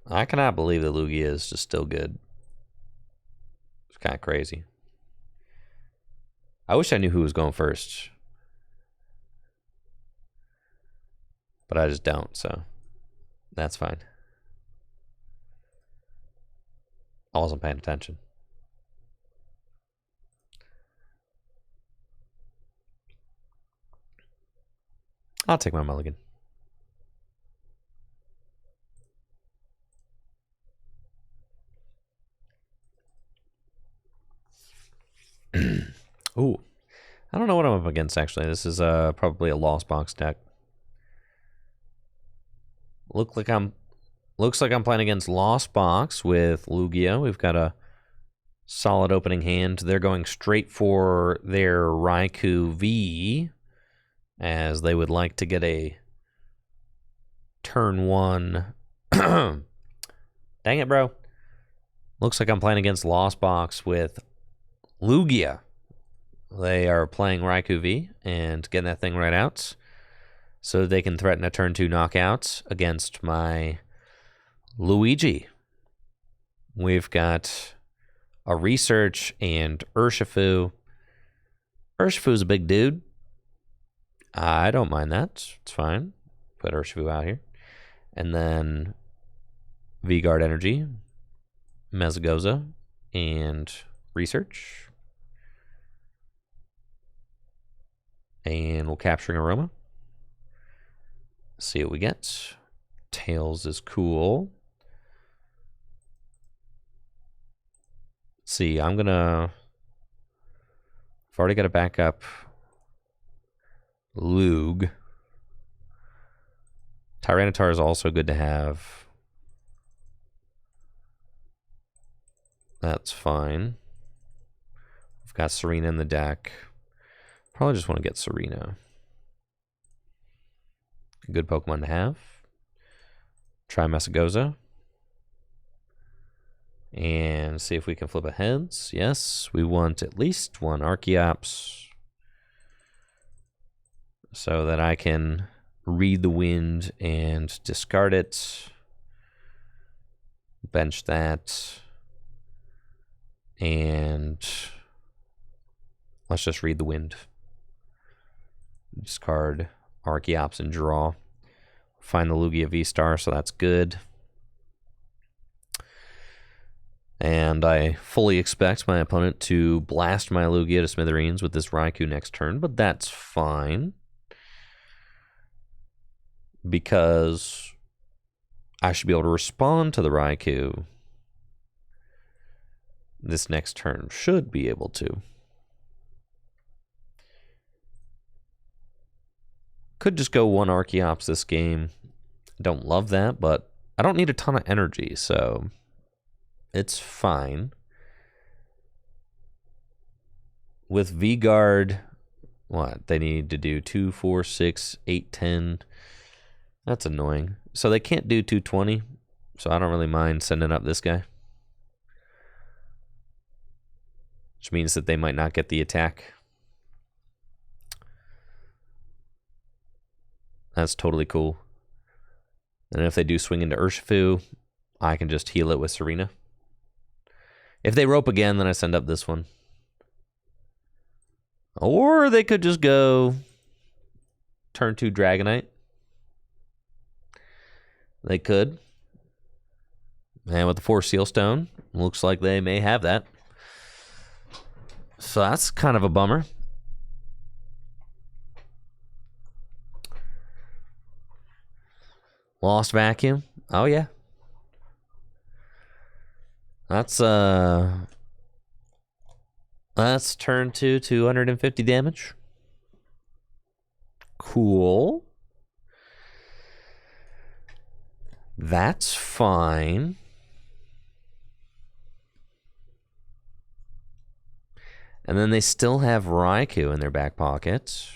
I cannot believe that Lugia is just still good. It's kind of crazy. I wish I knew who was going first. But I just don't, so that's fine. I wasn't paying attention. I'll take my mulligan. Ooh. I don't know what I'm up against, actually. This is probably a Lost Box deck. Looks like I'm playing against Lost Box with Lugia. We've got a solid opening hand. They're going straight for their Raikou V, as they would like to get a turn one. Dang it, bro. Looks like I'm playing against Lost Box with Lugia. They are playing Raikou V and getting that thing right out, so they can threaten a turn 2 knockout against my Luigi. We've got a Research and Urshifu. Urshifu's a big dude. I don't mind that. It's fine. Put Urshifu out here. And then V-Guard Energy, Mezagoza, and Research. And we'll Capturing Aroma. See what we get. Tails is cool. Let's see, I've already got a backup Lug. Tyranitar is also good to have. That's fine. We've got Serena in the deck. Probably just want to get Serena. A good Pokemon to have. Try Mesagoza. And see if we can flip a heads. Yes, we want at least one Archeops so that I can read the wind and discard it. Bench that. And let's just read the wind. Discard Archeops and draw. Find the Lugia VSTAR, so that's good. And I fully expect my opponent to blast my Lugia to smithereens with this Raikou next turn, but that's fine. Because I should be able to respond to the Raikou this next turn. Should be able to. Could just go one Archeops this game. Don't love that, but I don't need a ton of energy, so it's fine. With V-Guard, what? They need to do 2, 4, 6, 8, 10. That's annoying. So they can't do 220, so I don't really mind sending up this guy. Which means that they might not get the attack. That's totally cool. And if they do swing into Urshifu, I can just heal it with Serena. If they rope again, then I send up this one. Or they could just go turn 2 Dragonite. They could. And with the 4 Seal Stone, looks like they may have that. So that's kind of a bummer. Lost Vacuum. Oh yeah. That's turn 2, 250 damage. Cool. That's fine. And then they still have Raikou in their back pocket.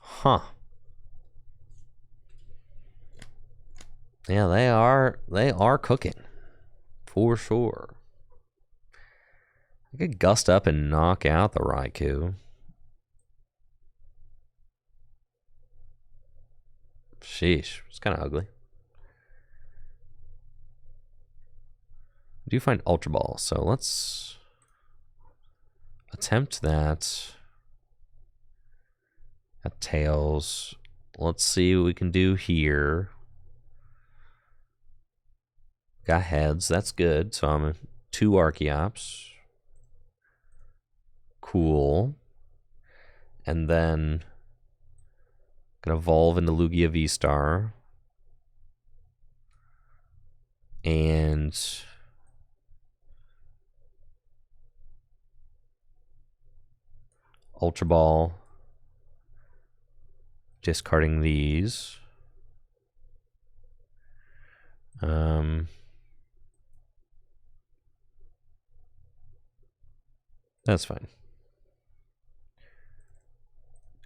Huh. Yeah, they are cooking. For sure. I could gust up and knock out the Raikou. Sheesh, it's kind of ugly. I do find Ultra Ball, so let's attempt that. Got Tails. Let's see what we can do here. Got Heads, that's good. So I'm 2 Archeops. Cool. And then gonna evolve into Lugia VSTAR. And Ultra Ball. Discarding these. That's fine.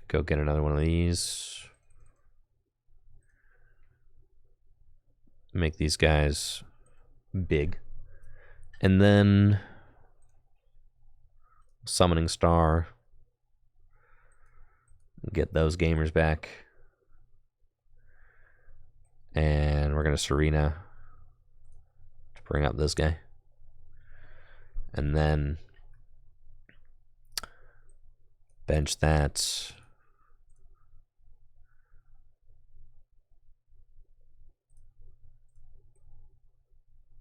Go get another one of these. Make these guys big. And then Summoning Star. Get those gamers back. And we're going to Serena to bring up this guy. And then Bench that.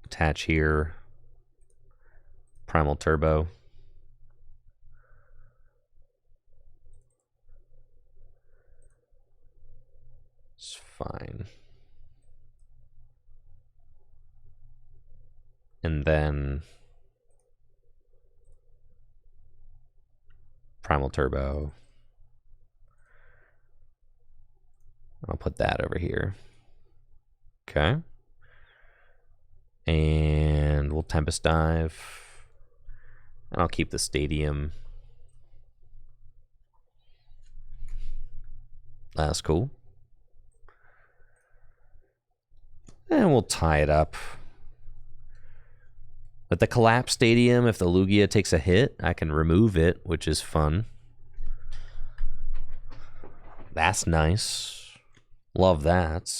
Attach here. Primal Turbo. It's fine. And then Primal Turbo. I'll put that over here. Okay. And we'll Tempest Dive. And I'll keep the Stadium. That's cool. And we'll tie it up. But the Collapse Stadium, if the Lugia takes a hit, I can remove it, which is fun. That's nice. Love that.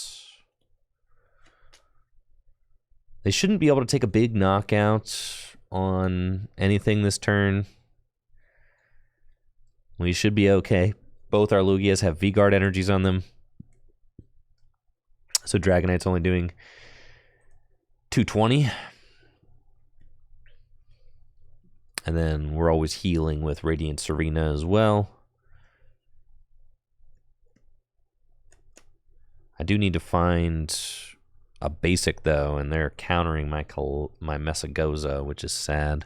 They shouldn't be able to take a big knockout on anything this turn. We should be okay. Both our Lugias have V-Guard energies on them. So Dragonite's only doing 220. And then we're always healing with Radiant Serena as well. I do need to find a basic, though, and they're countering my Mesagoza, which is sad.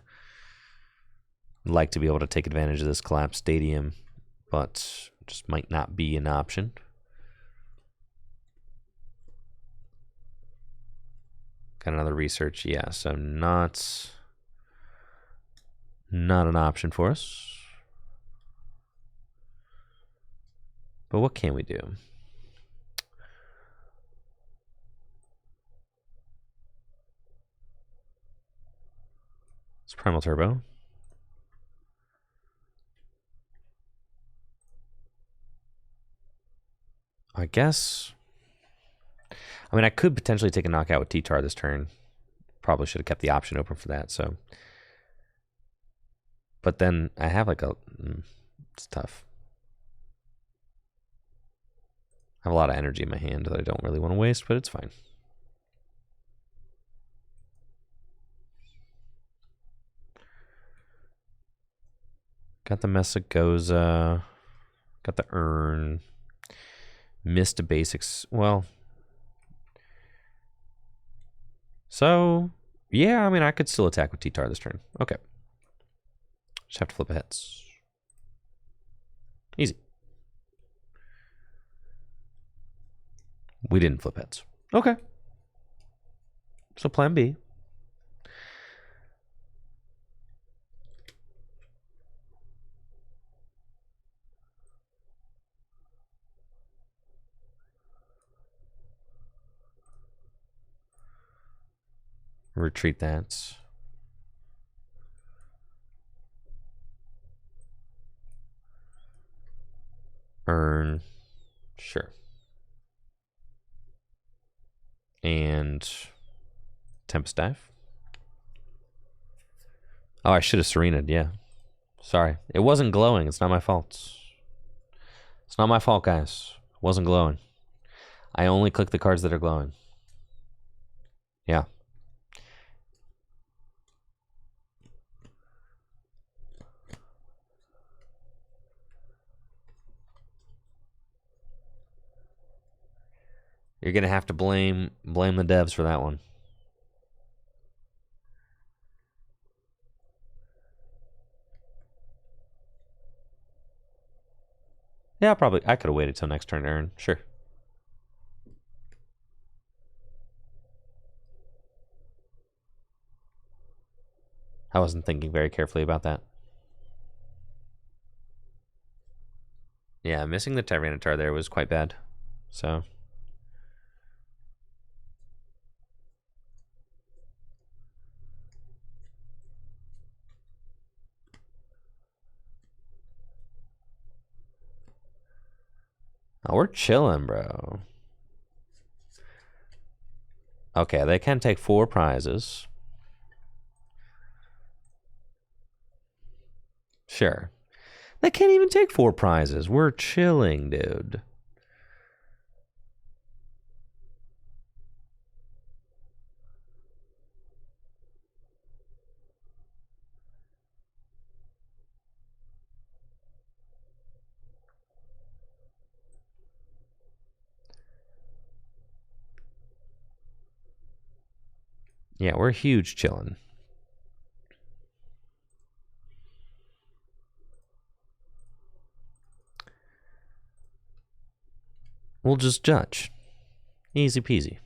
I'd like to be able to take advantage of this Collapse Stadium, but just might not be an option. Got another research, yeah, so not an option for us. But what can we do? It's Primal Turbo. I guess. I mean, I could potentially take a knockout with T-Tar this turn. Probably should have kept the option open for that, so. But then I have like a. It's tough. I have a lot of energy in my hand that I don't really want to waste, but it's fine. Got the Mesagoza. Got the Urn. Missed a basics. Well. So, yeah, I mean, I could still attack with T-Tar this turn. Okay. Just have to flip a heads. Easy. We didn't flip heads. Okay. So plan B. Retreat that. Earn. Sure. And Tempest Dive. Oh, I should have Serena'd, yeah. Sorry. It wasn't glowing. It's not my fault. It's not my fault, guys. It wasn't glowing. I only click the cards that are glowing. Yeah. You're gonna have to blame the devs for that one. Yeah, probably. I could have waited till next turn to earn. Sure. I wasn't thinking very carefully about that. Yeah, missing the Tyranitar there was quite bad. So. Oh, we're chilling, bro. Okay, they can take 4 prizes. Sure. That can't even take 4 prizes. We're chilling, dude. Yeah, we're huge chilling. We'll just judge. Easy peasy.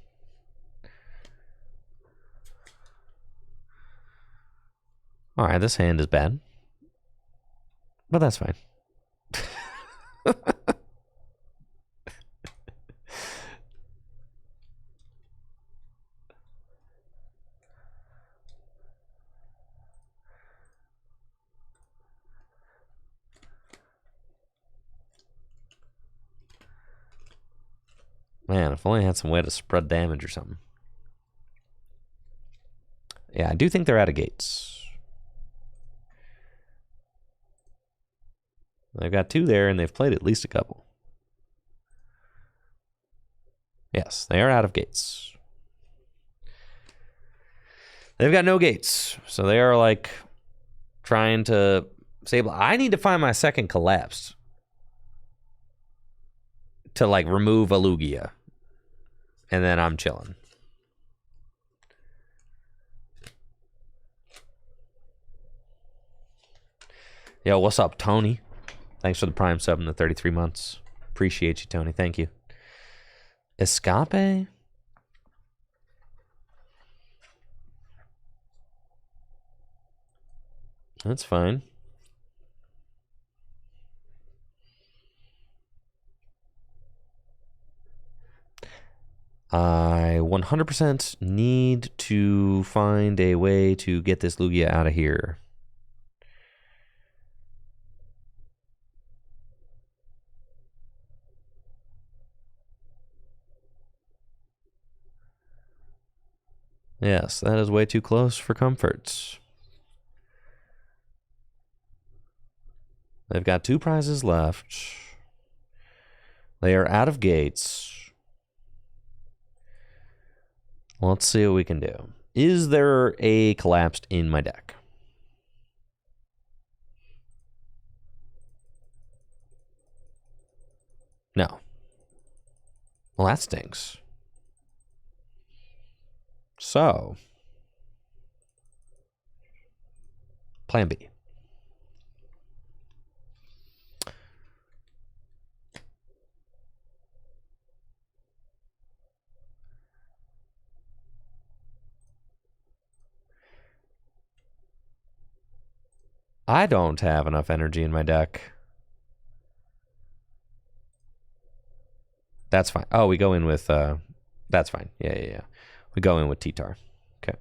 Alright, this hand is bad. But that's fine. Man, if only I had some way to spread damage or something. Yeah, I do think they're out of gates. They've got 2 there, and they've played at least a couple. Yes, they are out of gates. They've got no gates, so they are like trying to save. I need to find my second collapsed to like remove a Lugia, and then I'm chilling. Yo, what's up, Tony? Thanks for the Prime sub in the 33 months. Appreciate you, Tony. Thank you. Escape? That's fine. I 100% need to find a way to get this Lugia out of here. Yes, that is way too close for comforts. They've got 2 prizes left. They are out of gates. Let's see what we can do. Is there a collapsed in my deck? No. Well, that stinks. So, plan B. I don't have enough energy in my deck. That's fine. Oh, we go in with, that's fine. Yeah. We go in with T-Tar. Okay.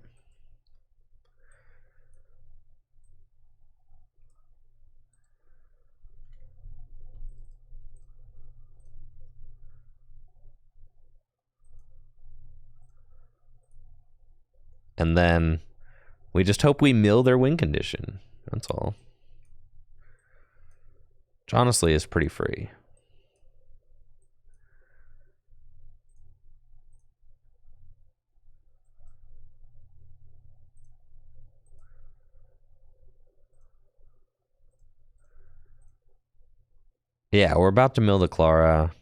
And then we just hope we mill their win condition. That's all. Which honestly is pretty free. Yeah, we're about to mill the Clara.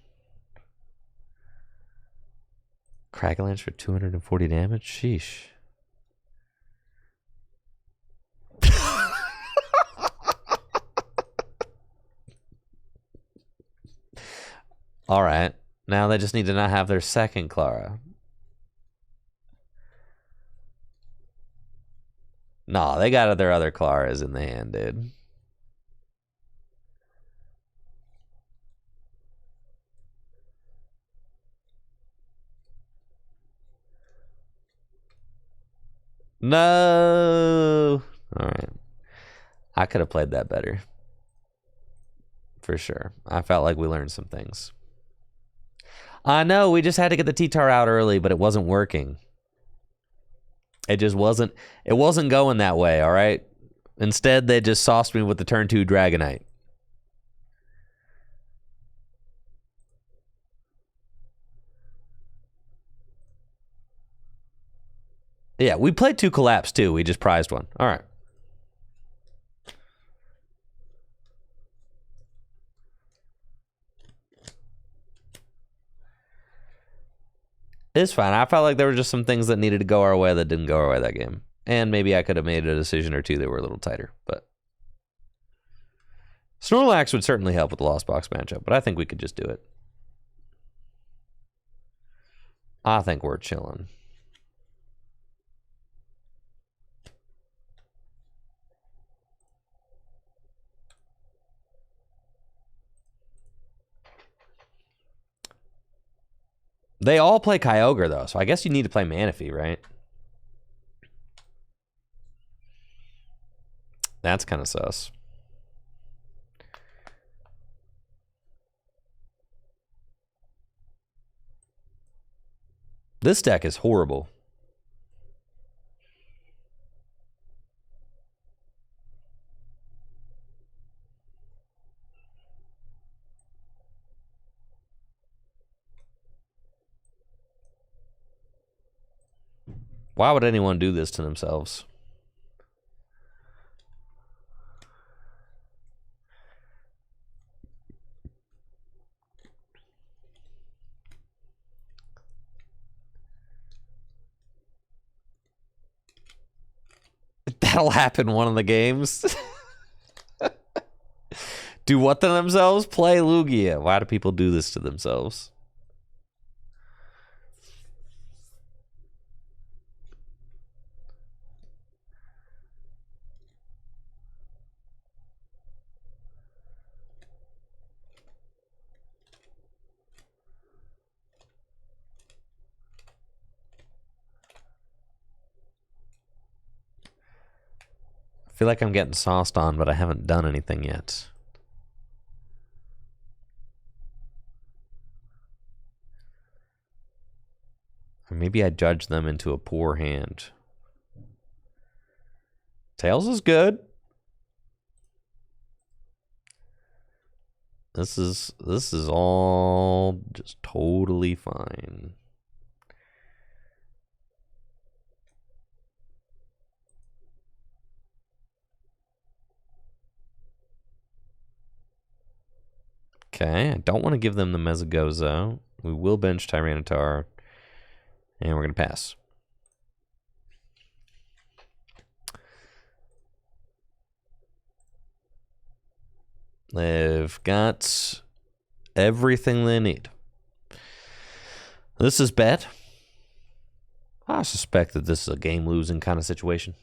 Craglanche for 240 damage? Sheesh. All right. Now they just need to not have their second Clara. Nah, they got their other Claras in the hand, dude. No. All right. I could have played that better. For sure. I felt like we learned some things. I know, we just had to get the T-Tar out early, but it wasn't working. It just wasn't, going that way, all right? Instead, they just sauced me with the turn 2 Dragonite. Yeah, we played 2 collapse too. We just prized one. All right. It's fine. I felt like there were just some things that needed to go our way that didn't go our way that game. And maybe I could have made a decision or two that were a little tighter. But Snorlax would certainly help with the Lost Box matchup, but I think we could just do it. I think we're chilling. They all play Kyogre, though, so I guess you need to play Manaphy, right? That's kind of sus. This deck is horrible. Why would anyone do this to themselves? That'll happen one of the games. Do what to themselves? Play Lugia. Why do people do this to themselves? I feel like I'm getting sauced on, but I haven't done anything yet. Or maybe I judged them into a poor hand. Tails is good. This is all just totally fine. Okay, I don't want to give them the Mezagozo. We will bench Tyranitar. And we're going to pass. They've got everything they need. This is bad. I suspect that this is a game-losing kind of situation.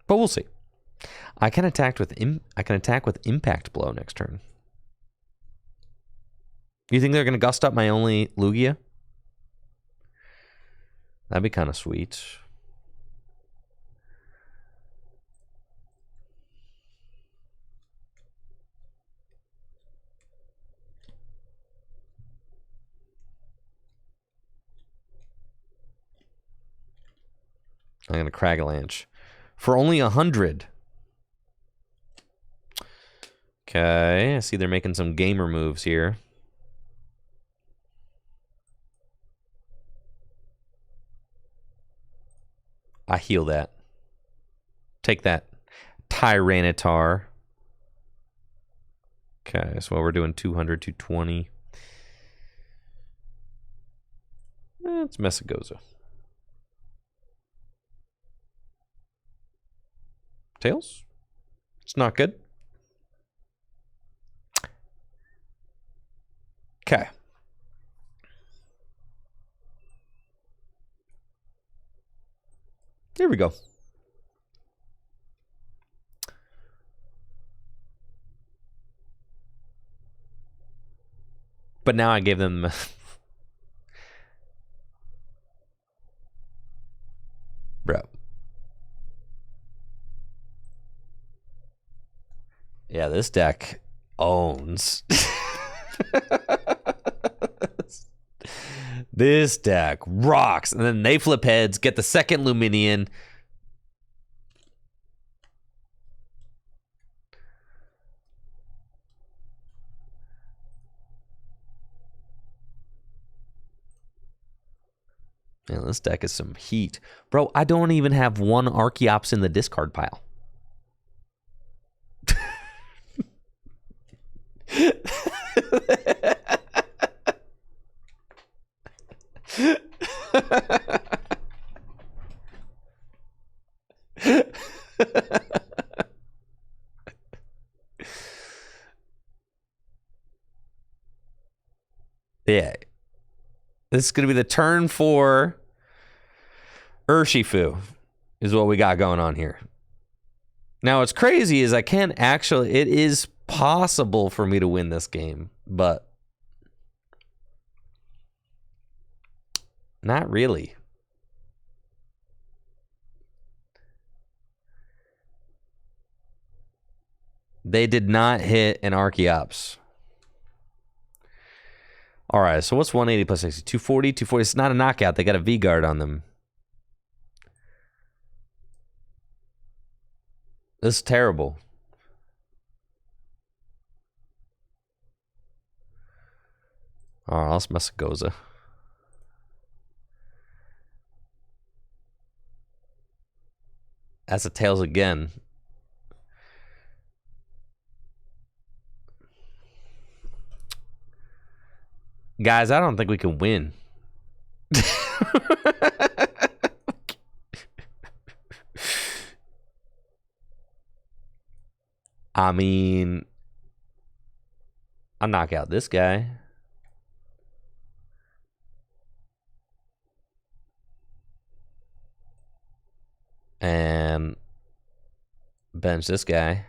But we'll see. I can attack with Impact Blow next turn. You think they're going to gust up my only Lugia? That'd be kind of sweet. I'm going to Cragalanche. For only 100. Okay, I see they're making some gamer moves here. I heal that. Take that. Tyranitar. Okay, so we're doing 200, 220. It's Mesagoza. Tails? It's not good. Okay. Here we go. But now I gave them... Bro. Yeah, this deck owns. This deck rocks. And then they flip heads, get the second Luminion. Yeah, this deck is some heat. Bro, I don't even have one Archeops in the discard pile. Yeah. This is going to be the turn for Urshifu is what we got going on here. Now, what's crazy is I can't actually... It is possible for me to win this game, but not really. They did not hit an Archeops. All right, so what's 180 plus 60? 240, 240. It's not a knockout. They got a V-Guard on them. This is terrible. All right, let's mess with Goza. That's a Tails again. Guys, I don't think we can win. I mean, I'll knock out this guy. And bench this guy.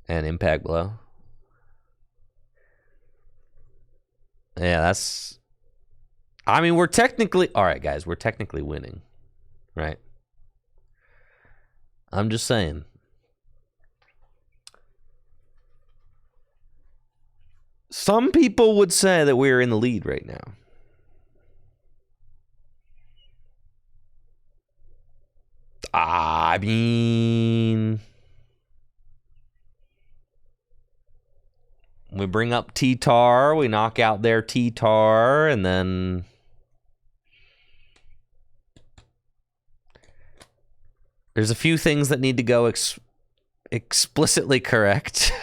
And impact blow. Yeah, that's... I mean, we're technically... All right, guys, we're technically winning. Right? I'm just saying. Some people would say that we're in the lead right now. I mean... We bring up T-Tar, we knock out their T-Tar, and then... There's a few things that need to go explicitly correct.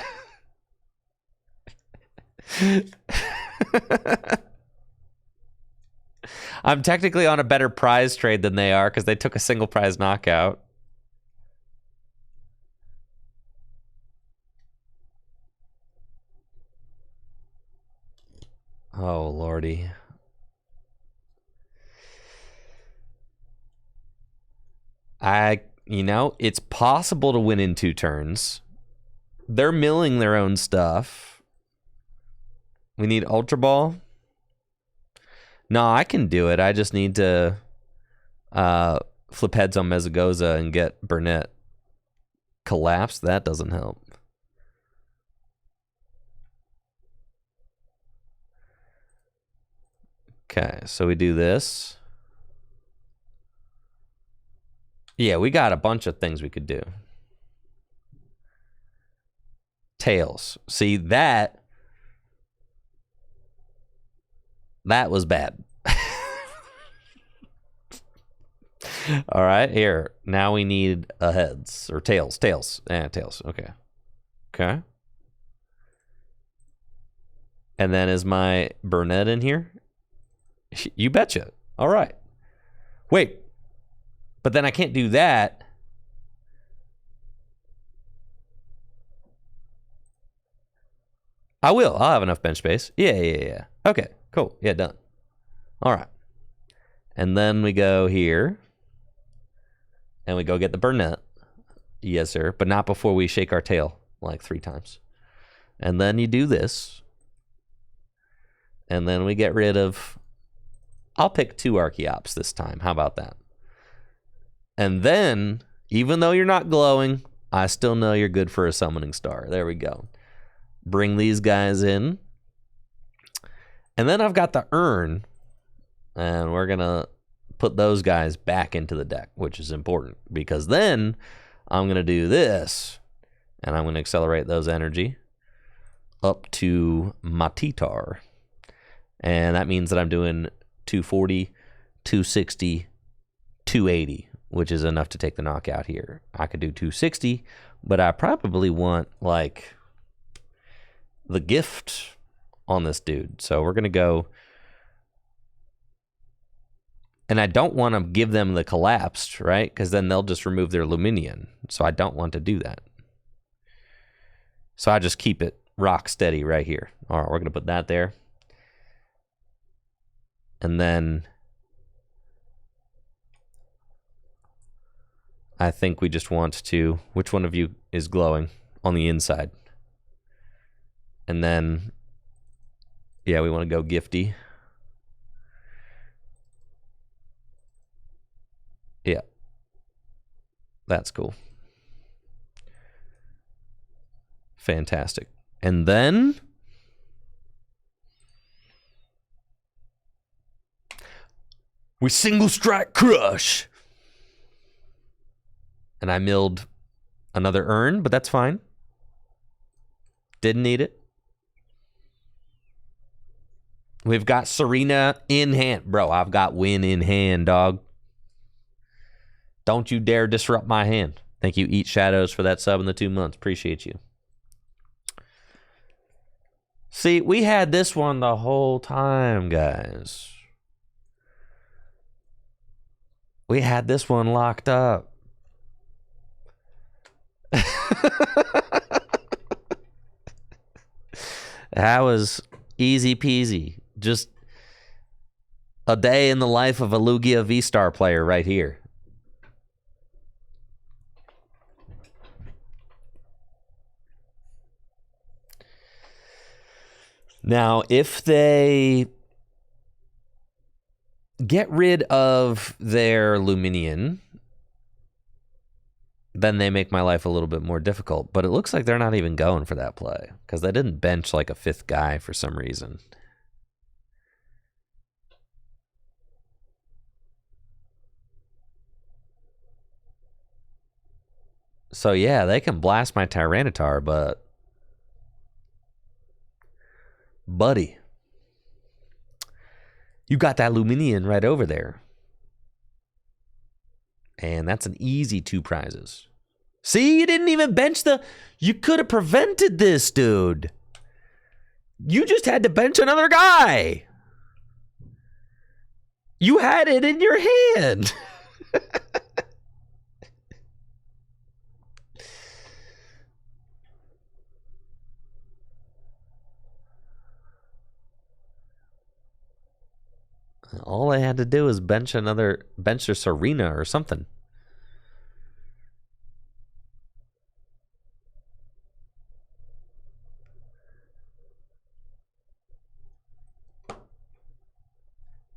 I'm technically on a better prize trade than they are because they took a single prize knockout. Oh, lordy. You know, it's possible to win in 2 turns. They're milling their own stuff. We need Ultra Ball. No, I can do it. I just need to flip heads on Mezagoza and get Burnett collapsed. That doesn't help. Okay, so we do this. Yeah, we got a bunch of things we could do. Tails. See, that was bad. All right, here. Now we need a heads or tails. Tails. Tails. Okay. Okay. And then is my Burnett in here? You betcha. All right. Wait. But then I can't do that. I will. I'll have enough bench space. Yeah. Okay, cool. Yeah, done. All right. And then we go here. And we go get the Burnett. Yes, sir. But not before we shake our tail like 3 times. And then you do this. And then we get rid of... I'll pick 2 Archeops this time. How about that? And then, even though you're not glowing, I still know you're good for a summoning star. There we go. Bring these guys in. And then I've got the urn. And we're going to put those guys back into the deck, which is important. Because then I'm going to do this. And I'm going to accelerate those energy up to my T-Tar. And that means that I'm doing 240, 260, 280, which is enough to take the knockout here. I could do 260, but I probably want, like, the gift on this dude. So we're going to go... And I don't want to give them the collapsed, right? Because then they'll just remove their Luminion. So I don't want to do that. So I just keep it rock steady right here. All right, we're going to put that there. And then I think we just want to... Which one of you is glowing on the inside? And then, yeah, we want to go gifty. Yeah. That's cool. Fantastic. And then we single strike crush. And I milled another urn, but that's fine. Didn't need it. We've got Serena in hand. Bro, I've got win in hand, dog. Don't you dare disrupt my hand. Thank you, Eat Shadows, for that sub in the 2 months. Appreciate you. See, we had this one the whole time, guys. We had this one locked up. That was easy peasy. Just a day in the life of a Lugia VSTAR player right here. Now, if they get rid of their Luminion, then they make my life a little bit more difficult. But it looks like they're not even going for that play because they didn't bench like a 5th guy for some reason. So, yeah, they can blast my Tyranitar, but... Buddy, you got that Luminion right over there. And that's an easy 2 prizes. See, you didn't even bench the... You could have prevented this, dude. You just had to bench another guy. You had it in your hand. All I had to do is bench their Serena or something.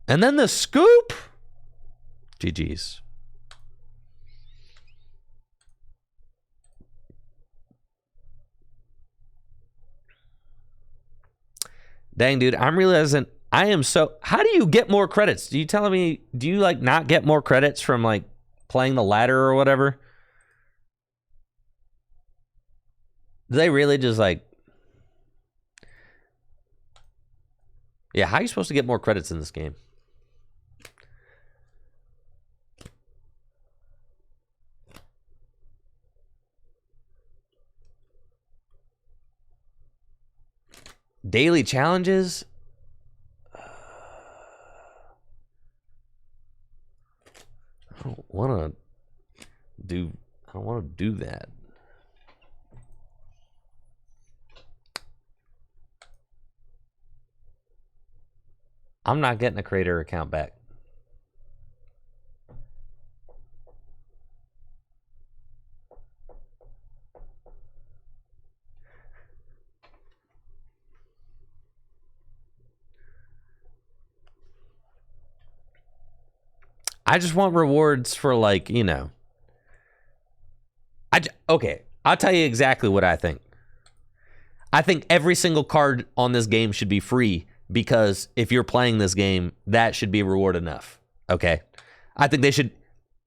And then the scoop. GG's. Dang, dude, I'm realizing I am so... How do you get more credits? Do you telling me... Do you, like, not get more credits from, like, playing the ladder or whatever? Do they really just, like... Yeah, how are you supposed to get more credits in this game? Daily challenges? I don't want to do that. I'm not getting a creator account back. I just want rewards for, like, you know. Okay, I'll tell you exactly what I think. I think every single card on this game should be free because if you're playing this game, that should be reward enough. Okay? I think they should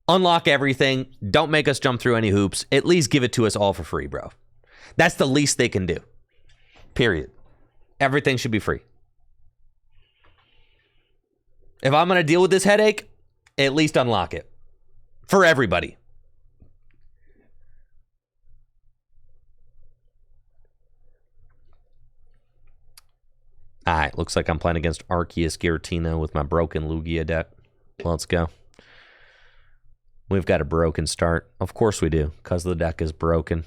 unlock everything. Don't make us jump through any hoops. At least give it to us all for free, bro. That's the least they can do. Period. Everything should be free. If I'm going to deal with this headache, at least unlock it. For everybody. Alright, looks like I'm playing against Arceus Giratina with my broken Lugia deck. Let's go. We've got a broken start. Of course we do, because the deck is broken.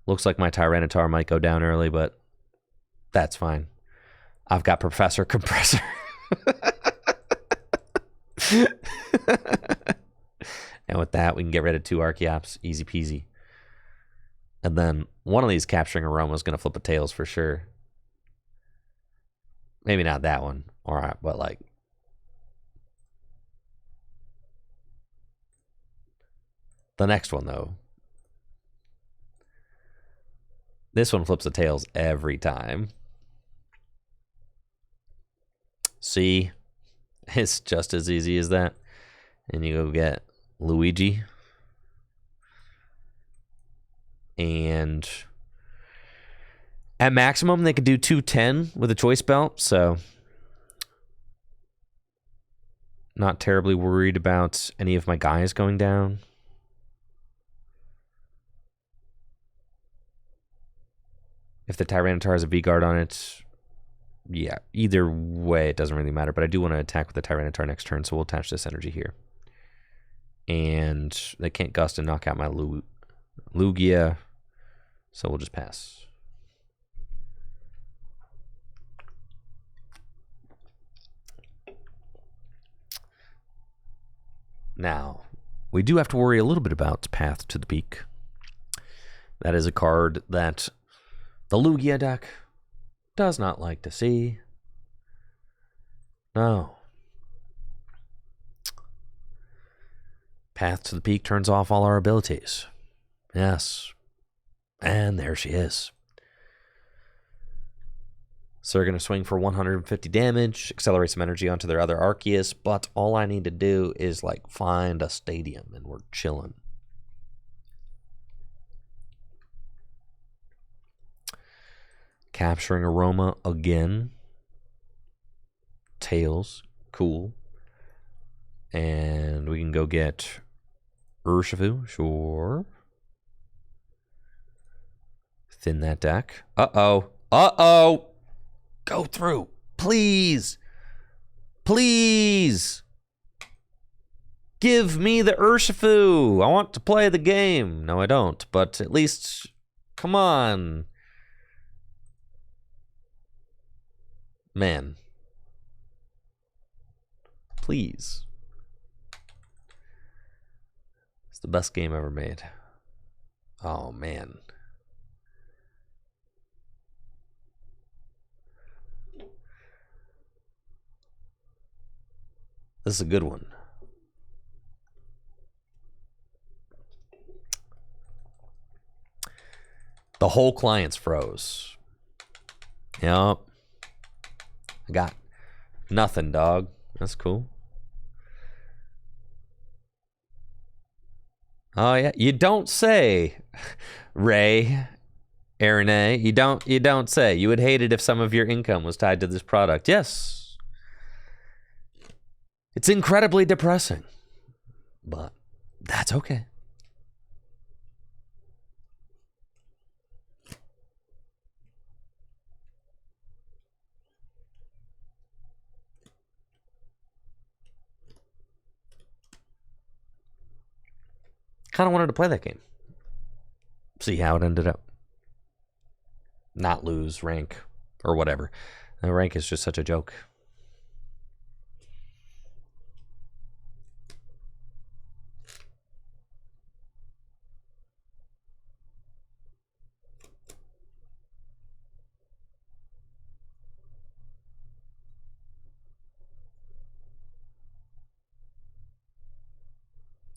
Looks like my Tyranitar might go down early, but that's fine. I've got Professor Compressor. And with that, we can get rid of 2 Archeops. Easy peasy. And then one of these capturing Aroma is going to flip a Tails for sure. Maybe not that one. All right, but like... the next one, though. This one flips the Tails every time. See? It's just as easy as that. And you go get Luigi. And at maximum, they could do 210 with a choice belt, so not terribly worried about any of my guys going down. If the Tyranitar has a V-Guard on it, yeah, either way, it doesn't really matter. But I do want to attack with the Tyranitar next turn, so we'll attach this energy here. And they can't gust and knock out my Lugia, so we'll just pass. Now, we do have to worry a little bit about Path to the Peak. That is a card that the Lugia deck does not like to see. No. Path to the Peak turns off all our abilities. Yes. And there she is. So they're going to swing for 150 damage, accelerate some energy onto their other Arceus, but all I need to do is, like, find a stadium, and we're chilling. Capturing Aroma again. Tails. Cool. And we can go get Urshifu. Sure. Thin that deck. Uh-oh. Uh-oh. Go through. Please. Please. Give me the Urshifu. I want to play the game. No, I don't. But at least, come on. Man. Please. It's the best game ever made. Oh, man. This is a good one. The whole client's froze. Yep. I got nothing, dog. That's cool. Oh yeah, you don't say, Ray, Aaron A. You don't say. You would hate it if some of your income was tied to this product. Yes. It's incredibly depressing, but that's okay. Kind of wanted to play that game. See how it ended up. Not lose rank or whatever. The rank is just such a joke.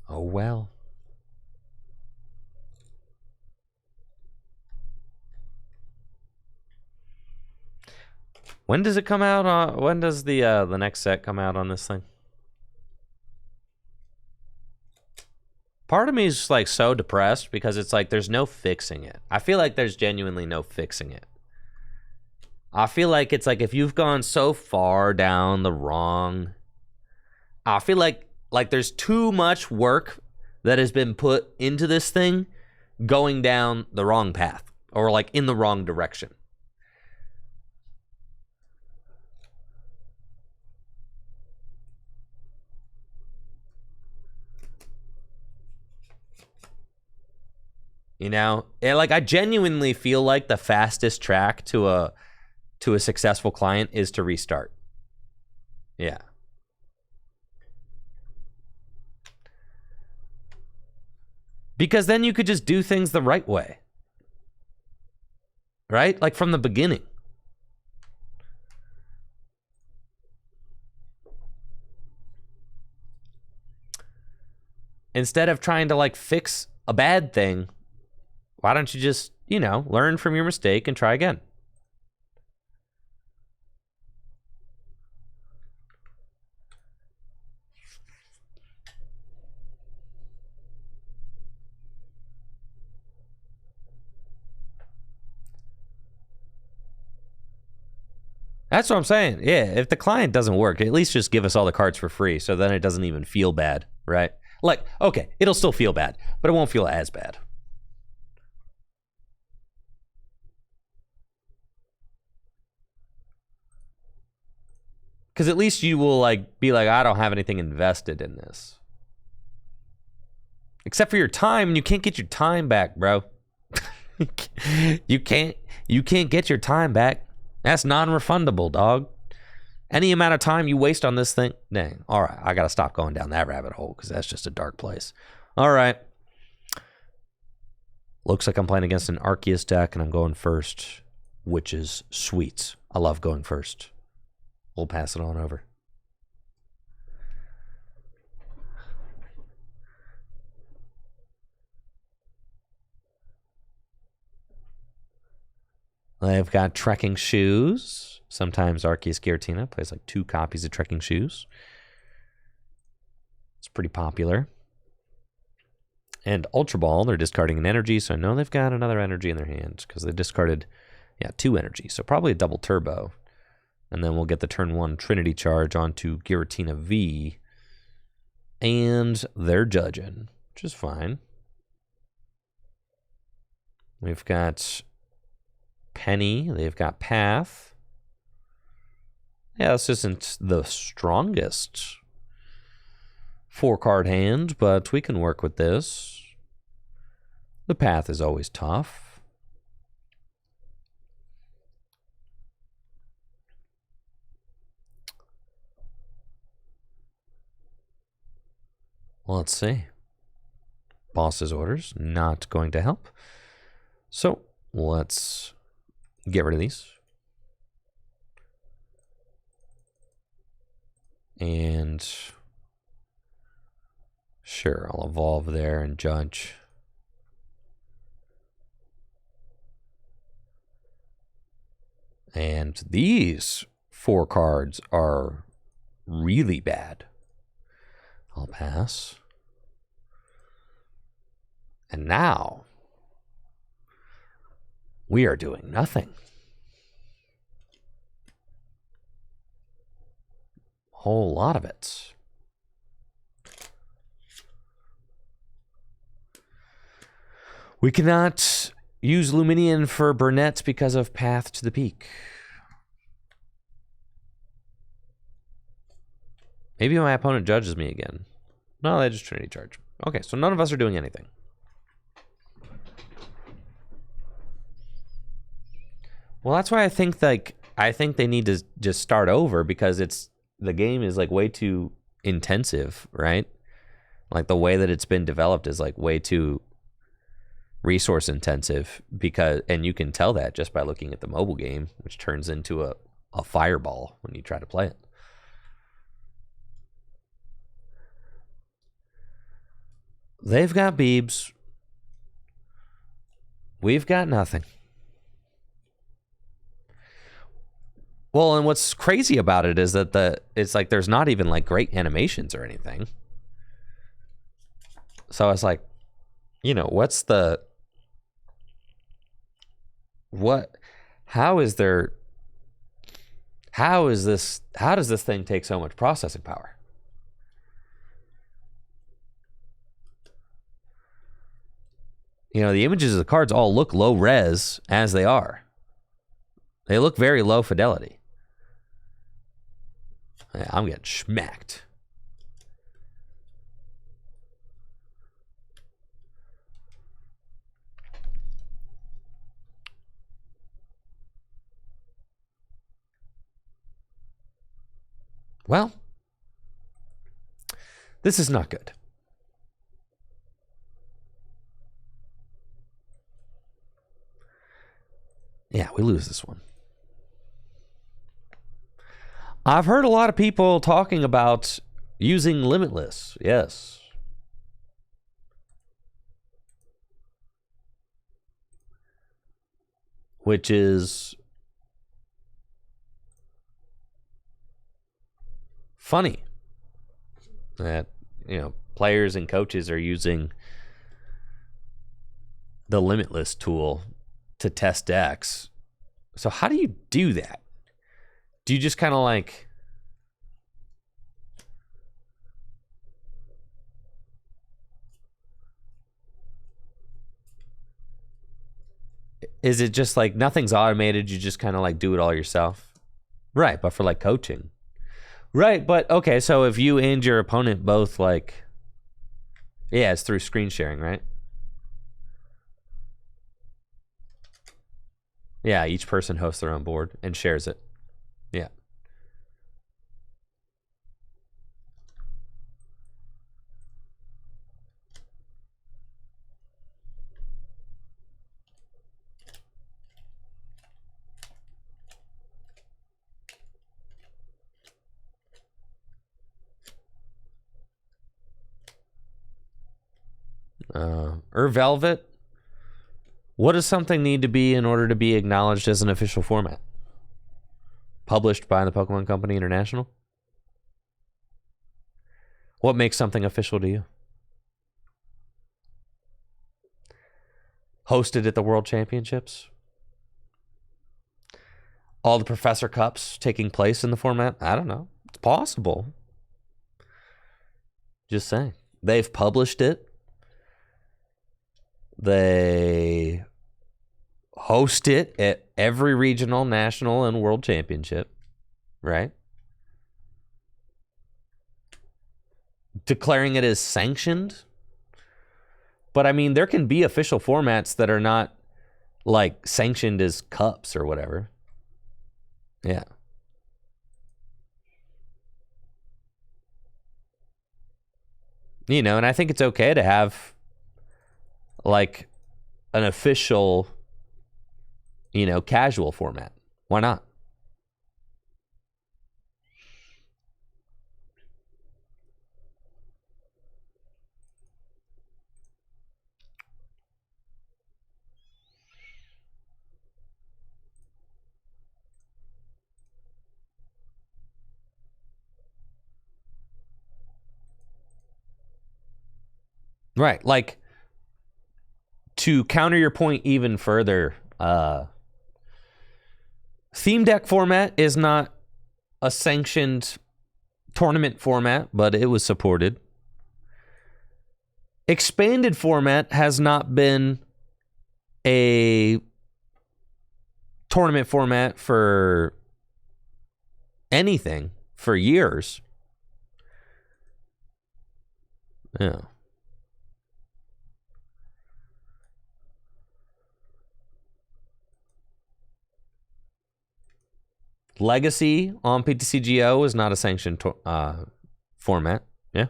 Oh well. When does it come out? When does the next set come out on this thing? Part of me is like so depressed because it's like there's no fixing it. I feel like there's genuinely no fixing it. I feel like it's like if you've gone so far down the wrong I feel like there's too much work that has been put into this thing going down the wrong path or like in the wrong direction. You know, and like I genuinely feel like the fastest track to a successful client is to restart. Yeah. Because then you could just do things the right way. Right? Like from the beginning. Instead of trying to like fix a bad thing, why don't you just, you know, learn from your mistake and try again? That's what I'm saying. Yeah, if the client doesn't work, at least just give us all the cards for free so then it doesn't even feel bad, right? Like, okay, it'll still feel bad, but it won't feel as bad. Because at least you will like be like, I don't have anything invested in this. Except for your time, and you can't get your time back, bro. You can't get your time back. That's non-refundable, dog. Any amount of time you waste on this thing, dang. All right, I gotta stop going down that rabbit hole because that's just a dark place. All right. Looks like I'm playing against an Arceus deck, and I'm going first, which is sweet. I love going first. We'll pass it on over. I've got trekking shoes. Sometimes Arceus Giratina plays like 2 copies of trekking shoes. It's pretty popular. And Ultra Ball, they're discarding an energy, so I know they've got another energy in their hand because they discarded, 2 energy. So probably a double turbo. And then we'll get the turn 1 Trinity Charge onto Giratina V. And they're judging, which is fine. We've got Penny. They've got Path. Yeah, this isn't the strongest 4-card hand, but we can work with this. The Path is always tough. Well, let's see. Boss's orders, not going to help. So, let's get rid of these. And sure, I'll evolve there and judge. And these 4 cards are really bad. I'll pass. And now we are doing nothing. Whole lot of it. We cannot use Luminion for Burnett because of Path to the Peak. Maybe my opponent judges me again. No, they just Trinity Charge. Okay, so none of us are doing anything. Well, that's why I think they need to just start over because the game is like way too intensive, right? Like the way that it's been developed is like way too resource intensive and you can tell that just by looking at the mobile game, which turns into a fireball when you try to play it. They've got Beebs. We've got nothing. Well, and what's crazy about it is that it's like there's not even like great animations or anything. So it's like, how does this thing take so much processing power? the images of the cards all look low res as they are. They look very low fidelity. Yeah, I'm getting schmacked. Well, this is not good. Yeah, we lose this one. I've heard a lot of people talking about using Limitless. Yes. Which is funny that, players and coaches are using the Limitless tool to test decks. So how do you do that? Do you just kind of like... Is it just like nothing's automated? You just kind of like do it all yourself? Right, but for like coaching. Right, but okay, so if you and your opponent both like... Yeah, it's through screen sharing, right? Yeah, each person hosts their own board and shares it. Yeah. Velvet. What does something need to be in order to be acknowledged as an official format? Published by the Pokemon Company International? What makes something official to you? Hosted at the World Championships? All the Professor Cups taking place in the format? I don't know. It's possible. Just saying. They've published it. They host it at every regional, national, and world championship, right? Declaring it as sanctioned. But I mean, there can be official formats that are not like sanctioned as cups or whatever. Yeah. And I think it's okay to have like an official, casual format. Why not? Right. Like, to counter your point even further, theme deck format is not a sanctioned tournament format, but it was supported. Expanded format has not been a tournament format for anything for years. Yeah. Legacy on PTCGO is not a sanctioned format. Yeah.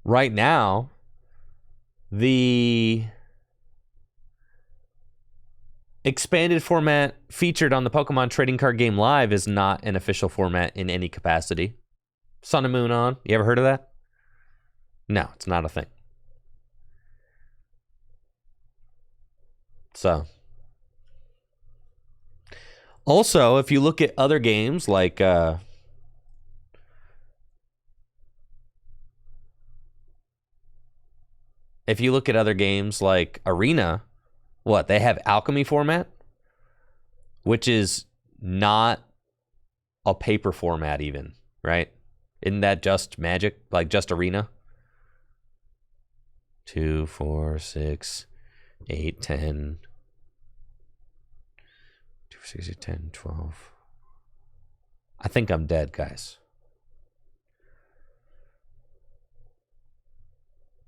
Right now, the expanded format featured on the Pokemon Trading Card Game Live is not an official format in any capacity. Sun and Moon on. You ever heard of that? No, it's not a thing. So, also, if you look at other games like Arena, what, they have alchemy format, which is not a paper format even, right? Isn't that just Magic, like just Arena? 2, 4, 6, 8, 10. 2, 6, 8, 10, 12. I think I'm dead, guys.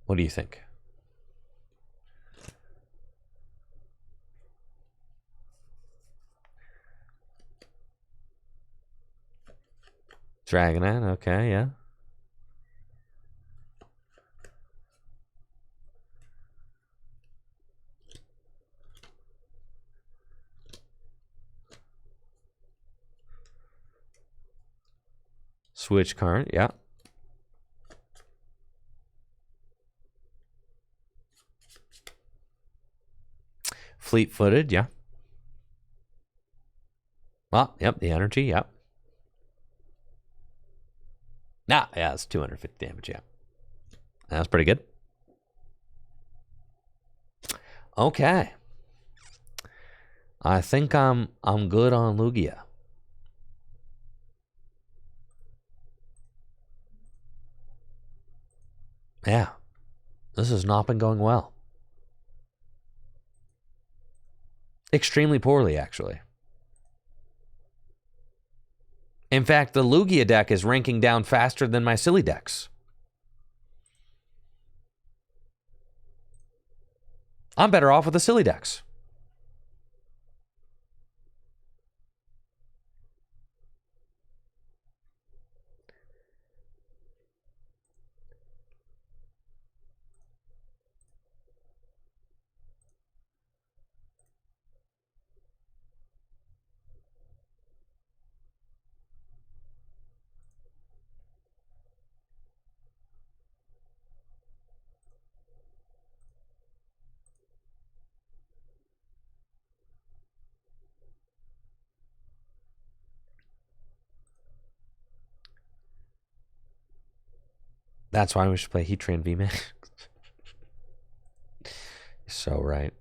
What do you think? Dragonite, okay, yeah. Switch card, yeah. Fleet-footed, yeah. Oh, yep, the energy, yep. Yeah, it's 250 damage, yeah. That's pretty good. Okay. I think I'm good on Lugia. Yeah. This has not been going well. Extremely poorly, actually. In fact, the Lugia deck is ranking down faster than my silly decks. I'm better off with the silly decks. That's why we should play Inteleon VMAX. So right.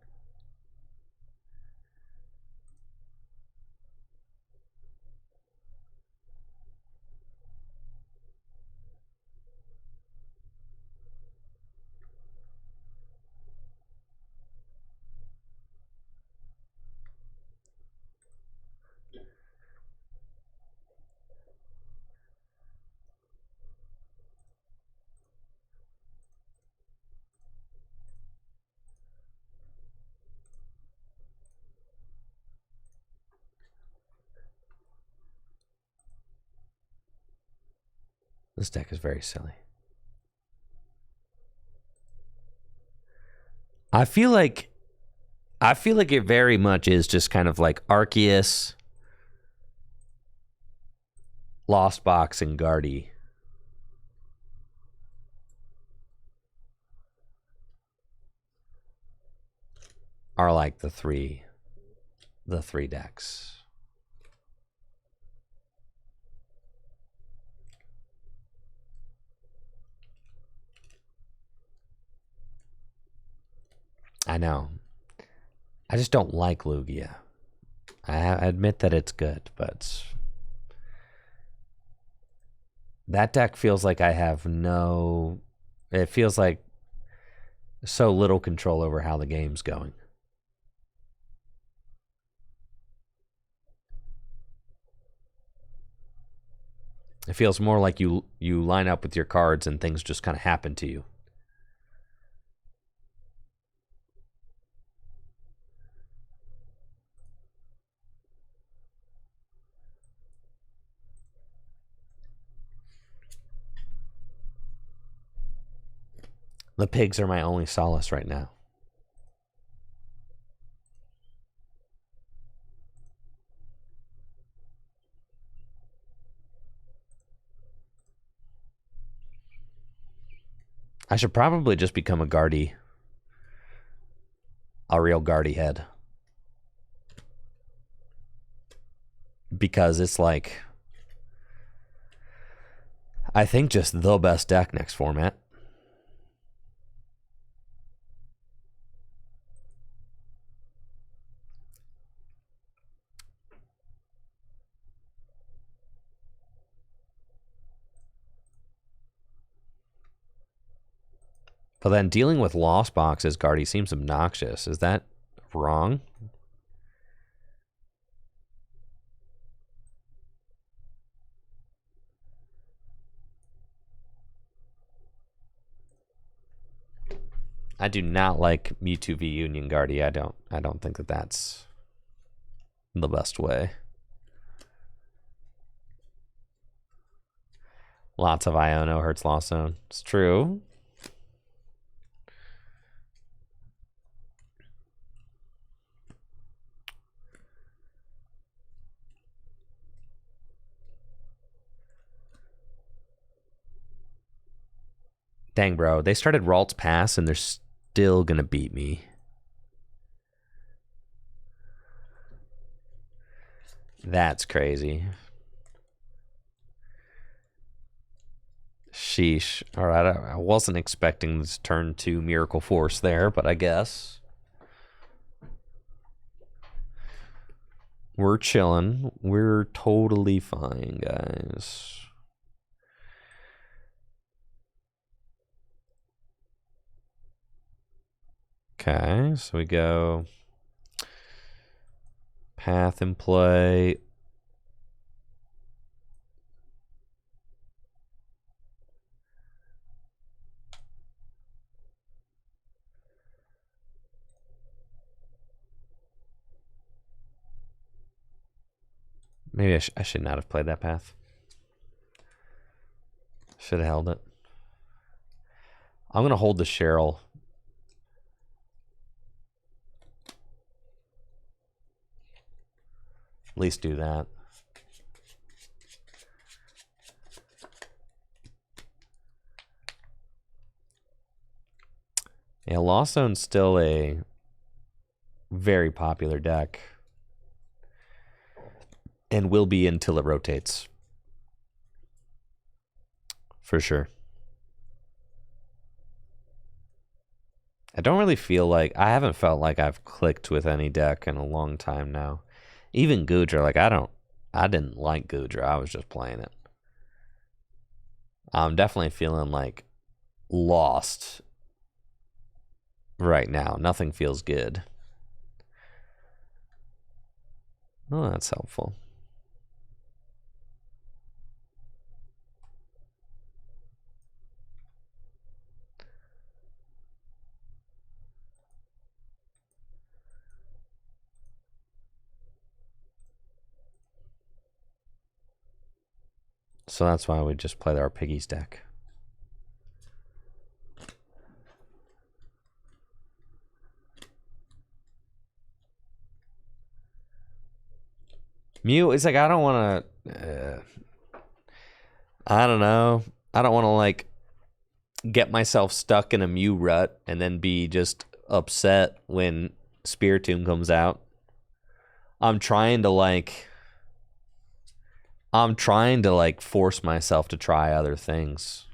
This deck is very silly. I feel like it very much is just kind of like Arceus, Lost Box, and Guardy. Are like the three decks. I know. I just don't like Lugia. I admit that it's good, but that deck feels like I have no... It feels like so little control over how the game's going. It feels more like you line up with your cards and things just kind of happen to you. The pigs are my only solace right now. I should probably just become a Guardy. A real Guardy head. because it's like, I think just the best deck next format. But then dealing with lost boxes, Guardy, seems obnoxious. Is that wrong? I do not like Mewtwo v Union Guardy. I don't think that that's the best way. Lots of Iono hurts Lost Zone. It's true. Dang, bro. They started Ralt's Pass, and they're still going to beat me. That's crazy. Sheesh. All right, I wasn't expecting this turn 2 Miracle Force there, but I guess. We're chilling. We're totally fine, guys. Okay, so we go Path in play. Maybe I should not have played that path. Should have held it. I'm going to hold the Cheryl. At least do that. Yeah, Lost Zone's still a very popular deck. And will be until it rotates. For sure. I don't really feel like, I haven't felt like I've clicked with any deck in a long time now. Even Goodra, like I didn't like Goodra, I was just playing it. I'm definitely feeling like lost right now. Nothing feels good. Oh, that's helpful. So that's why we just play our Piggies deck. Mew, it's like I don't want to. I don't know. I don't want to like get myself stuck in a Mew rut and then be just upset when Spiritomb comes out. I'm trying to force myself to try other things.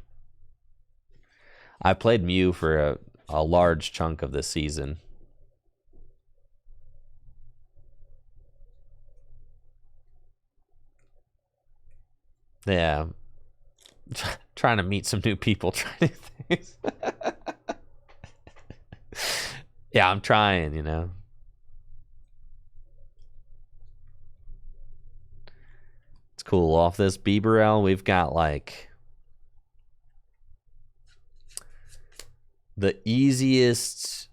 I played Mew for a large chunk of this season. Yeah. Trying to meet some new people, trying new things. Yeah, I'm trying, you know. It's cool. Off this Bieberell, we've got like the easiest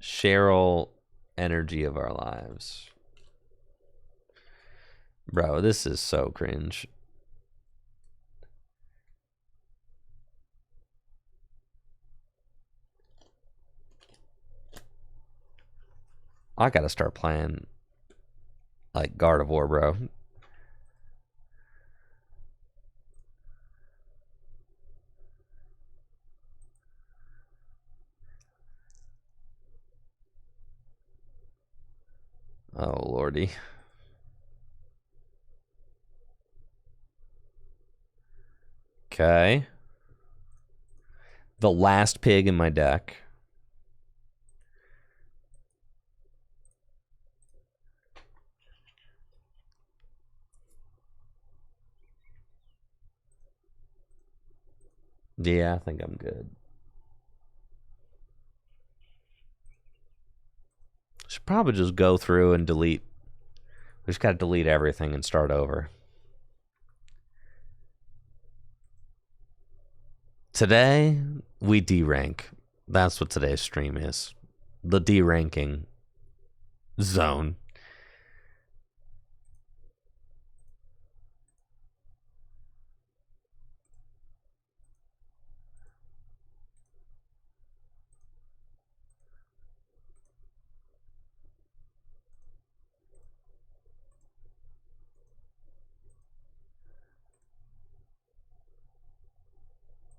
Cheryl energy of our lives. Bro, this is so cringe. I gotta start playing like Gardevoir, bro. Oh, lordy. Okay. The last pig in my deck. Yeah, I think I'm good. Should probably just go through and delete. We just got to delete everything and start over. Today, we D-rank. That's what today's stream is. The D-ranking zone.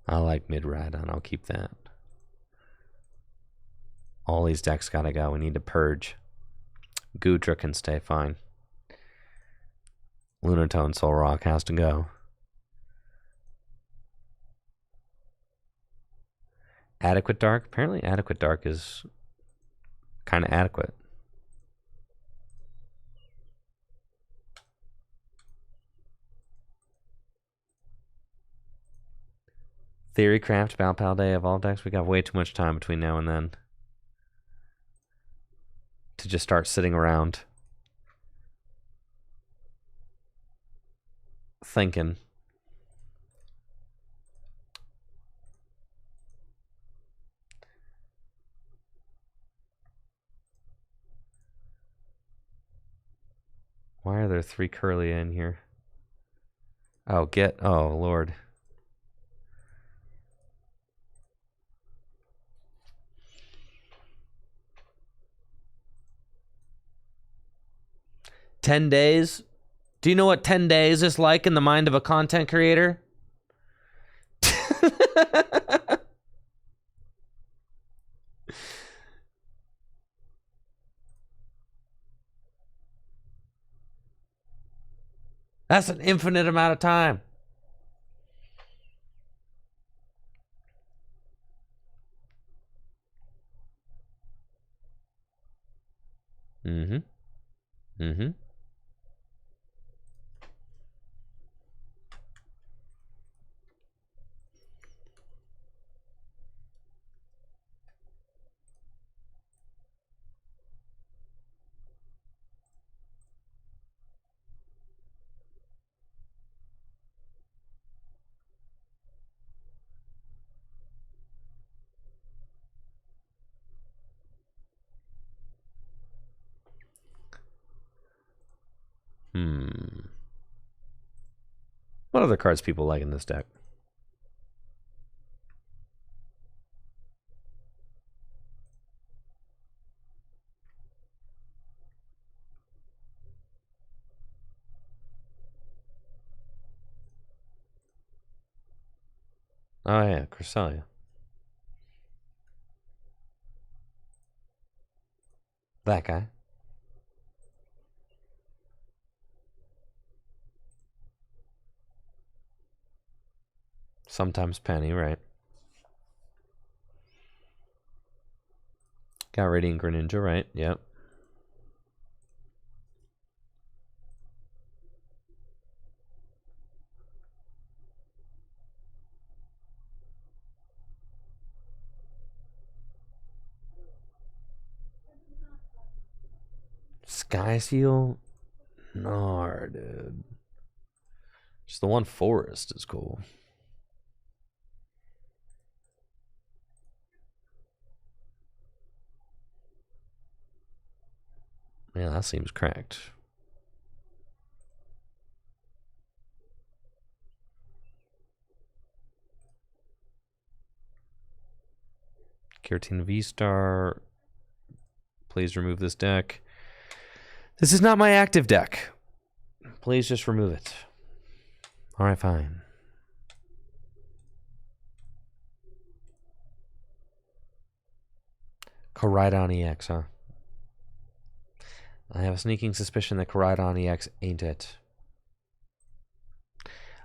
I like mid-Rhydon. I'll keep that. All these decks gotta go. We need to purge. Gudra can stay fine. Lunatone Soul Rock has to go. Adequate Dark? Apparently Adequate Dark is kind of adequate. Theorycraft, Balpalday, Evolve decks. We got way too much time between now and then to just start sitting around thinking. Why are there 3 Curly in here? Oh, oh, Lord. "10 days? Do you know what 10 days is like in the mind of a content creator?" That's an infinite amount of time. Mm-hmm. Mm-hmm. What other cards people like in this deck? Oh, yeah, Cresselia. That guy. Sometimes Penny, right? Got Radiant Greninja, right? Yep. Sky Seal? No, dude. Just the one forest is cool. Yeah, that seems cracked. Keratin VSTAR. Please remove this deck. This is not my active deck. Please just remove it. All right, fine. Koraidon EX, huh? I have a sneaking suspicion that Koraidon EX ain't it.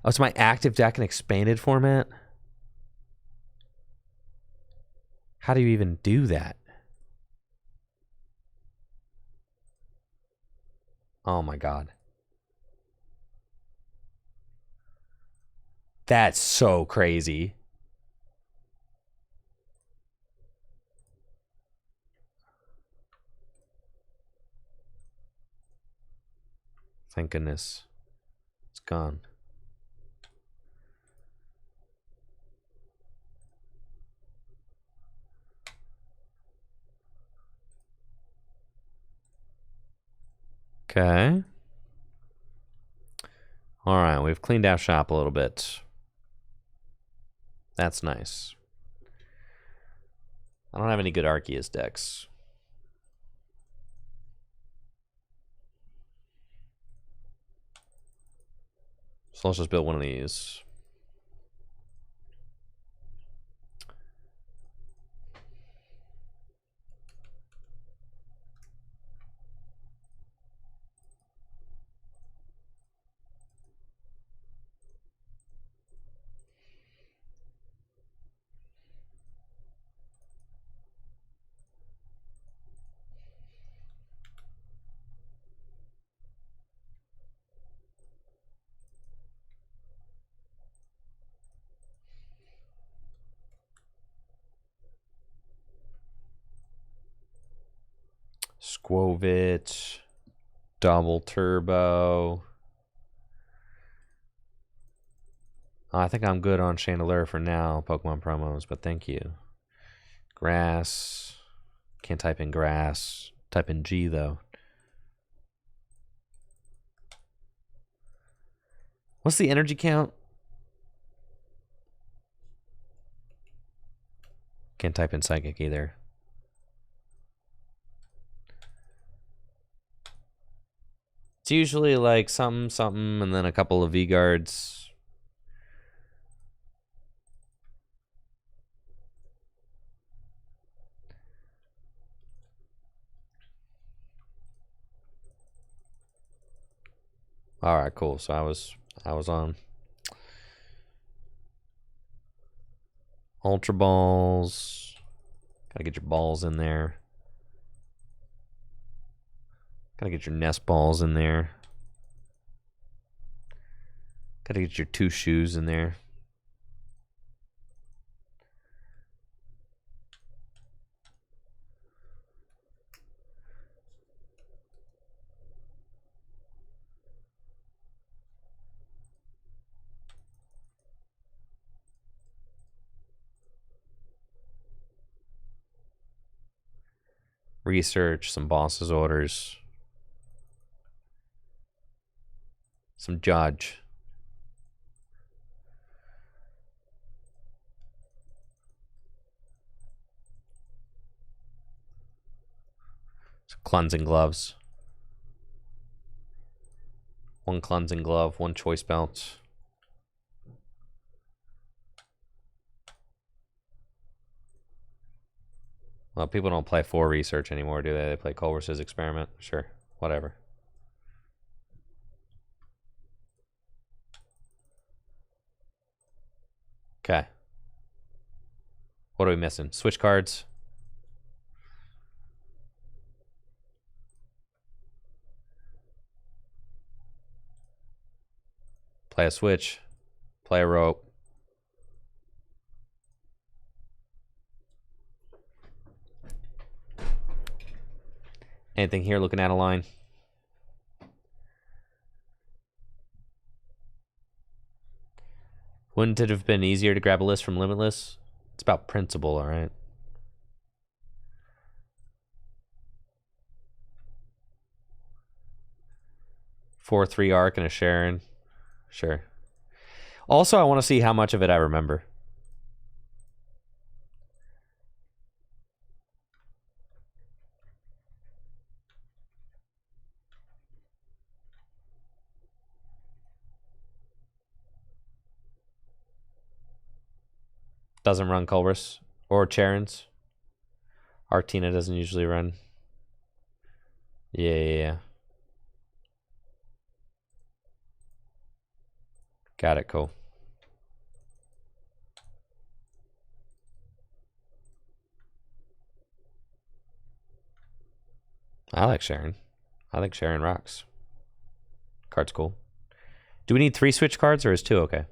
Oh, it's my active deck in expanded format? How do you even do that? Oh my god. That's so crazy. Thank goodness. It's gone. Okay. All right, we've cleaned out shop a little bit. That's nice. I don't have any good Arceus decks. So let's just build one of these. Squovit, double turbo. I think I'm good on Chandelier for now, Pokemon promos, but thank you. Grass. Can't type in grass. Type in G, though. What's the energy count? Can't type in psychic either. It's usually like something, something, and then a couple of V-guards. All right, cool. So I was on Ultra Balls. Gotta get your balls in there. Gotta get your nest balls in there. Gotta get your two shoes in there. Research, some boss's orders. Some judge. Some cleansing gloves. One cleansing glove, one choice belt. Well, people don't play for research anymore, do they? They play Culver's experiment. Sure, whatever. Okay. What are we missing? Switch cards. Play a switch. Play a rope. Anything here looking out of line? Wouldn't it have been easier to grab a list from Limitless? It's about principle, all right? Four, 3 arc and a Sharon. Sure. Also, I want to see how much of it I remember. Doesn't run Culver's or Charon's. Artina doesn't usually run. Yeah. Got it. Cool. I like Sharon. I think Sharon rocks. Card's cool. Do we need 3 switch cards or is 2 okay?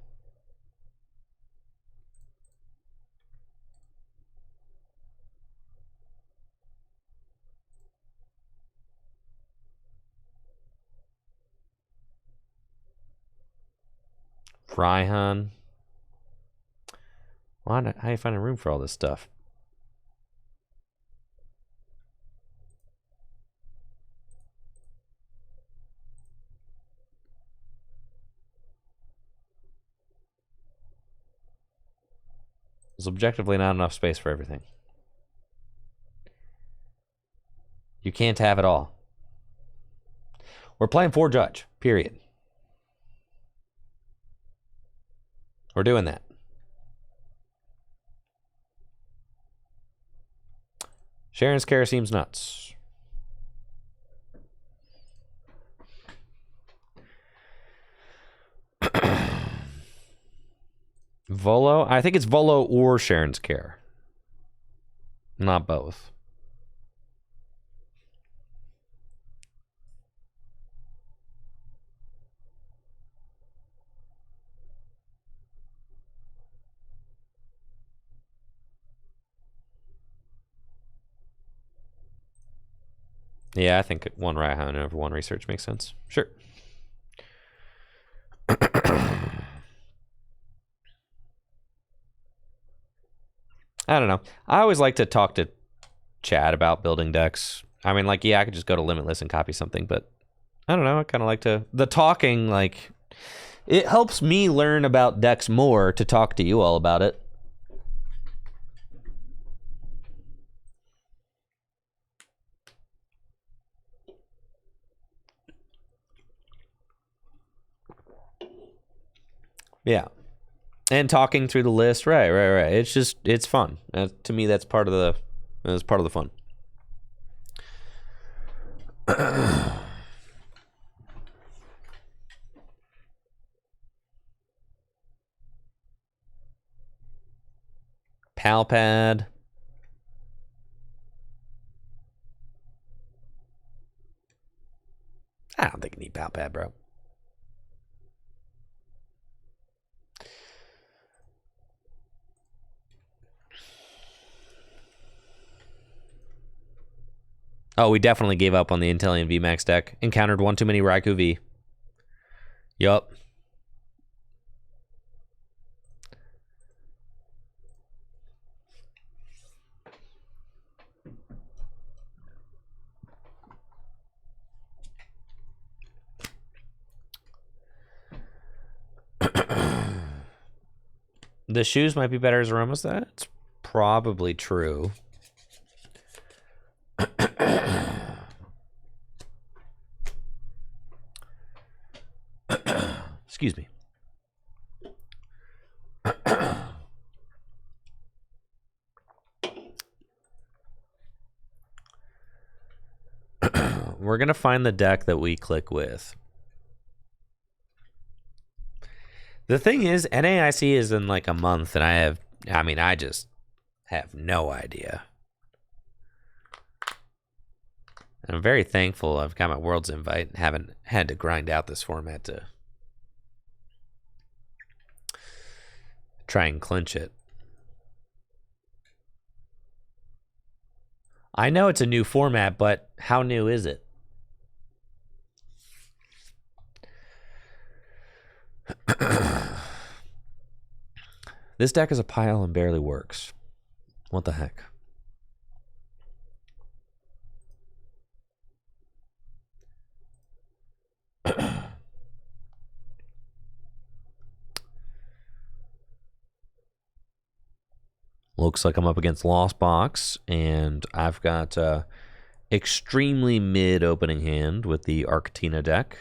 Raihan. Well, how do you find a room for all this stuff? There's objectively not enough space for everything. You can't have it all. We're playing 4 judge, period. We're doing that. Sharon's care seems nuts. Volo? I think it's Volo or Sharon's care. Not both. Yeah, I think 1 Raihan over 1 research makes sense. Sure. I don't know. I always like to talk to Chad about building decks. I mean, like, yeah, I could just go to Limitless and copy something, but I don't know. I kind of like to... The talking, like... It helps me learn about decks more to talk to you all about it. Yeah. And talking through the list, right. It's just, it's fun. To me, that's part of the fun. Palpad. I don't think you need Palpad, bro. Oh, we definitely gave up on the Inteleon VMAX deck. Encountered one too many Raikou V. Yup. The shoes might be better as aromas. That's probably true. Excuse me. We're going to find the deck that we click with. The thing is, NAIC is in like a month, and I just have no idea. And I'm very thankful I've got my Worlds invite and haven't had to grind out this format to try and clinch it. I know it's a new format, but how new is it? This deck is a pile and barely works. What the heck? Looks like I'm up against Lost Box, and I've got extremely mid opening hand with the Arctina deck,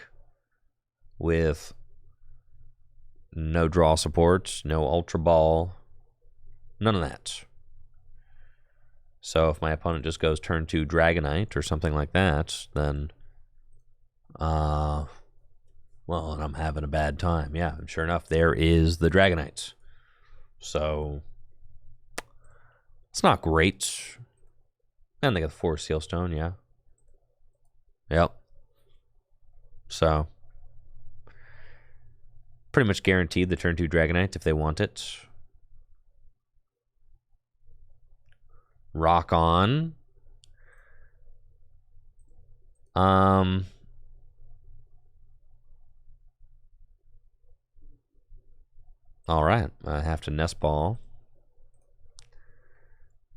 with no draw support, no Ultra Ball, none of that. So if my opponent just goes turn 2 Dragonite or something like that, then Well, and I'm having a bad time. Yeah, and sure enough, there is the Dragonites. So it's not great. And they got the 4 Sealstone, yeah. Yep. So pretty much guaranteed the turn 2 Dragonite if they want it. Rock on. All right, I have to Nest Ball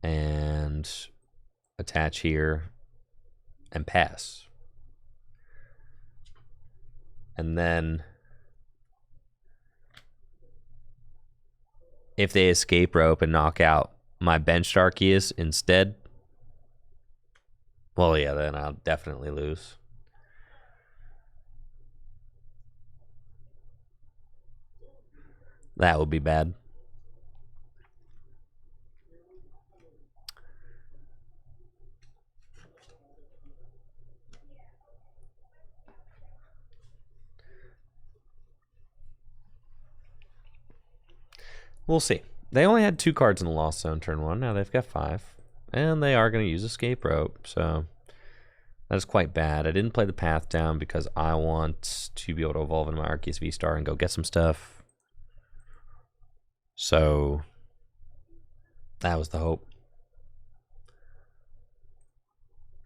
and attach here and pass. And then if they escape rope and knock out my benched Arceus instead, well, yeah, then I'll definitely lose. That would be bad. We'll see. They only had 2 cards in the Lost Zone turn 1. Now they've got 5. And they are going to use Escape Rope. So that is quite bad. I didn't play the path down because I want to be able to evolve into my Arceus VSTAR and go get some stuff. So that was the hope.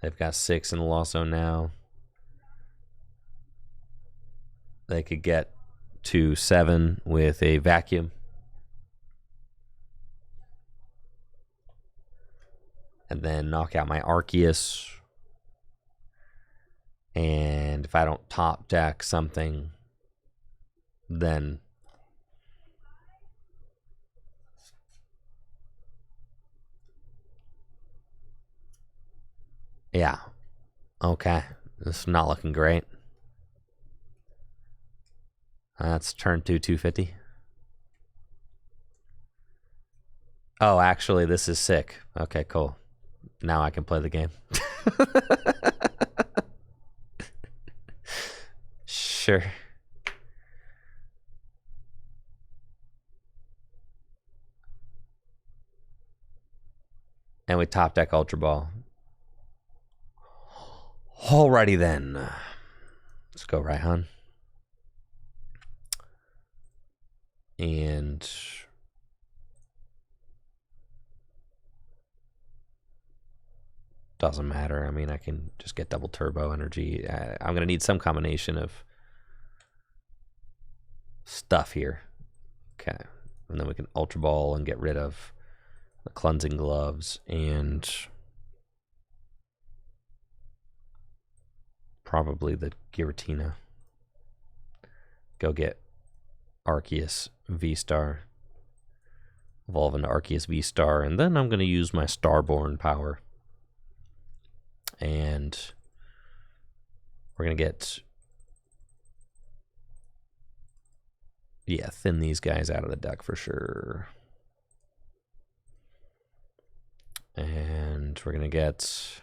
They've got 6 in the Lost Zone now. They could get to 7 with a vacuum. And then knock out my Arceus. And if I don't top deck something, then yeah. Okay. This is not looking great. That's turn 2, 250. Oh, actually, this is sick. Okay, cool. Now I can play the game. Sure. And we top deck Ultra Ball. Alrighty then. Let's go, Raihan. And doesn't matter. I mean, I can just get double turbo energy. I'm going to need some combination of stuff here. Okay. And then we can Ultra Ball and get rid of the Cleansing Gloves and probably the Giratina. Go get Arceus VSTAR. Evolve into Arceus VSTAR. And then I'm going to use my Starborn power. And we're going to get, yeah, thin these guys out of the deck for sure. And we're going to get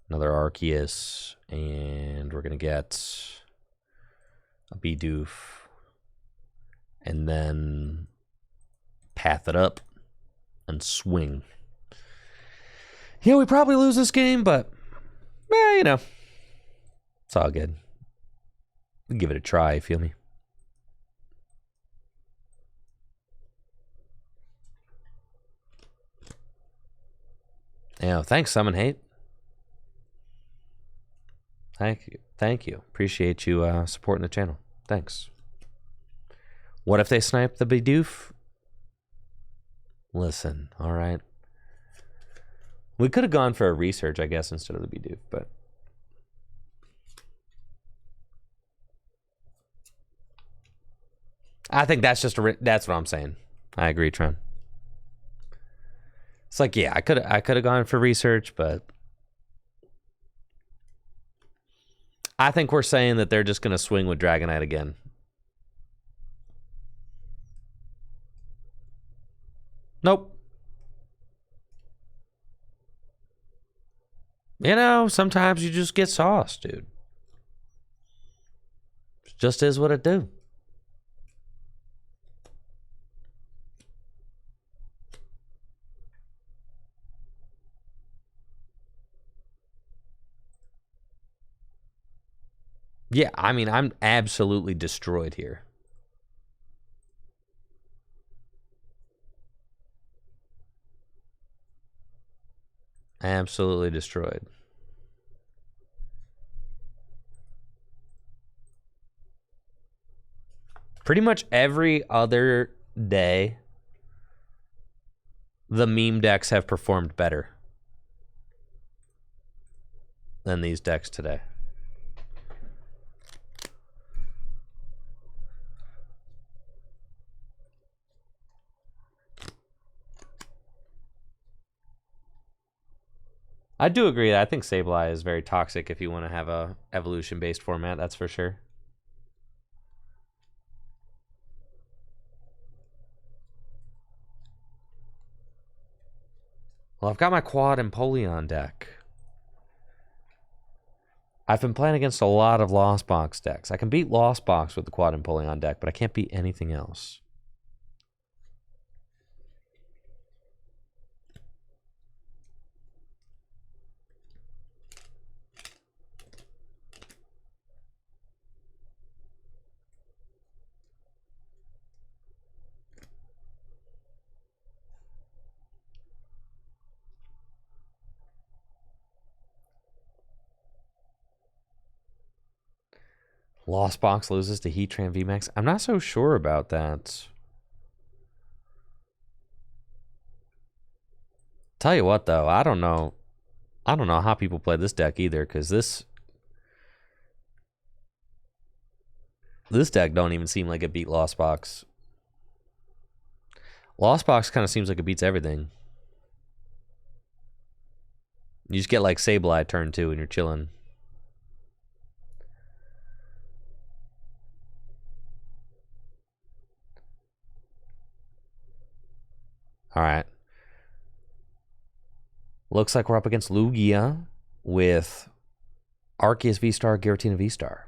another Arceus. And we're going to get a Bidoof. And then path it up and swing. Yeah, we probably lose this game, but, you know, it's all good. We'll give it a try, you feel me? Yeah, thanks, Summon Hate. Thank you. Appreciate you supporting the channel. Thanks. What if they snipe the Bidoof? Listen, all right. We could have gone for a research, I guess, instead of the Bidoof, but I think that's just that's what I'm saying. I agree, Tron. It's like, yeah, I could have gone for research, but I think we're saying that they're just going to swing with Dragonite again. Nope. You know, sometimes you just get sauced, dude. Just is what it do. Yeah, I mean, I'm absolutely destroyed here. Absolutely destroyed. Pretty much every other day, the meme decks have performed better than these decks today. I do agree. I think Sableye is very toxic if you want to have a evolution-based format, that's for sure. Well, I've got my Quad Empoleon deck. I've been playing against a lot of Lost Box decks. I can beat Lost Box with the Quad Empoleon deck, but I can't beat anything else. Lost Box loses to Heatran VMAX. I'm not so sure about that. Tell you what, though, I don't know how people play this deck either, because this deck don't even seem like it beat Lost Box. Lost Box kind of seems like it beats everything. You just get like Sableye turn 2 and you're chilling. All right. Looks like we're up against Lugia with Arceus VSTAR, Giratina VSTAR.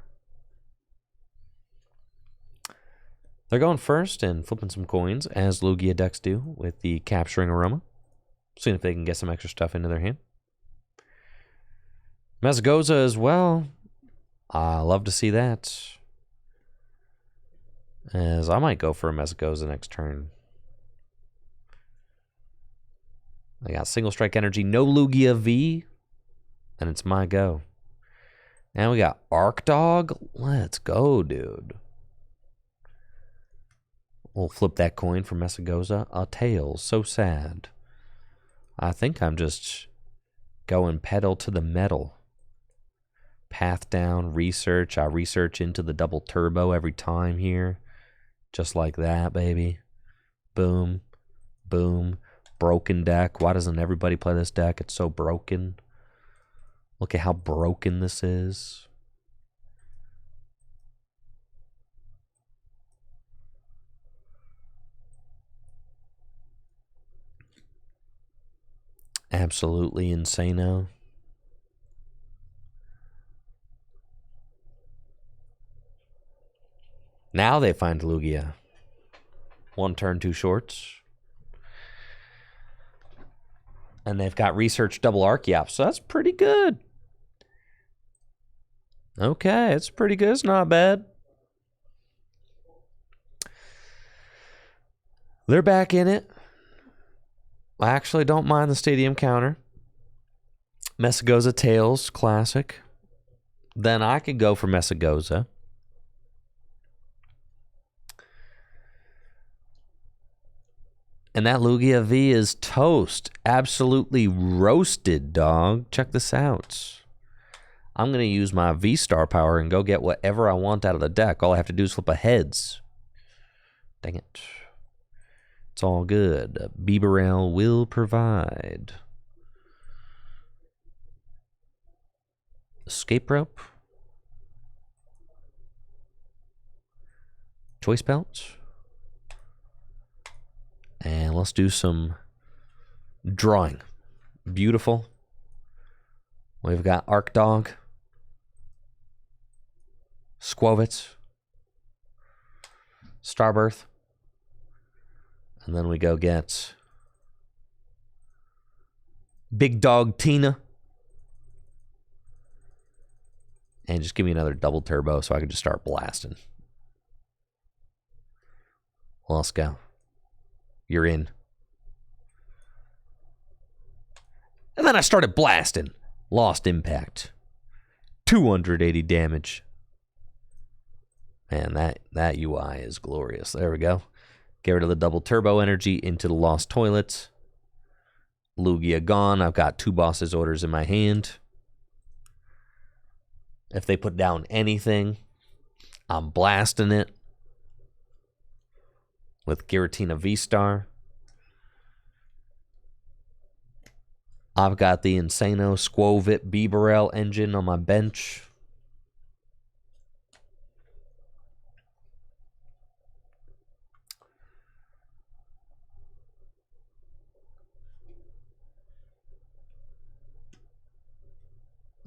They're going first and flipping some coins, as Lugia decks do, with the Capturing Aroma. Seeing if they can get some extra stuff into their hand. Mesagoza as well. I love to see that. As I might go for a Mesagoza next turn. I got Single Strike Energy, no Lugia V, and it's my go. Now we got Arcdog. Let's go, dude. We'll flip that coin for Mesagoza. A tail, so sad. I think I'm just going pedal to the metal. Path down, research. I research into the double turbo every time here. Just like that, baby. Boom, boom. Broken deck. Why doesn't everybody play this deck? It's so broken. Look at how broken this is. Absolutely insano. Now they find Lugia. One turn, 2 shorts. And they've got Research double Archeops, so that's pretty good. Okay, it's pretty good. It's not bad. They're back in it. I actually don't mind the stadium counter. Mesagoza Tails, classic. Then I could go for Mesagoza. And that Lugia V is toast. Absolutely roasted, dog. Check this out. I'm going to use my V-Star power and go get whatever I want out of the deck. All I have to do is flip a heads. Dang it. It's all good. Bibarel will provide. Escape rope. Choice belt. And let's do some drawing. Beautiful. We've got Arcdog. Squovitz. Starbirth. And then we go get Big Dog Tina. And just give me another double turbo so I can just start blasting. Well, let's go. You're in. And then I started blasting. Lost impact. 280 damage. Man, that UI is glorious. There we go. Get rid of the double turbo energy into the Lost Toilets. Lugia gone. I've got 2 bosses orders in my hand. If they put down anything, I'm blasting it with Giratina VSTAR. I've got the Insano Squovit Bibarel engine on my bench.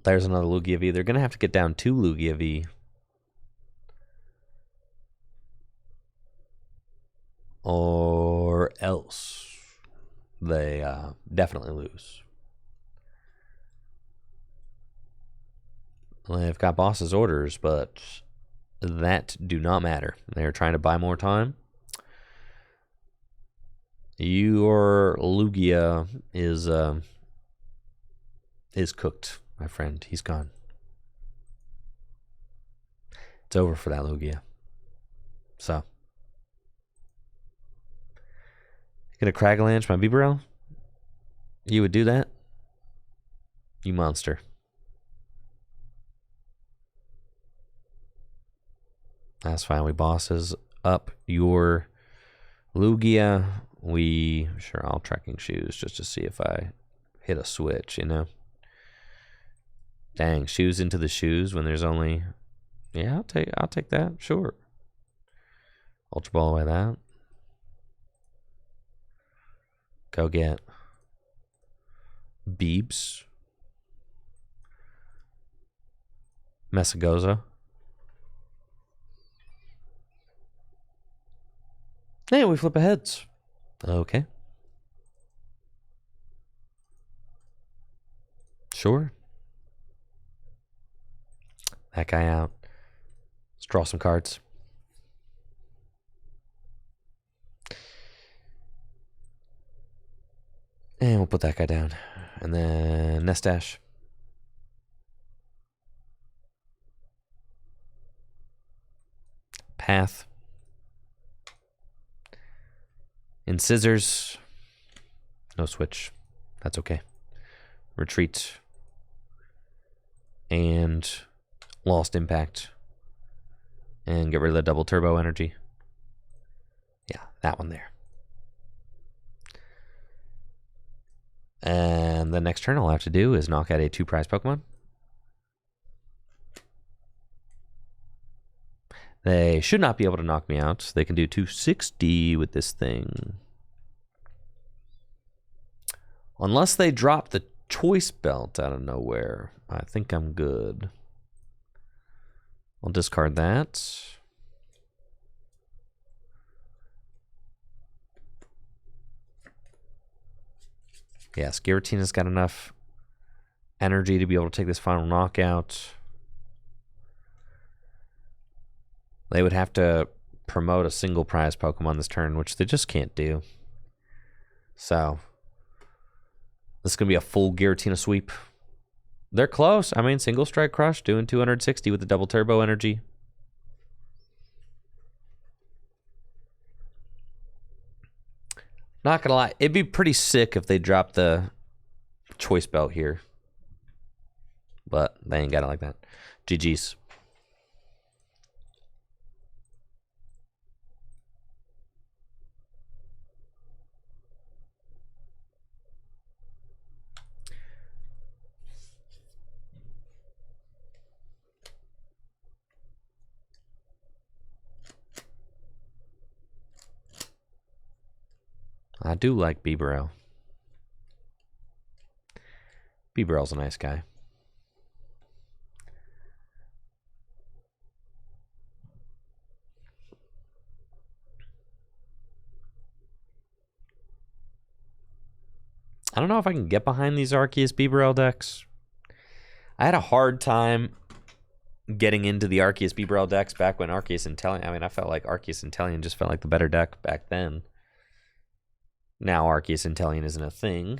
There's another Lugia V. They're going to have to get down 2 Lugia V. Or else they definitely lose. Well, they've got boss's orders, but that do not matter. They're trying to buy more time. Your Lugia is cooked, my friend. He's gone. It's over for that Lugia. So, gonna Cragalanche my Bibarel? You would do that? You monster. That's fine. We bosses up your Lugia. Sure, I'll Trekking Shoes just to see if I hit a switch, you know? Dang, shoes into the shoes when there's only... Yeah, I'll take that, sure. Ultra Ball away that. Go get Beebs. Messagoza. Hey, we flip aheads. Okay. Sure. That guy out. Let's draw some cards. And we'll put that guy down. And then Nestash. Path. In Scissors. No switch. That's okay. Retreat. And Lost Impact. And get rid of the double turbo energy. Yeah, that one there. And the next turn all I have to do is knock out a 2-prize Pokemon. They should not be able to knock me out. They can do 260 with this thing. Unless they drop the Choice Belt out of nowhere. I think I'm good. I'll discard that. Yes, Giratina's got enough energy to be able to take this final knockout. They would have to promote a single prize Pokemon this turn, which they just can't do. So, this is going to be a full Giratina sweep. They're close. I mean, single Strike Crush doing 260 with the double turbo energy. Not gonna lie, it'd be pretty sick if they dropped the Choice Belt here. But they ain't got it like that. GG's. I do like Bibarel. Bibarel's a nice guy. I don't know if I can get behind these Arceus Bibarel decks. I had a hard time getting into the Arceus Bibarel decks back when Arceus Inteleon. I mean, I felt like Arceus Inteleon just felt like the better deck back then. Now Arceus Inteleon isn't a thing.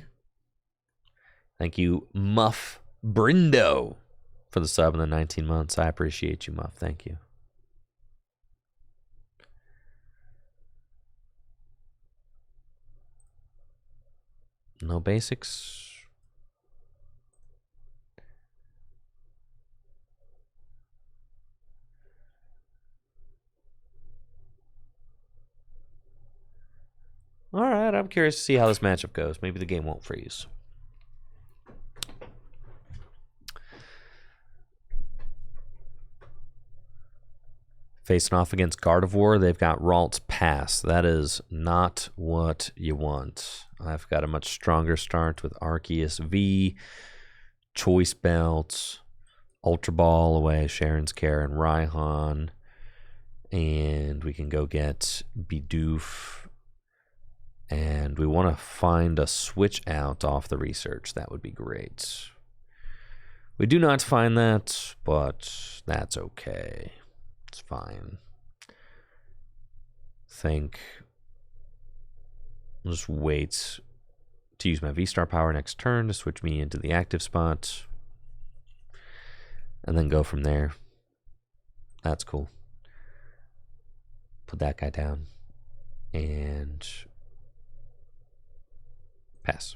Thank you, Muff Brindo, for the sub in the 19 months. I appreciate you, Muff. Thank you. No basics. All right, I'm curious to see how this matchup goes. Maybe the game won't freeze. Facing off against Gardevoir, they've got Ralts Pass. That is not what you want. I've got a much stronger start with Arceus V, Choice Belt, Ultra Ball away, Sharon's Care, and Raihan. And we can go get Bidoof. And we want to find a switch out off the research. That would be great. We do not find that, but that's okay. It's fine. Think. I'll just wait to use my V-Star power next turn to switch me into the active spot. And then go from there. That's cool. Put that guy down. And pass.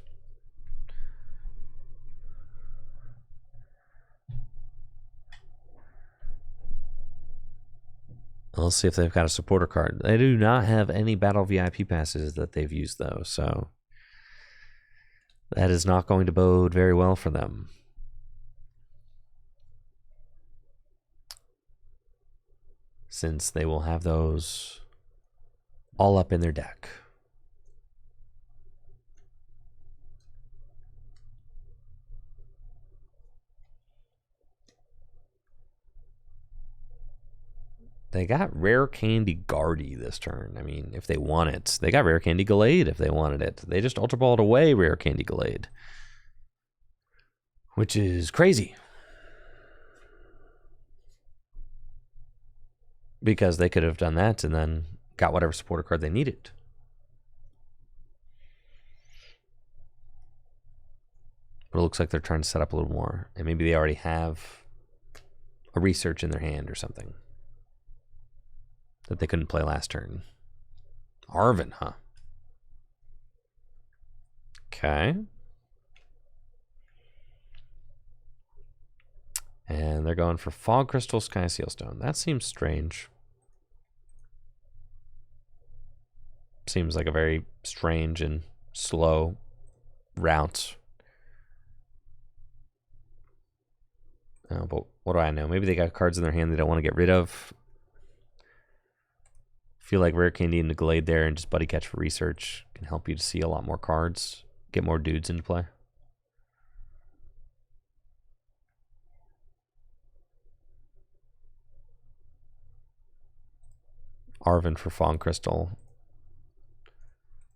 Let's see if they've got a supporter card. They do not have any battle VIP passes that they've used, though, so that is not going to bode very well for them. Since they will have those all up in their deck. They got Rare Candy Guardy this turn. I mean, if they want it. They got Rare Candy Gallade if they wanted it. They just Ultra Balled away Rare Candy Gallade. Which is crazy. Because they could have done that and then got whatever supporter card they needed. But it looks like they're trying to set up a little more. And maybe they already have a research in their hand or something that they couldn't play last turn. Arven, huh? Okay. And they're going for Fog Crystal, Sky Sealstone. That seems strange. Seems like a very strange and slow route. Oh, but what do I know? Maybe they got cards in their hand they don't want to get rid of. Feel like Rare Candy and the Glade there and just Buddy Catch for research can help you to see a lot more cards, get more dudes into play. Arven for Fog Crystal.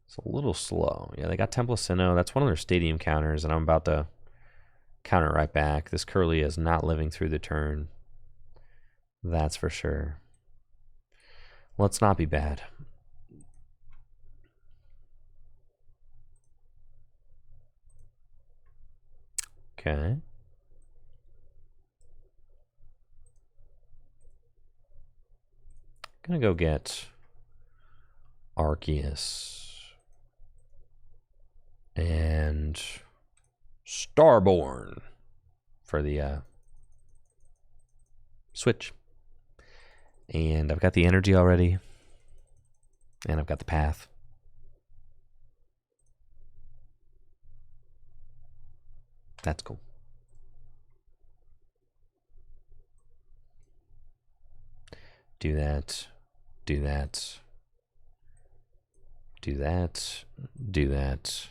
It's a little slow. Yeah, they got Temple of Sinnoh. That's one of their stadium counters, and I'm about to counter right back. This Curly is not living through the turn. That's for sure. Let's not be bad. Okay. Gonna go get Arceus and Starborn for the switch. And I've got the energy already. And I've got the path. That's cool. Do that. Do that. Do that. Do that.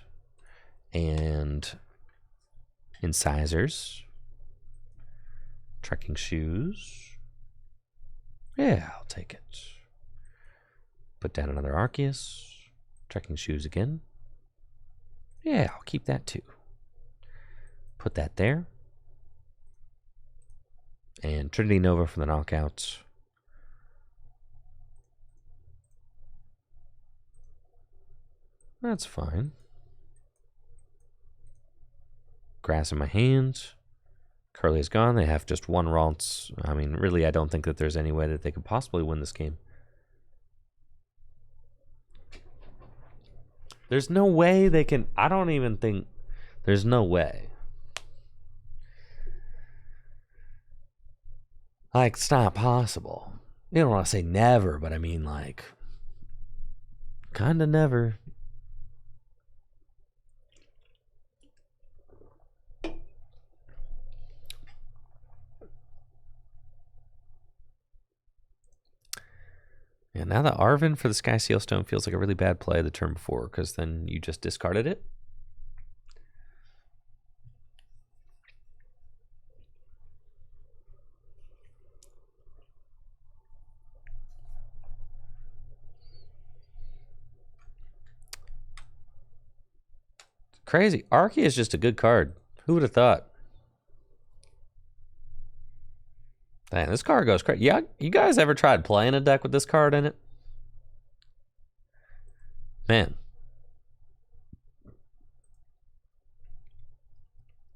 And incisors. Trekking shoes. Yeah, I'll take it. Put down another Arceus. Trekking shoes again. Yeah, I'll keep that too. Put that there. And Trinity Nova for the knockouts. That's fine. Grass in my hands. Curly's gone. They have just one Ralts. I mean, really, I don't think that there's any way that they could possibly win this game. There's no way they can. I don't even think. There's no way. Like, it's not possible. You don't want to say never, but I mean, like, kind of never. Yeah, now that Arven for the Sky Seal Stone feels like a really bad play the turn before, because then you just discarded it. Crazy. Archie is just a good card. Who would have thought? Man, this card goes crazy. Yeah, you guys ever tried playing a deck with this card in it? Man.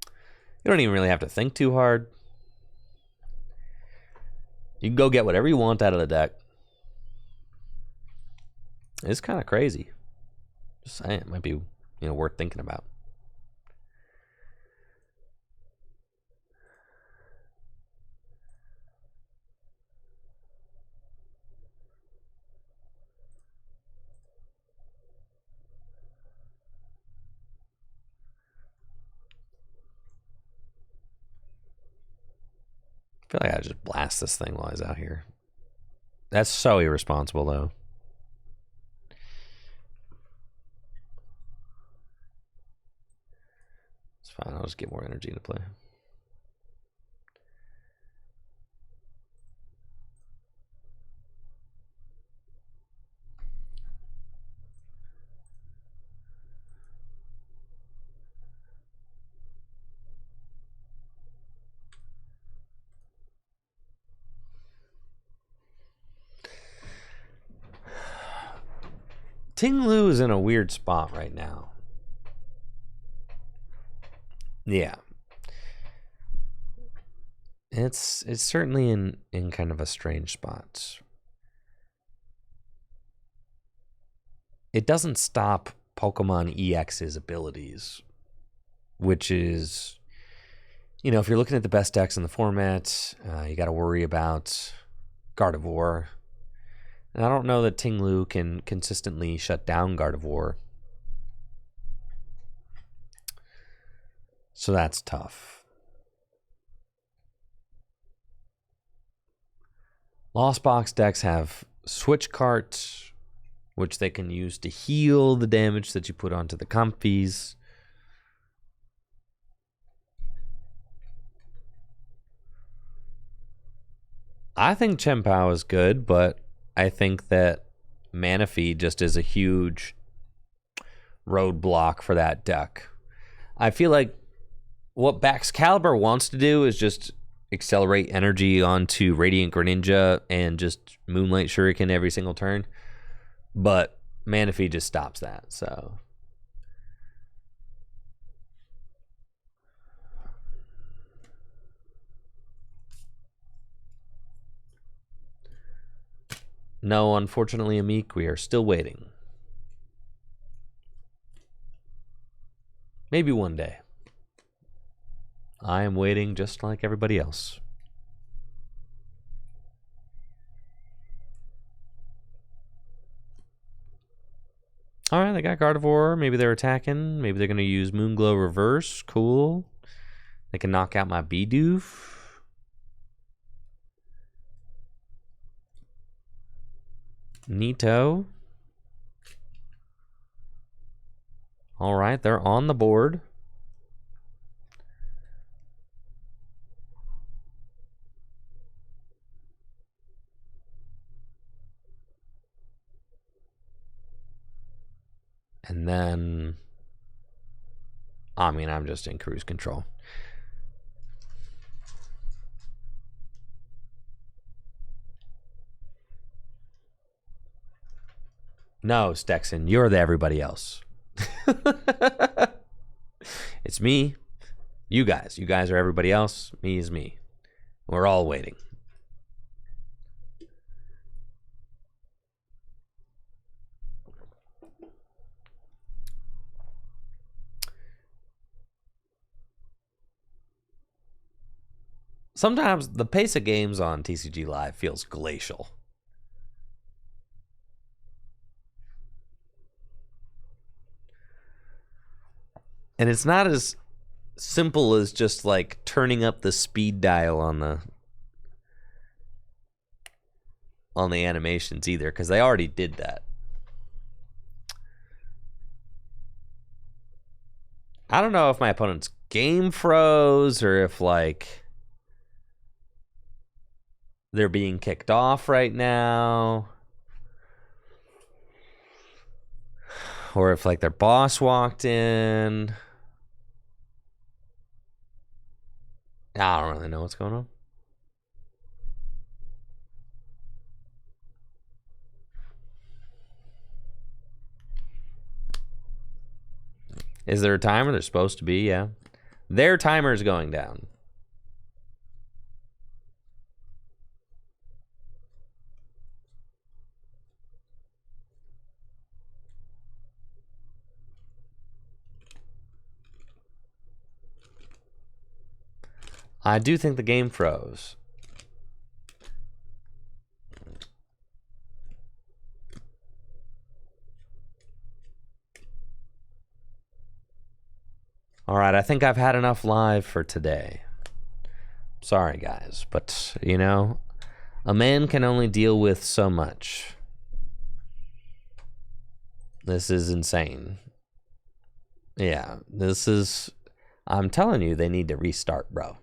You don't even really have to think too hard. You can go get whatever you want out of the deck. It's kind of crazy. Just saying, it might be, worth thinking about. I feel like I just blast this thing while he's out here. That's so irresponsible, though. It's fine. I'll just get more energy to play. Ting Lu is in a weird spot right now. Yeah. It's certainly in kind of a strange spot. It doesn't stop Pokemon EX's abilities, which is, if you're looking at the best decks in the format, you got to worry about Gardevoir. And I don't know that Ting Lu can consistently shut down Gardevoir. So that's tough. Lost Box decks have Switch Cart, which they can use to heal the damage that you put onto the Comfies. I think Chien-Pao is good, but I think that Manaphy just is a huge roadblock for that deck. I feel like what Baxcalibur wants to do is just accelerate energy onto Radiant Greninja and just Moonlight Shuriken every single turn. But Manaphy just stops that, so. No, unfortunately, Amik, we are still waiting. Maybe one day. I am waiting just like everybody else. All right, they got Gardevoir. Maybe they're attacking. Maybe they're going to use Moonglow Reverse. Cool. They can knock out my Bidoof. Neato. All right, they're on the board. And then I mean, I'm just in cruise control. No, Stexon, you're the everybody else. It's me. You guys. You guys are everybody else. Me is me. We're all waiting. Sometimes the pace of games on TCG Live feels glacial. And it's not as simple as just like turning up the speed dial on the animations either, because they already did that. I don't know if my opponent's game froze or if like they're being kicked off right now, or if like their boss walked in. I don't really know what's going on. Is there a timer? There's supposed to be, yeah. Their timer's going down. I do think the game froze. All right, I think I've had enough live for today. Sorry, guys, but, you know, a man can only deal with so much. This is insane. Yeah, this is... I'm telling you, they need to restart, bro.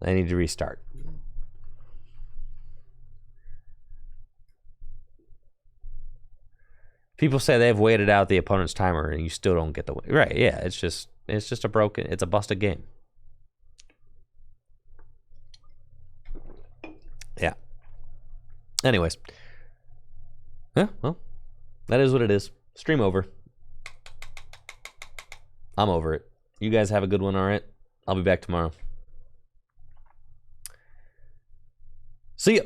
They need to restart. People say they've waited out the opponent's timer and you still don't get the win. Right, yeah, it's just a broken, it's a busted game. Yeah. Anyways. Yeah, well, that is what it is. Stream over. I'm over it. You guys have a good one, all right? I'll be back tomorrow. See ya.